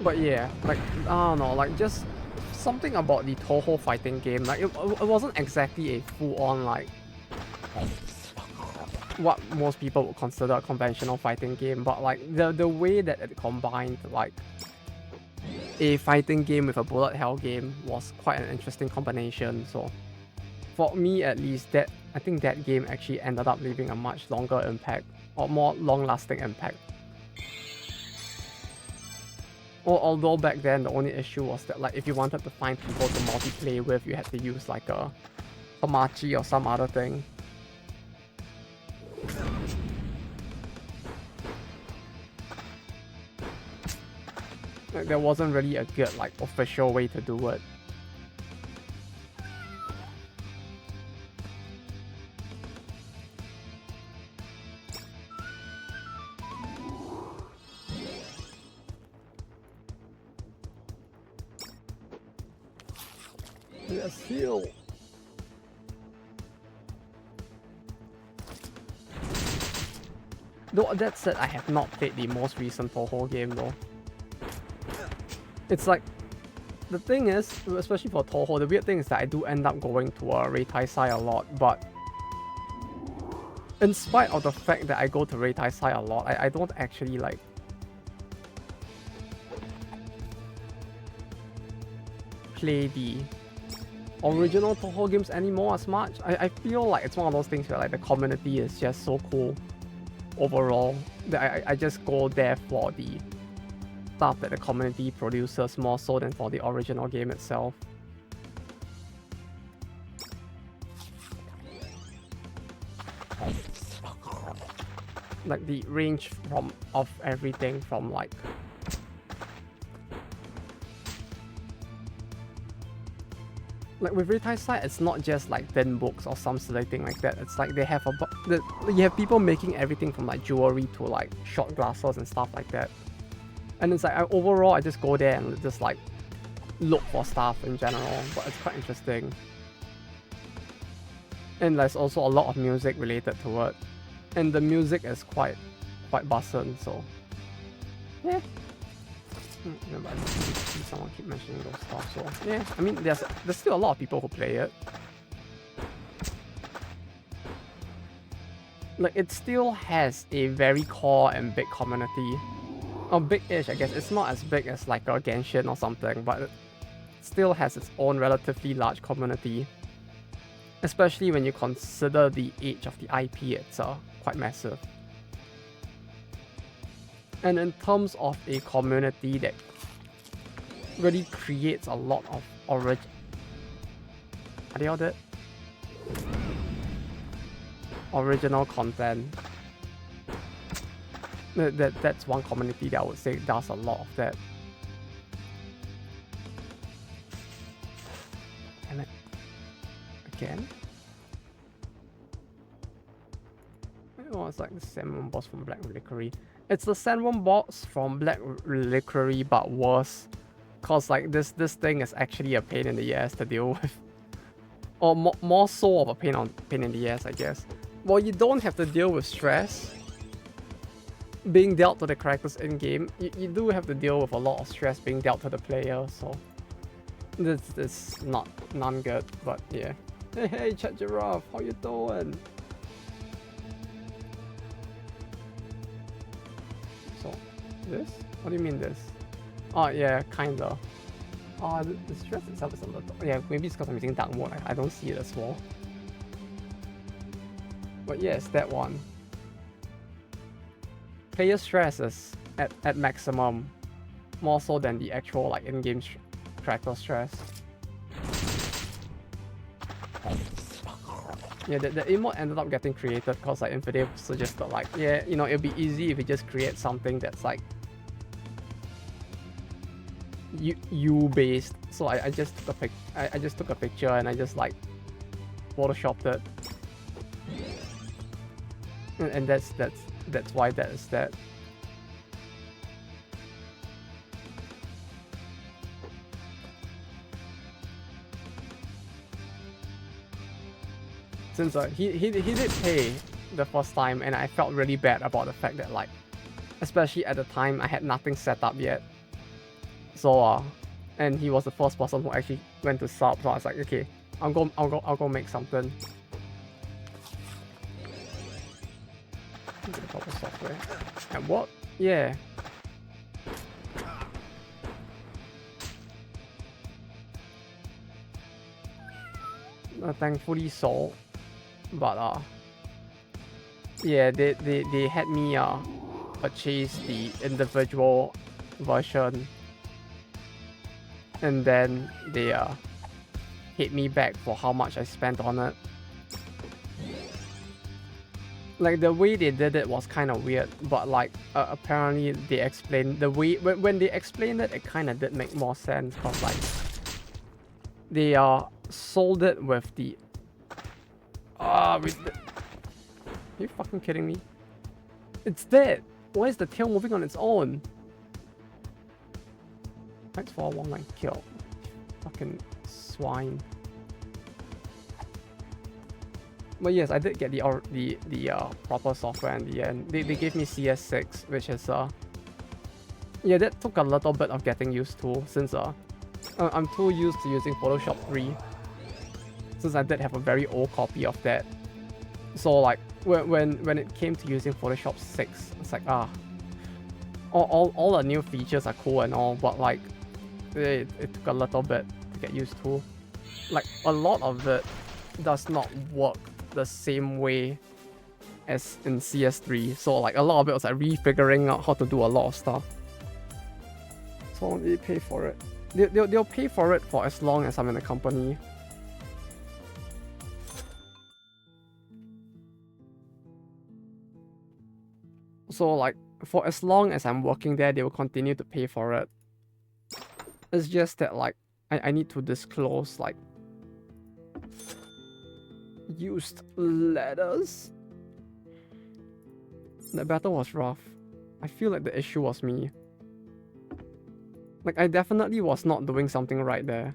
But yeah, like, I don't know, like, just something about the Toho fighting game, like, it wasn't exactly a full-on, like, what most people would consider a conventional fighting game, but, like, the way that it combined, like, a fighting game with a bullet hell game was quite an interesting combination, so for me at least, I think that game actually ended up leaving a much longer impact, or more long-lasting impact. Although back then the only issue was that like if you wanted to find people to multiplayer with, you had to use like a Hamachi or some other thing. Like, there wasn't really a good like official way to do it. Let's heal. Though that said, I have not played the most recent Toho game though. It's like, the thing is, especially for Toho, the weird thing is that I do end up going to Reitaisai a lot, but in spite of the fact that I go to Reitaisai a lot, I don't actually like play the original Toho games anymore as much. I feel like it's one of those things where like the community is just so cool overall that I just go there for the stuff that the community produces more so than for the original game itself. Like the range of everything from like with Reitaisai, it's not just like thin books or some silly thing like that. It's like they have you have people making everything from like jewelry to like shot glasses and stuff like that. And it's like overall, I just go there and just like look for stuff in general. But it's quite interesting. And there's also a lot of music related to it, and the music is quite bussin'. So yeah. Yeah, but I see someone keep mentioning those stuff, so yeah, I mean there's still a lot of people who play it. Like it still has a very core and big community. Or big-ish, I guess. It's not as big as like a Genshin or something, but it still has its own relatively large community. Especially when you consider the age of the IP, it's quite massive. And in terms of a community that really creates a lot of Are they all dead? Original content. That's one community that I would say does a lot of that. Damn it. Again? Oh, it's like the Sandworm boss from Black Reliquary. It's the Sandworm boss from Black Reliquary, but worse. Cause like this thing is actually a pain in the ass to deal with. Or more so of a pain in the ass, I guess. Well, you don't have to deal with stress being dealt to the characters in game. You do have to deal with a lot of stress being dealt to the player, so This not good, but yeah. Hey, Chat Giraffe, how you doing? So, this? What do you mean this? Oh yeah, kinda. The stress itself is a little... Yeah, maybe it's because I'm using dark mode. I don't see it as well. But yes, that one. Player stress is at maximum. More so than the actual like in-game character stress. Yeah, the emote ended up getting created because like Infidel suggested like, yeah, you know, it'd be easy if you just create something that's like you based. So I just took a picture and I just like photoshopped it. And that's why that is that. Since he did pay the first time, and I felt really bad about the fact that like, especially at the time I had nothing set up yet. So and he was the first person who actually went to sub. So I was like, okay, I'll go make something. Proper software. And what? Yeah. Thankfully so. But yeah, they had me purchase the individual version, and then they hit me back for how much I spent on it. Like the way they did it was kind of weird, but like apparently they explained the way when they explained it, it kind of did make more sense, cause like they sold it with the are you fucking kidding me? It's dead. Why is the tail moving on its own? Thanks for a one-line kill. Fucking swine. But yes, I did get the proper software in the end. They gave me CS6, which is yeah, that took a little bit of getting used to, since I'm too used to using Photoshop 3. Since I did have a very old copy of that. So like when it came to using Photoshop 6, it's like all the new features are cool and all, but like it took a little bit to get used to. Like a lot of it does not work the same way as in CS3. So like a lot of it was like refiguring out how to do a lot of stuff. So they pay for it. They'll pay for it for as long as I'm in the company. So like for as long as I'm working there, they will continue to pay for it. It's just that like I need to disclose like used letters. The battle was rough. I feel like the issue was me. Like I definitely was not doing something right there.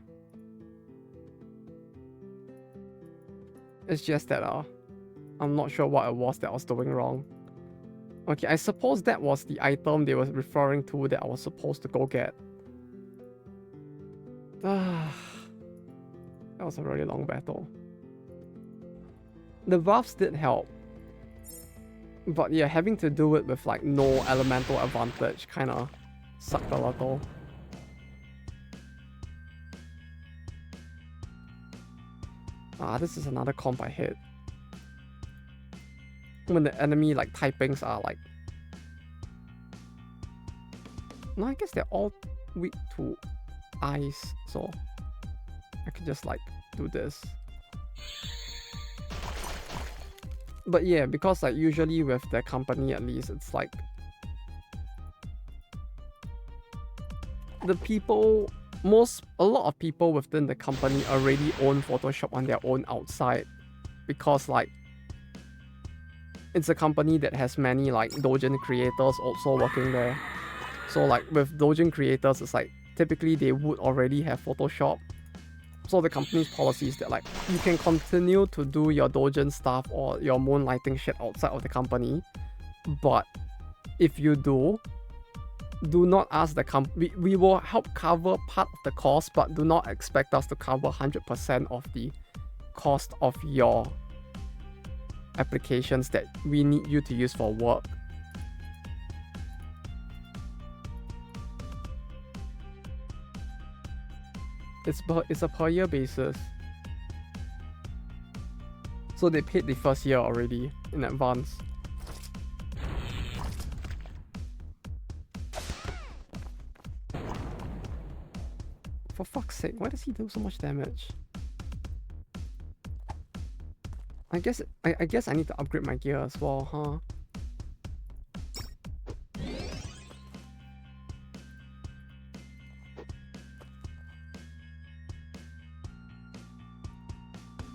It's just that I'm not sure what it was that I was doing wrong. Okay, I suppose that was the item they were referring to that I was supposed to go get. That was a really long battle. The buffs did help. But yeah, having to do it with like no elemental advantage kinda sucked a little. This is another comp I hit. When the enemy like typings are like... No, I guess they're all weak to ice, so I could just like do this. But yeah, because like usually with the company at least, it's like the people, a lot of people within the company already own Photoshop on their own outside, because like it's a company that has many like Dojin creators also working there. So like with Dojin creators, it's like typically they would already have Photoshop. So the company's policy is that like you can continue to do your Dojin stuff or your moonlighting shit outside of the company, but if you do, do not ask the company. We will help cover part of the cost, but do not expect us to cover 100% of the cost of your applications that we need you to use for work. It's a per year basis. So they paid the first year already in advance. For fuck's sake, why does he do so much damage? I guess I need to upgrade my gear as well, huh?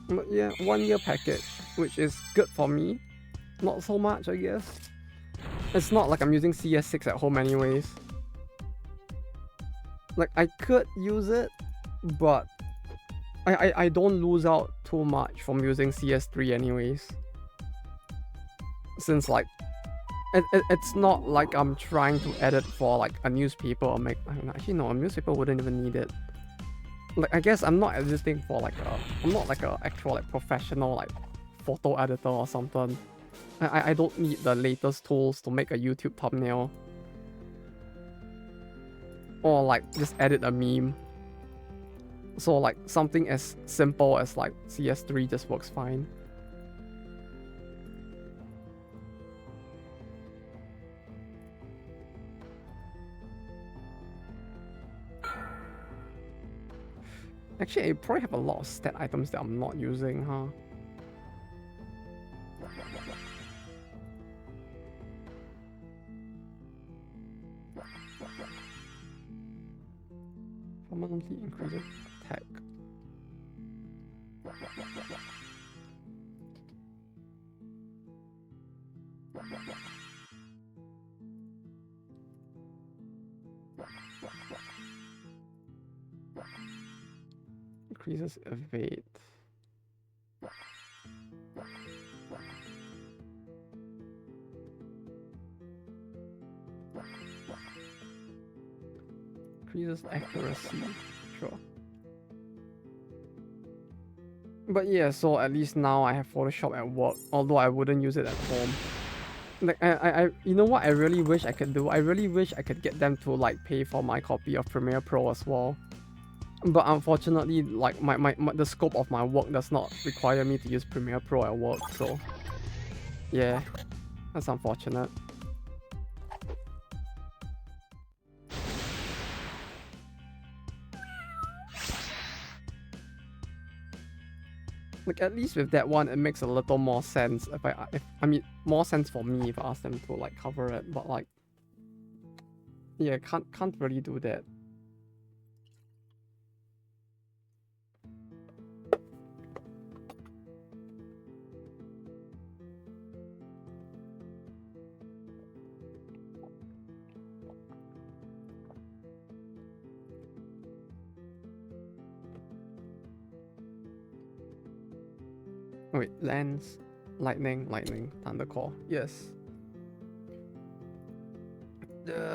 But yeah, 1 year package, which is good for me. Not so much, I guess. It's not like I'm using CS6 at home anyways. Like, I could use it, but I don't lose out too much from using CS3 anyways. Since, like, it's not like I'm trying to edit for, like, a newspaper or make... Actually, no, a newspaper wouldn't even need it. Like, I guess I'm not editing for, like, I'm not, like, a actual, like, professional, like, photo editor or something. I don't need the latest tools to make a YouTube thumbnail. Or, like, just edit a meme. So, like, something as simple as, like, CS3 just works fine. Actually, I probably have a lot of stat items that I'm not using, huh? Permanently increasing attack. Increases evade. Increases accuracy. Sure. But yeah, so at least now I have Photoshop at work, although I wouldn't use it at home. Like, you know what I really wish I could do? I really wish I could get them to, like, pay for my copy of Premiere Pro as well. But unfortunately, like, the scope of my work does not require me to use Premiere Pro at work, so... yeah, that's unfortunate. Like, at least with that one, it makes a little more sense I mean, more sense for me if I ask them to, like, cover it, but, like... yeah, can't really do that. Wait, lens, lightning, thundercore. Yes.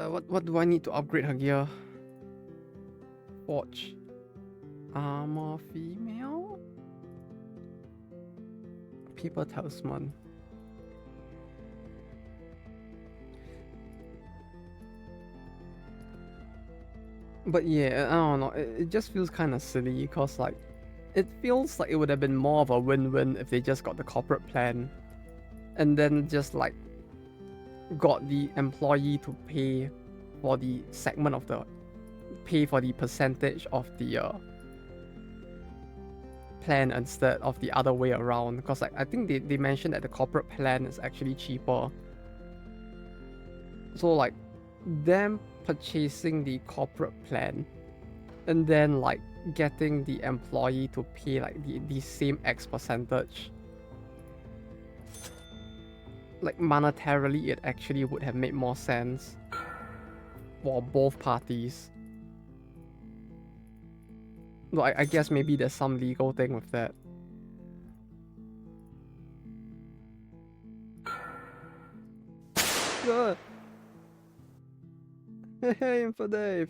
What do I need to upgrade her gear? Forge. Armor female? People talisman. But yeah, I don't know, it just feels kind of silly because, like, it feels like it would have been more of a win-win if they just got the corporate plan and then just, like, got the employee to pay for the segment of the... pay for the percentage of the plan instead of the other way around. Because, like, I think they mentioned that the corporate plan is actually cheaper. So, like, them purchasing the corporate plan and then, like, getting the employee to pay, like, the same X percentage, like, monetarily it actually would have made more sense for both parties. Though I guess maybe there's some legal thing with that. Hey, Info Dave.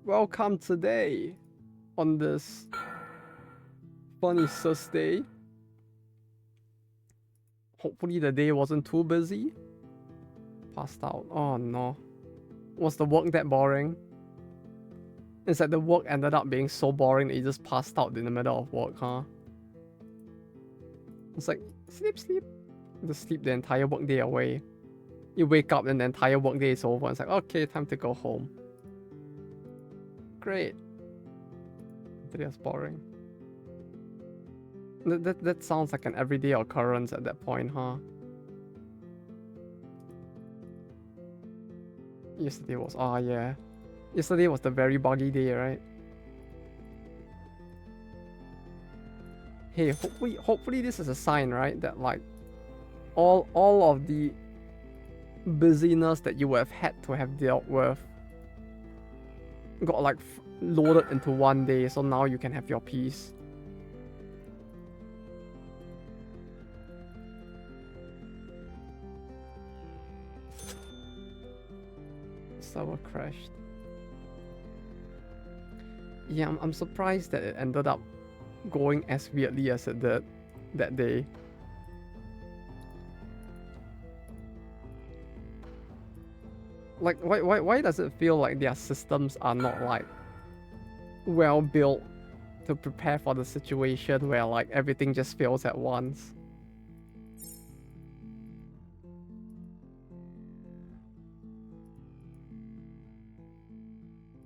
Welcome today on this funny sus day. Hopefully the day wasn't too busy. Passed out. Oh no. Was the work that boring? It's like the work ended up being so boring that you just passed out in the middle of work, huh? It's like, sleep. Just sleep the entire work day away. You wake up and the entire work day is over. It's like, okay, time to go home. Great. Today was boring. That sounds like an everyday occurrence at that point, huh? Yesterday was, oh yeah. Yesterday was the very buggy day, right? Hey, hopefully this is a sign, right? That like all of the busyness that you would have had to have dealt with got like loaded into one day, so now you can have your peace. Server crashed. Yeah, I'm surprised that it ended up going as weirdly as it did that day. Like, why does it feel like their systems are not like well built to prepare for the situation where like everything just fails at once?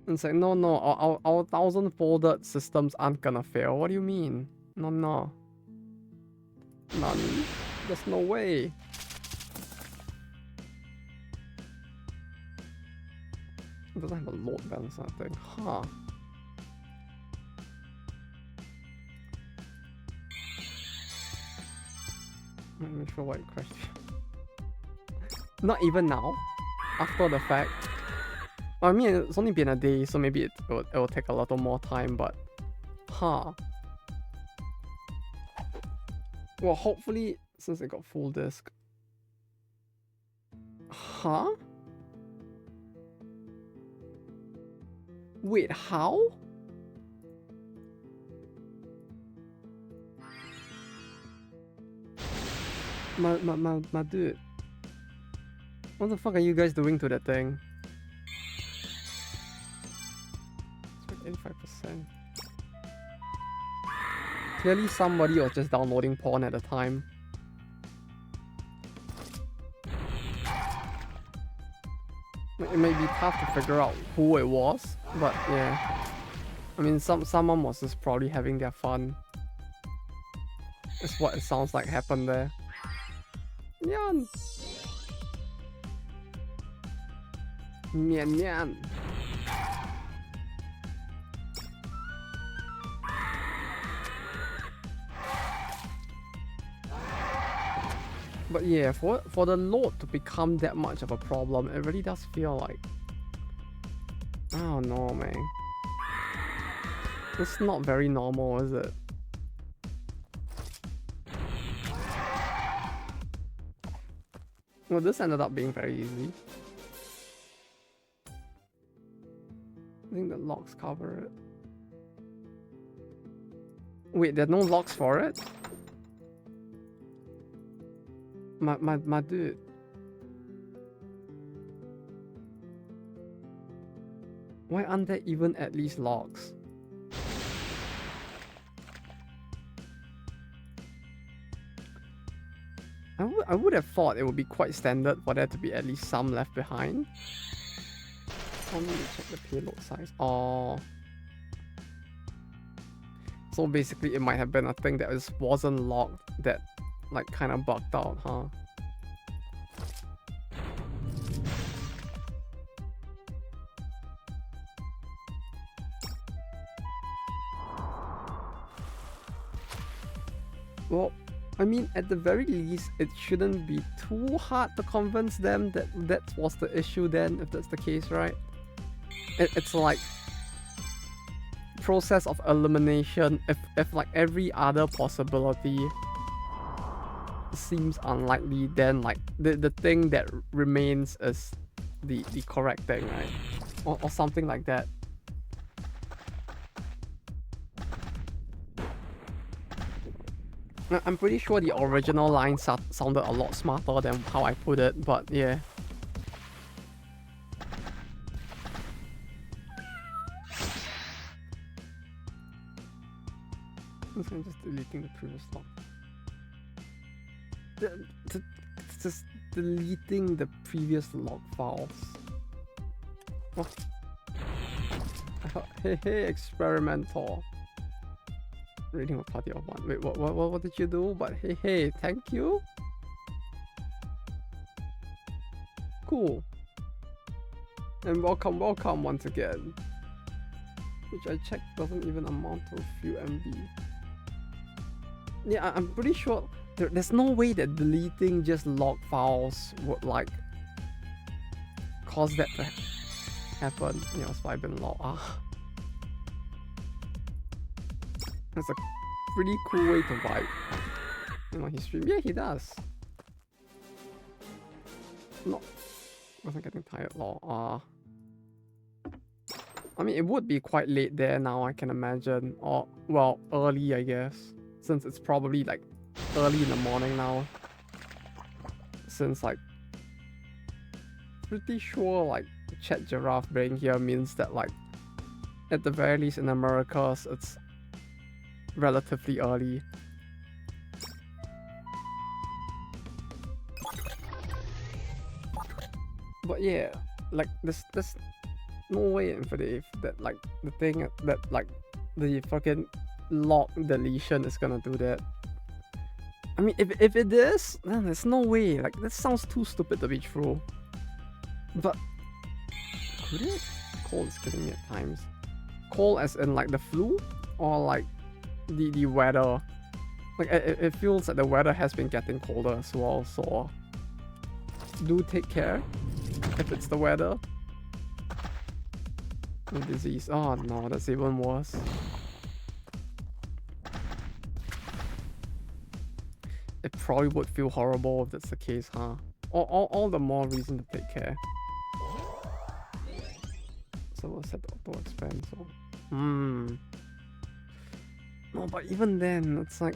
It's like, no, our 1,000 folded systems aren't gonna fail. What do you mean? No. None. There's no way. It doesn't have a load balancer thing. Huh. I'm not sure why it crashed. Not even now. After the fact. I mean, it's only been a day, so maybe it will take a little more time, but... Huh. Well, hopefully, since it got full disk... Huh? Wait, how? My dude. What the fuck are you guys doing to that thing? 85%. Clearly somebody was just downloading porn at the time. It may be tough to figure out who it was, but yeah. I mean, someone was just probably having their fun. That's what it sounds like happened there. Nyan! Nyan. But yeah, for the load to become that much of a problem, it really does feel like... I don't know, man. It's not very normal, is it? Well, this ended up being very easy. I think the logs cover it. Wait, there are no logs for it? My dude. Why aren't there even at least logs? I would have thought it would be quite standard for there to be at least some left behind. Let me check the payload size. Oh. So basically it might have been a thing that just wasn't logged that like kind of bugged out, huh? Well, I mean, at the very least, it shouldn't be too hard to convince them that that was the issue then, if that's the case, right? It's like process of elimination. If like every other possibility seems unlikely, then like the thing that remains is the correct thing, right? Or something like that. I'm pretty sure the original line sounded a lot smarter than how I put it, but yeah. I'm just deleting the previous log. Just deleting the previous log files. Oh. Hey, experimental. Reading a party of one. Wait, what did you do? But hey, thank you. Cool. And welcome once again. Which I checked doesn't even amount to a few MB. Yeah, I'm pretty sure there's no way that deleting just log files would like cause that to happen. Yeah, it's probably been log. That's a pretty cool way to wipe. You know, he stream. Yeah, he does. No, wasn't getting tired. Lol. I mean, it would be quite late there now, I can imagine. Or, well, early, I guess. Since it's probably like early in the morning now. Since like, pretty sure like Chat Giraffe being here means that like, at the very least in Americas, it's relatively early. But yeah, like there's no way in Infinite that like the thing that like the fucking log deletion is gonna do that. I mean, if it is, then there's no way. Like that sounds too stupid to be true. But could it? Cold is killing me at times. Cold as in like the flu, or like the weather. Like it feels like the weather has been getting colder as well. So do take care if it's the weather. The disease. Oh no, that's even worse. It probably would feel horrible if that's the case, huh? All the more reason to take care. So we'll set the auto expand. So, no, but even then, it's like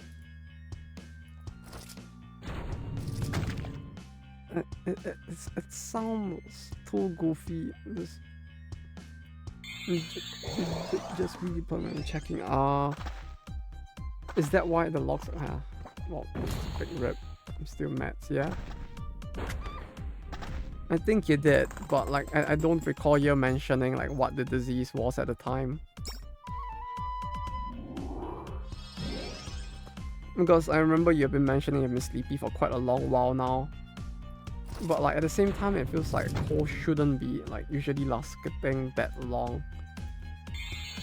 it sounds too goofy. Just really permanently checking. Is that why the logs? Well, big rip. I'm still mad. Yeah. I think you did, but like I don't recall you mentioning like what the disease was at the time. Because I remember you've been mentioning you've been sleepy for quite a long while now. But like at the same time, it feels like cold shouldn't be like usually lasting that long.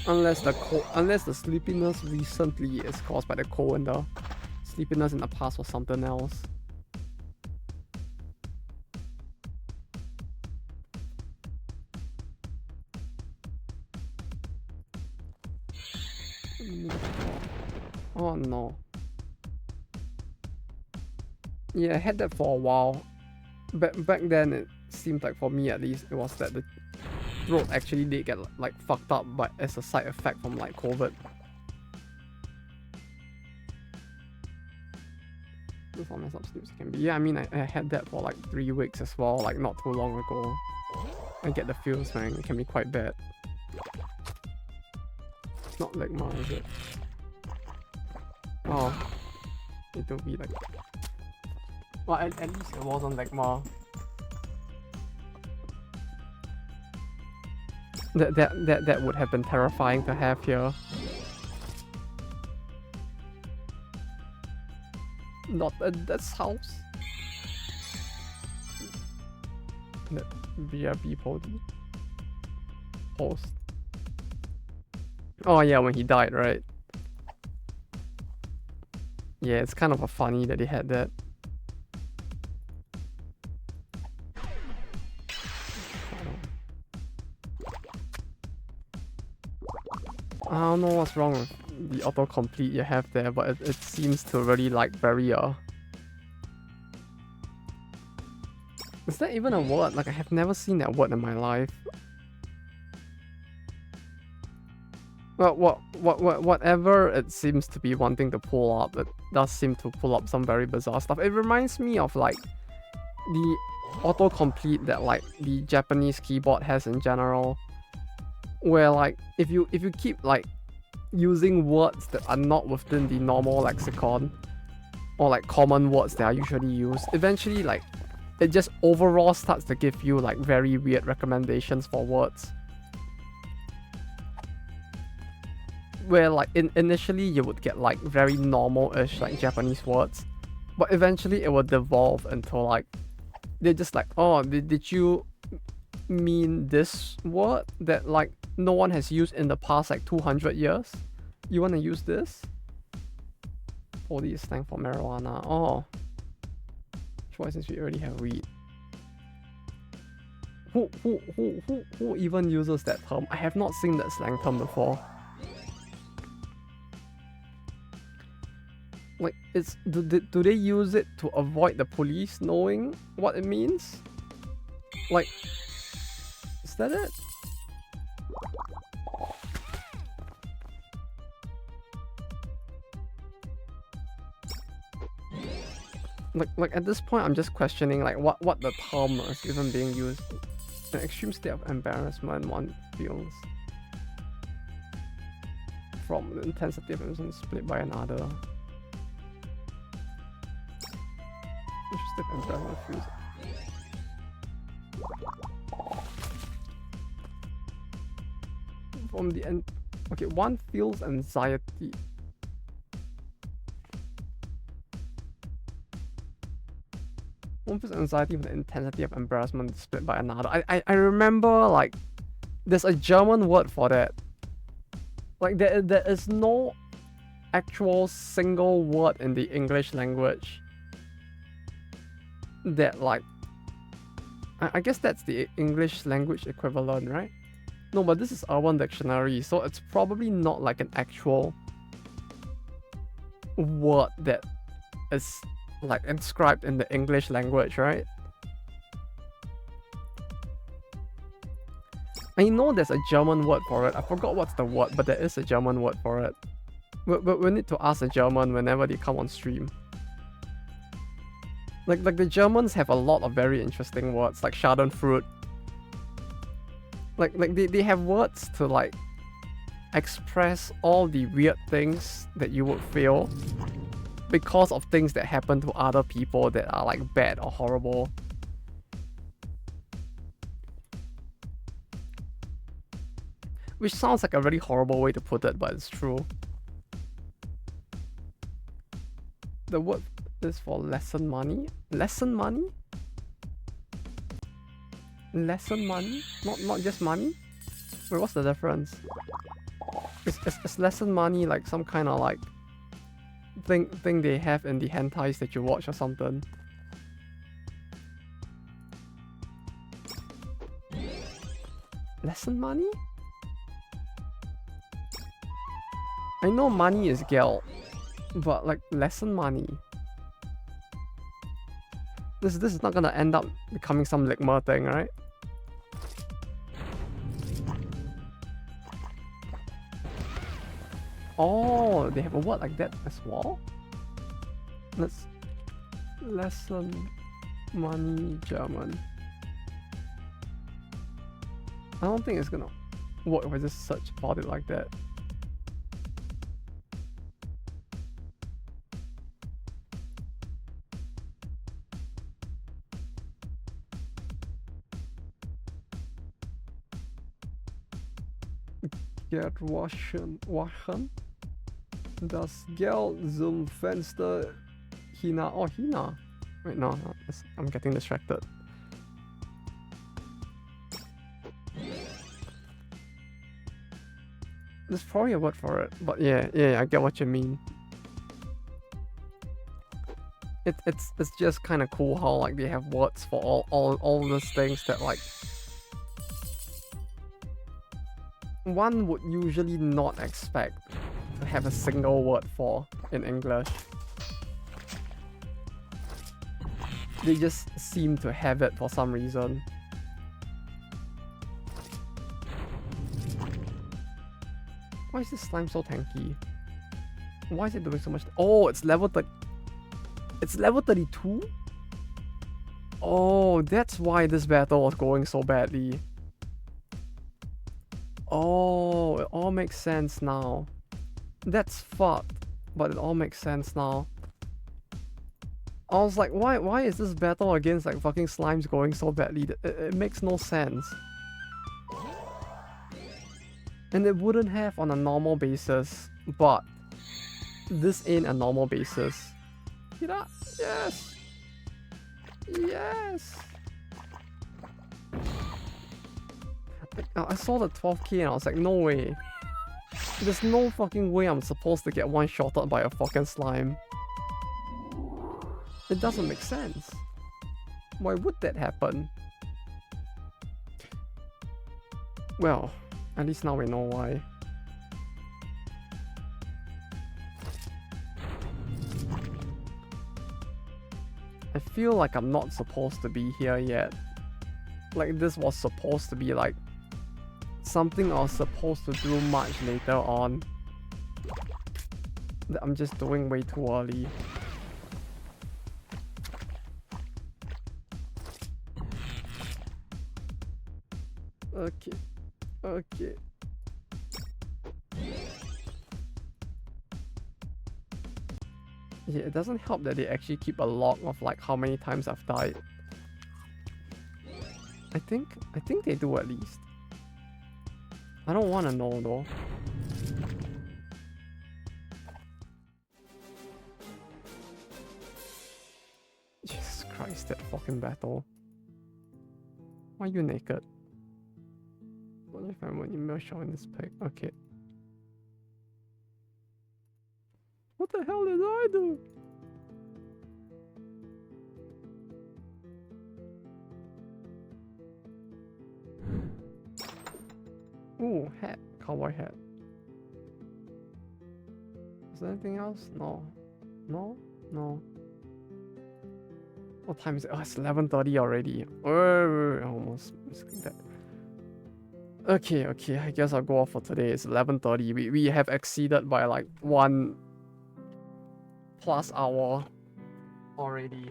Unless the sleepiness recently is caused by the cold and the sleepiness in the past was something else. Oh no. Yeah, I had that for a while. Back then, it seemed like for me at least, it was that the throat actually did get like fucked up, but as a side effect from like COVID. That's how messed up sleeps can be. Yeah, I mean, I had that for like 3 weeks as well, like not too long ago. I get the feels, man. It can be quite bad. Not Legma, is it? Oh, it will be like. Well, at least it wasn't Legma. That would have been terrifying to have here. Not at this house. That BRB post. Oh yeah, when he died, right? Yeah, it's kind of a funny that he had that. I don't know what's wrong with the autocomplete you have there, but it seems to really like very Is that even a word? Like, I have never seen that word in my life. Well, whatever it seems to be wanting to pull up, it does seem to pull up some very bizarre stuff. It reminds me of like the autocomplete that like the Japanese keyboard has in general, where like if you keep like using words that are not within the normal lexicon or like common words that are usually used, eventually like it just overall starts to give you like very weird recommendations for words. Where like initially you would get like very normal-ish like Japanese words, but eventually it would devolve into like they're just like, oh, did you mean this word that like no one has used in the past like 200 years? You want to use this? Holy is slang for marijuana. Oh, sure, since we already have weed. Who even uses that term? I have not seen that slang term before. Like, do they use it to avoid the police knowing what it means? Like, is that it? Like at this point, I'm just questioning like what the term is even being used. An extreme state of embarrassment one feels from the intensity of emotion split by another. Interested embarrassment feels. From the end, okay, one feels anxiety. One feels anxiety with the intensity of embarrassment split by another. I remember like there's a German word for that. Like there is no actual single word in the English language that like I guess that's the English language equivalent, right? No, but this is Urban Dictionary, so it's probably not like an actual word that is like inscribed in the English language, right? I know there's a German word for it. I forgot what's the word, but there is a German word for it. We need to ask a German whenever they come on stream. Like the Germans have a lot of very interesting words, like Schadenfreude. Like they have words to like express all the weird things that you would feel because of things that happen to other people that are like bad or horrible. Which sounds like a really horrible way to put it, but it's true. The word is for lesson money. Lesson money? Lesson money? Not just money? Wait, what's the difference? Is lesson money like some kind of like thing they have in the hentais that you watch or something? Lesson money? I know money is Geld, but like lesson money. This is not gonna end up becoming some Ligma thing, right? Oh, they have a word like that as well? Let's lesson money German. I don't think it's gonna work if I just search about it like that. Geld waschen? Das Geld zum Fenster hina. Oh, hina. Wait, no, I'm getting distracted. There's probably a word for it, but yeah, I get what you mean. It's just kind of cool how like they have words for all those things that like one would usually not expect to have a single word for in English. They just seem to have it for some reason. Why is this slime so tanky? Why is it doing so much? Oh, it's level 30. It's level 32? Oh, that's why this battle was going so badly. Oh, it all makes sense now. That's fucked, but it all makes sense now. I was like, why is this battle against like fucking slimes going so badly? It makes no sense. And it wouldn't have on a normal basis, but this ain't a normal basis. Kira, yes! Yes! I saw the 12k and I was like, no way. There's no fucking way I'm supposed to get one-shotted by a fucking slime. It doesn't make sense. Why would that happen? Well, at least now we know why. I feel like I'm not supposed to be here yet. Like this was supposed to be like something I was supposed to do much later on. That I'm just doing way too early. Okay. Okay. Yeah, it doesn't help that they actually keep a log of like how many times I've died. I think they do at least. I don't want to know though. Jesus Christ, that fucking battle. Why are you naked? What if I'm when you mail showing this pic? Okay. What the hell did I do? Ooh, hat. Cowboy hat. Is there anything else? No. No? No. What time is it? Oh, it's 11:30 already. Oh, almost missed that. Okay, I guess I'll go off for today. It's 11:30. We have exceeded by like 1+ hour already.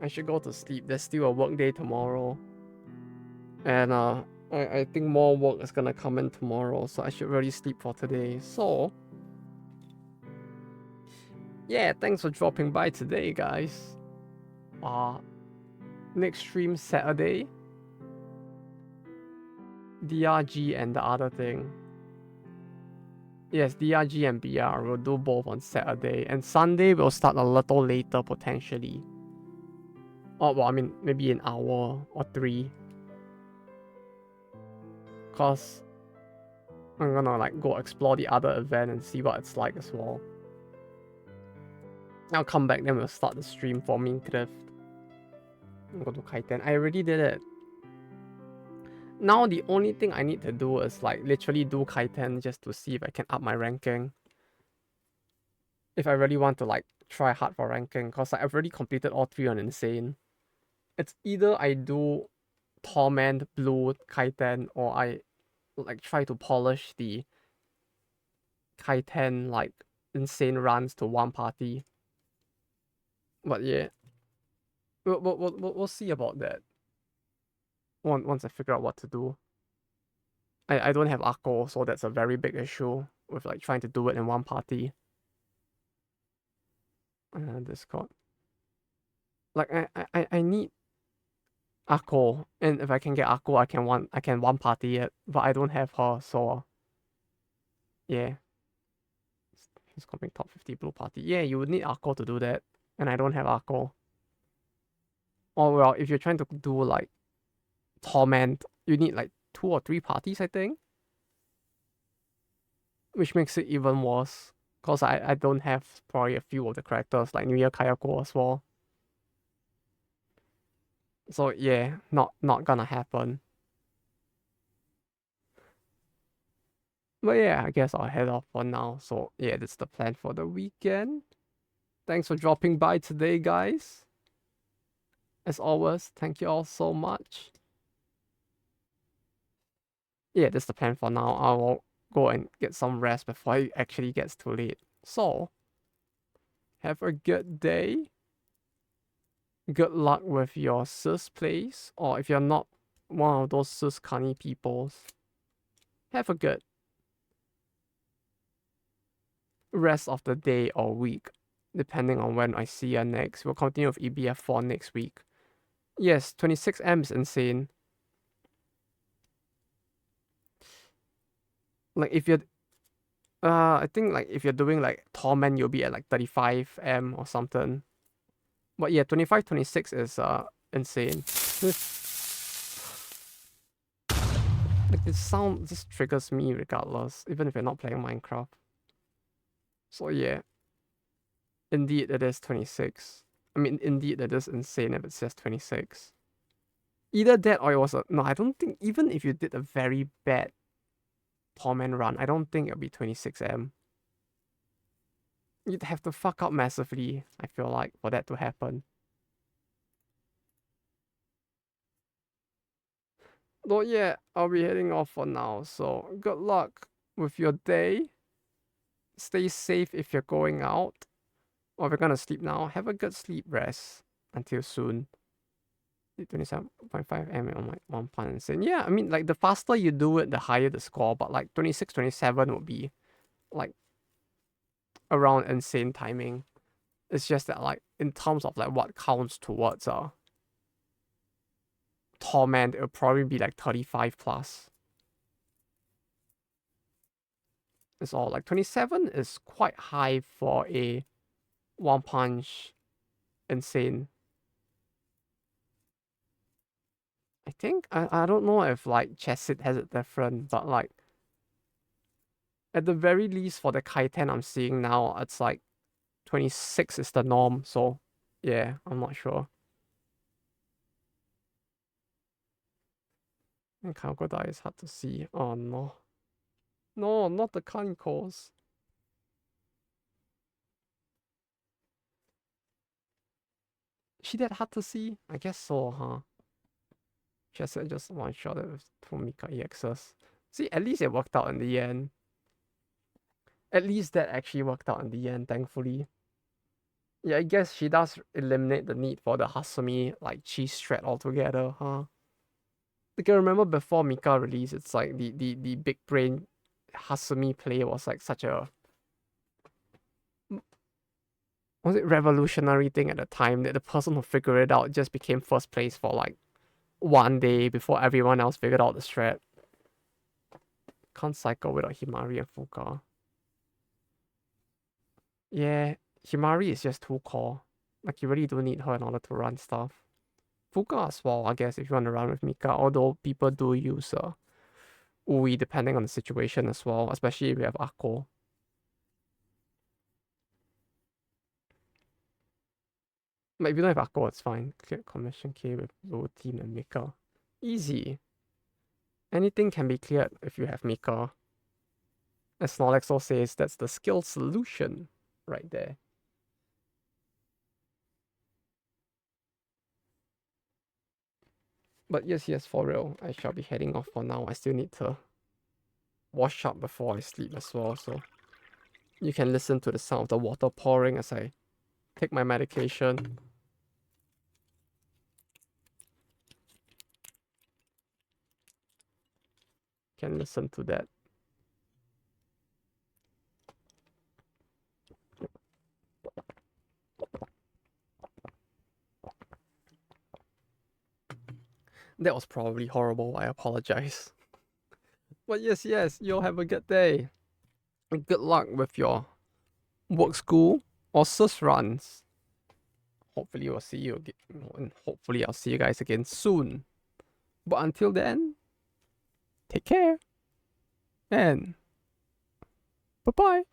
I should go to sleep. There's still a work day tomorrow. And I think more work is gonna come in tomorrow, so I should really sleep for today. So yeah, thanks for dropping by today, guys. Next stream Saturday. DRG and the other thing. Yes, DRG and BR. We'll do both on Saturday. And Sunday we'll start a little later potentially. Oh, well, I mean, maybe an hour or 3. Cause I'm gonna like go explore the other event and see what it's like as well. I'll come back, then we'll start the stream for Minecraft. I'll go to Kaiten. I already did it. Now the only thing I need to do is like literally do Kaiten just to see if I can up my ranking. If I really want to like try hard for ranking, cause like, I've already completed all 3 on Insane. It's either I do Torment, Blue, Kaiten, or I like try to polish the Kaiten like Insane runs to one party. But yeah, we'll see about that. Once I figure out what to do. I don't have Akko, so that's a very big issue with like trying to do it in one party. Discord. Like I need Akko, and if I can get Akko, I can one party it, but I don't have her, so yeah. He's coming top 50 blue party. Yeah, you would need Akko to do that, and I don't have Akko. Oh well, if you're trying to do like Torment, you need like 2 or 3 parties, I think. Which makes it even worse. Cause I don't have probably a few of the characters like New Year Kayako as well. So yeah, not gonna happen. But yeah, I guess I'll head off for now. So yeah, that's the plan for the weekend. Thanks for dropping by today, guys. As always, thank you all so much. Yeah, that's the plan for now. I will go and get some rest before it actually gets too late. So, have a good day. Good luck with your sus plays, or if you're not one of those sus canny peoples, have a good rest of the day or week, depending on when I see you next. We'll continue with EBF4 next week. Yes, 26M is insane. Like if you're I think like if you're doing like Torment, you'll be at like 35M or something. But yeah, 25, 26 is insane. Like this sound just triggers me regardless, even if you're not playing Minecraft. So yeah. Indeed it is 26. I mean indeed it is insane if it says 26. Either that or it was a no, I don't think even if you did a very bad Torment run, I don't think it'll be 26M. You'd have to fuck up massively, I feel like, for that to happen. Though yeah, I'll be heading off for now, so good luck with your day. Stay safe if you're going out. Or if you're gonna sleep now, have a good sleep rest. Until soon. 27.5 m on my 1.7. Yeah, I mean like the faster you do it, the higher the score, but like 26, 27 would be like around insane timing. It's just that like in terms of like what counts towards Torment, it'll probably be like 35 plus. It's all like 27 is quite high for a one punch insane. I think I don't know if like Chesed has it different, but like at the very least for the Kaiten I'm seeing now, it's like 26 is the norm, so yeah, I'm not sure. And Crocodile is hard to see. Oh no. No, not the Canicos. She that hard to see? I guess so, huh? Just one shot it with 2 Mika EXs. See, at least it worked out in the end. At least that actually worked out in the end, thankfully. Yeah, I guess she does eliminate the need for the Hasumi, like, cheese threat altogether, huh? Like, I remember before Mika released, it's like the big brain Hasumi play was like such a... Was it revolutionary thing at the time that the person who figured it out just became first place for like one day before everyone else figured out the strat. Can't cycle without Himari and Fuka. Yeah, Himari is just too core. Like, you really do need her in order to run stuff. Fuka as well, I guess, if you want to run with Mika, although people do use Ui depending on the situation as well, especially if you have Akko. But if you don't have Akko, it's fine. Clear Commission K with low team and Mika. Easy. Anything can be cleared if you have Mika. As Snorlaxo says, that's the skill solution right there. But yes, for real, I shall be heading off for now. I still need to wash up before I sleep as well, so you can listen to the sound of the water pouring as I take my medication. Can listen to that. That was probably horrible, I apologize. But yes, you'll have a good day. Good luck with your work, school, or sus runs. Hopefully we'll see you again, and hopefully I'll see you guys again soon. But until then, take care, and bye-bye.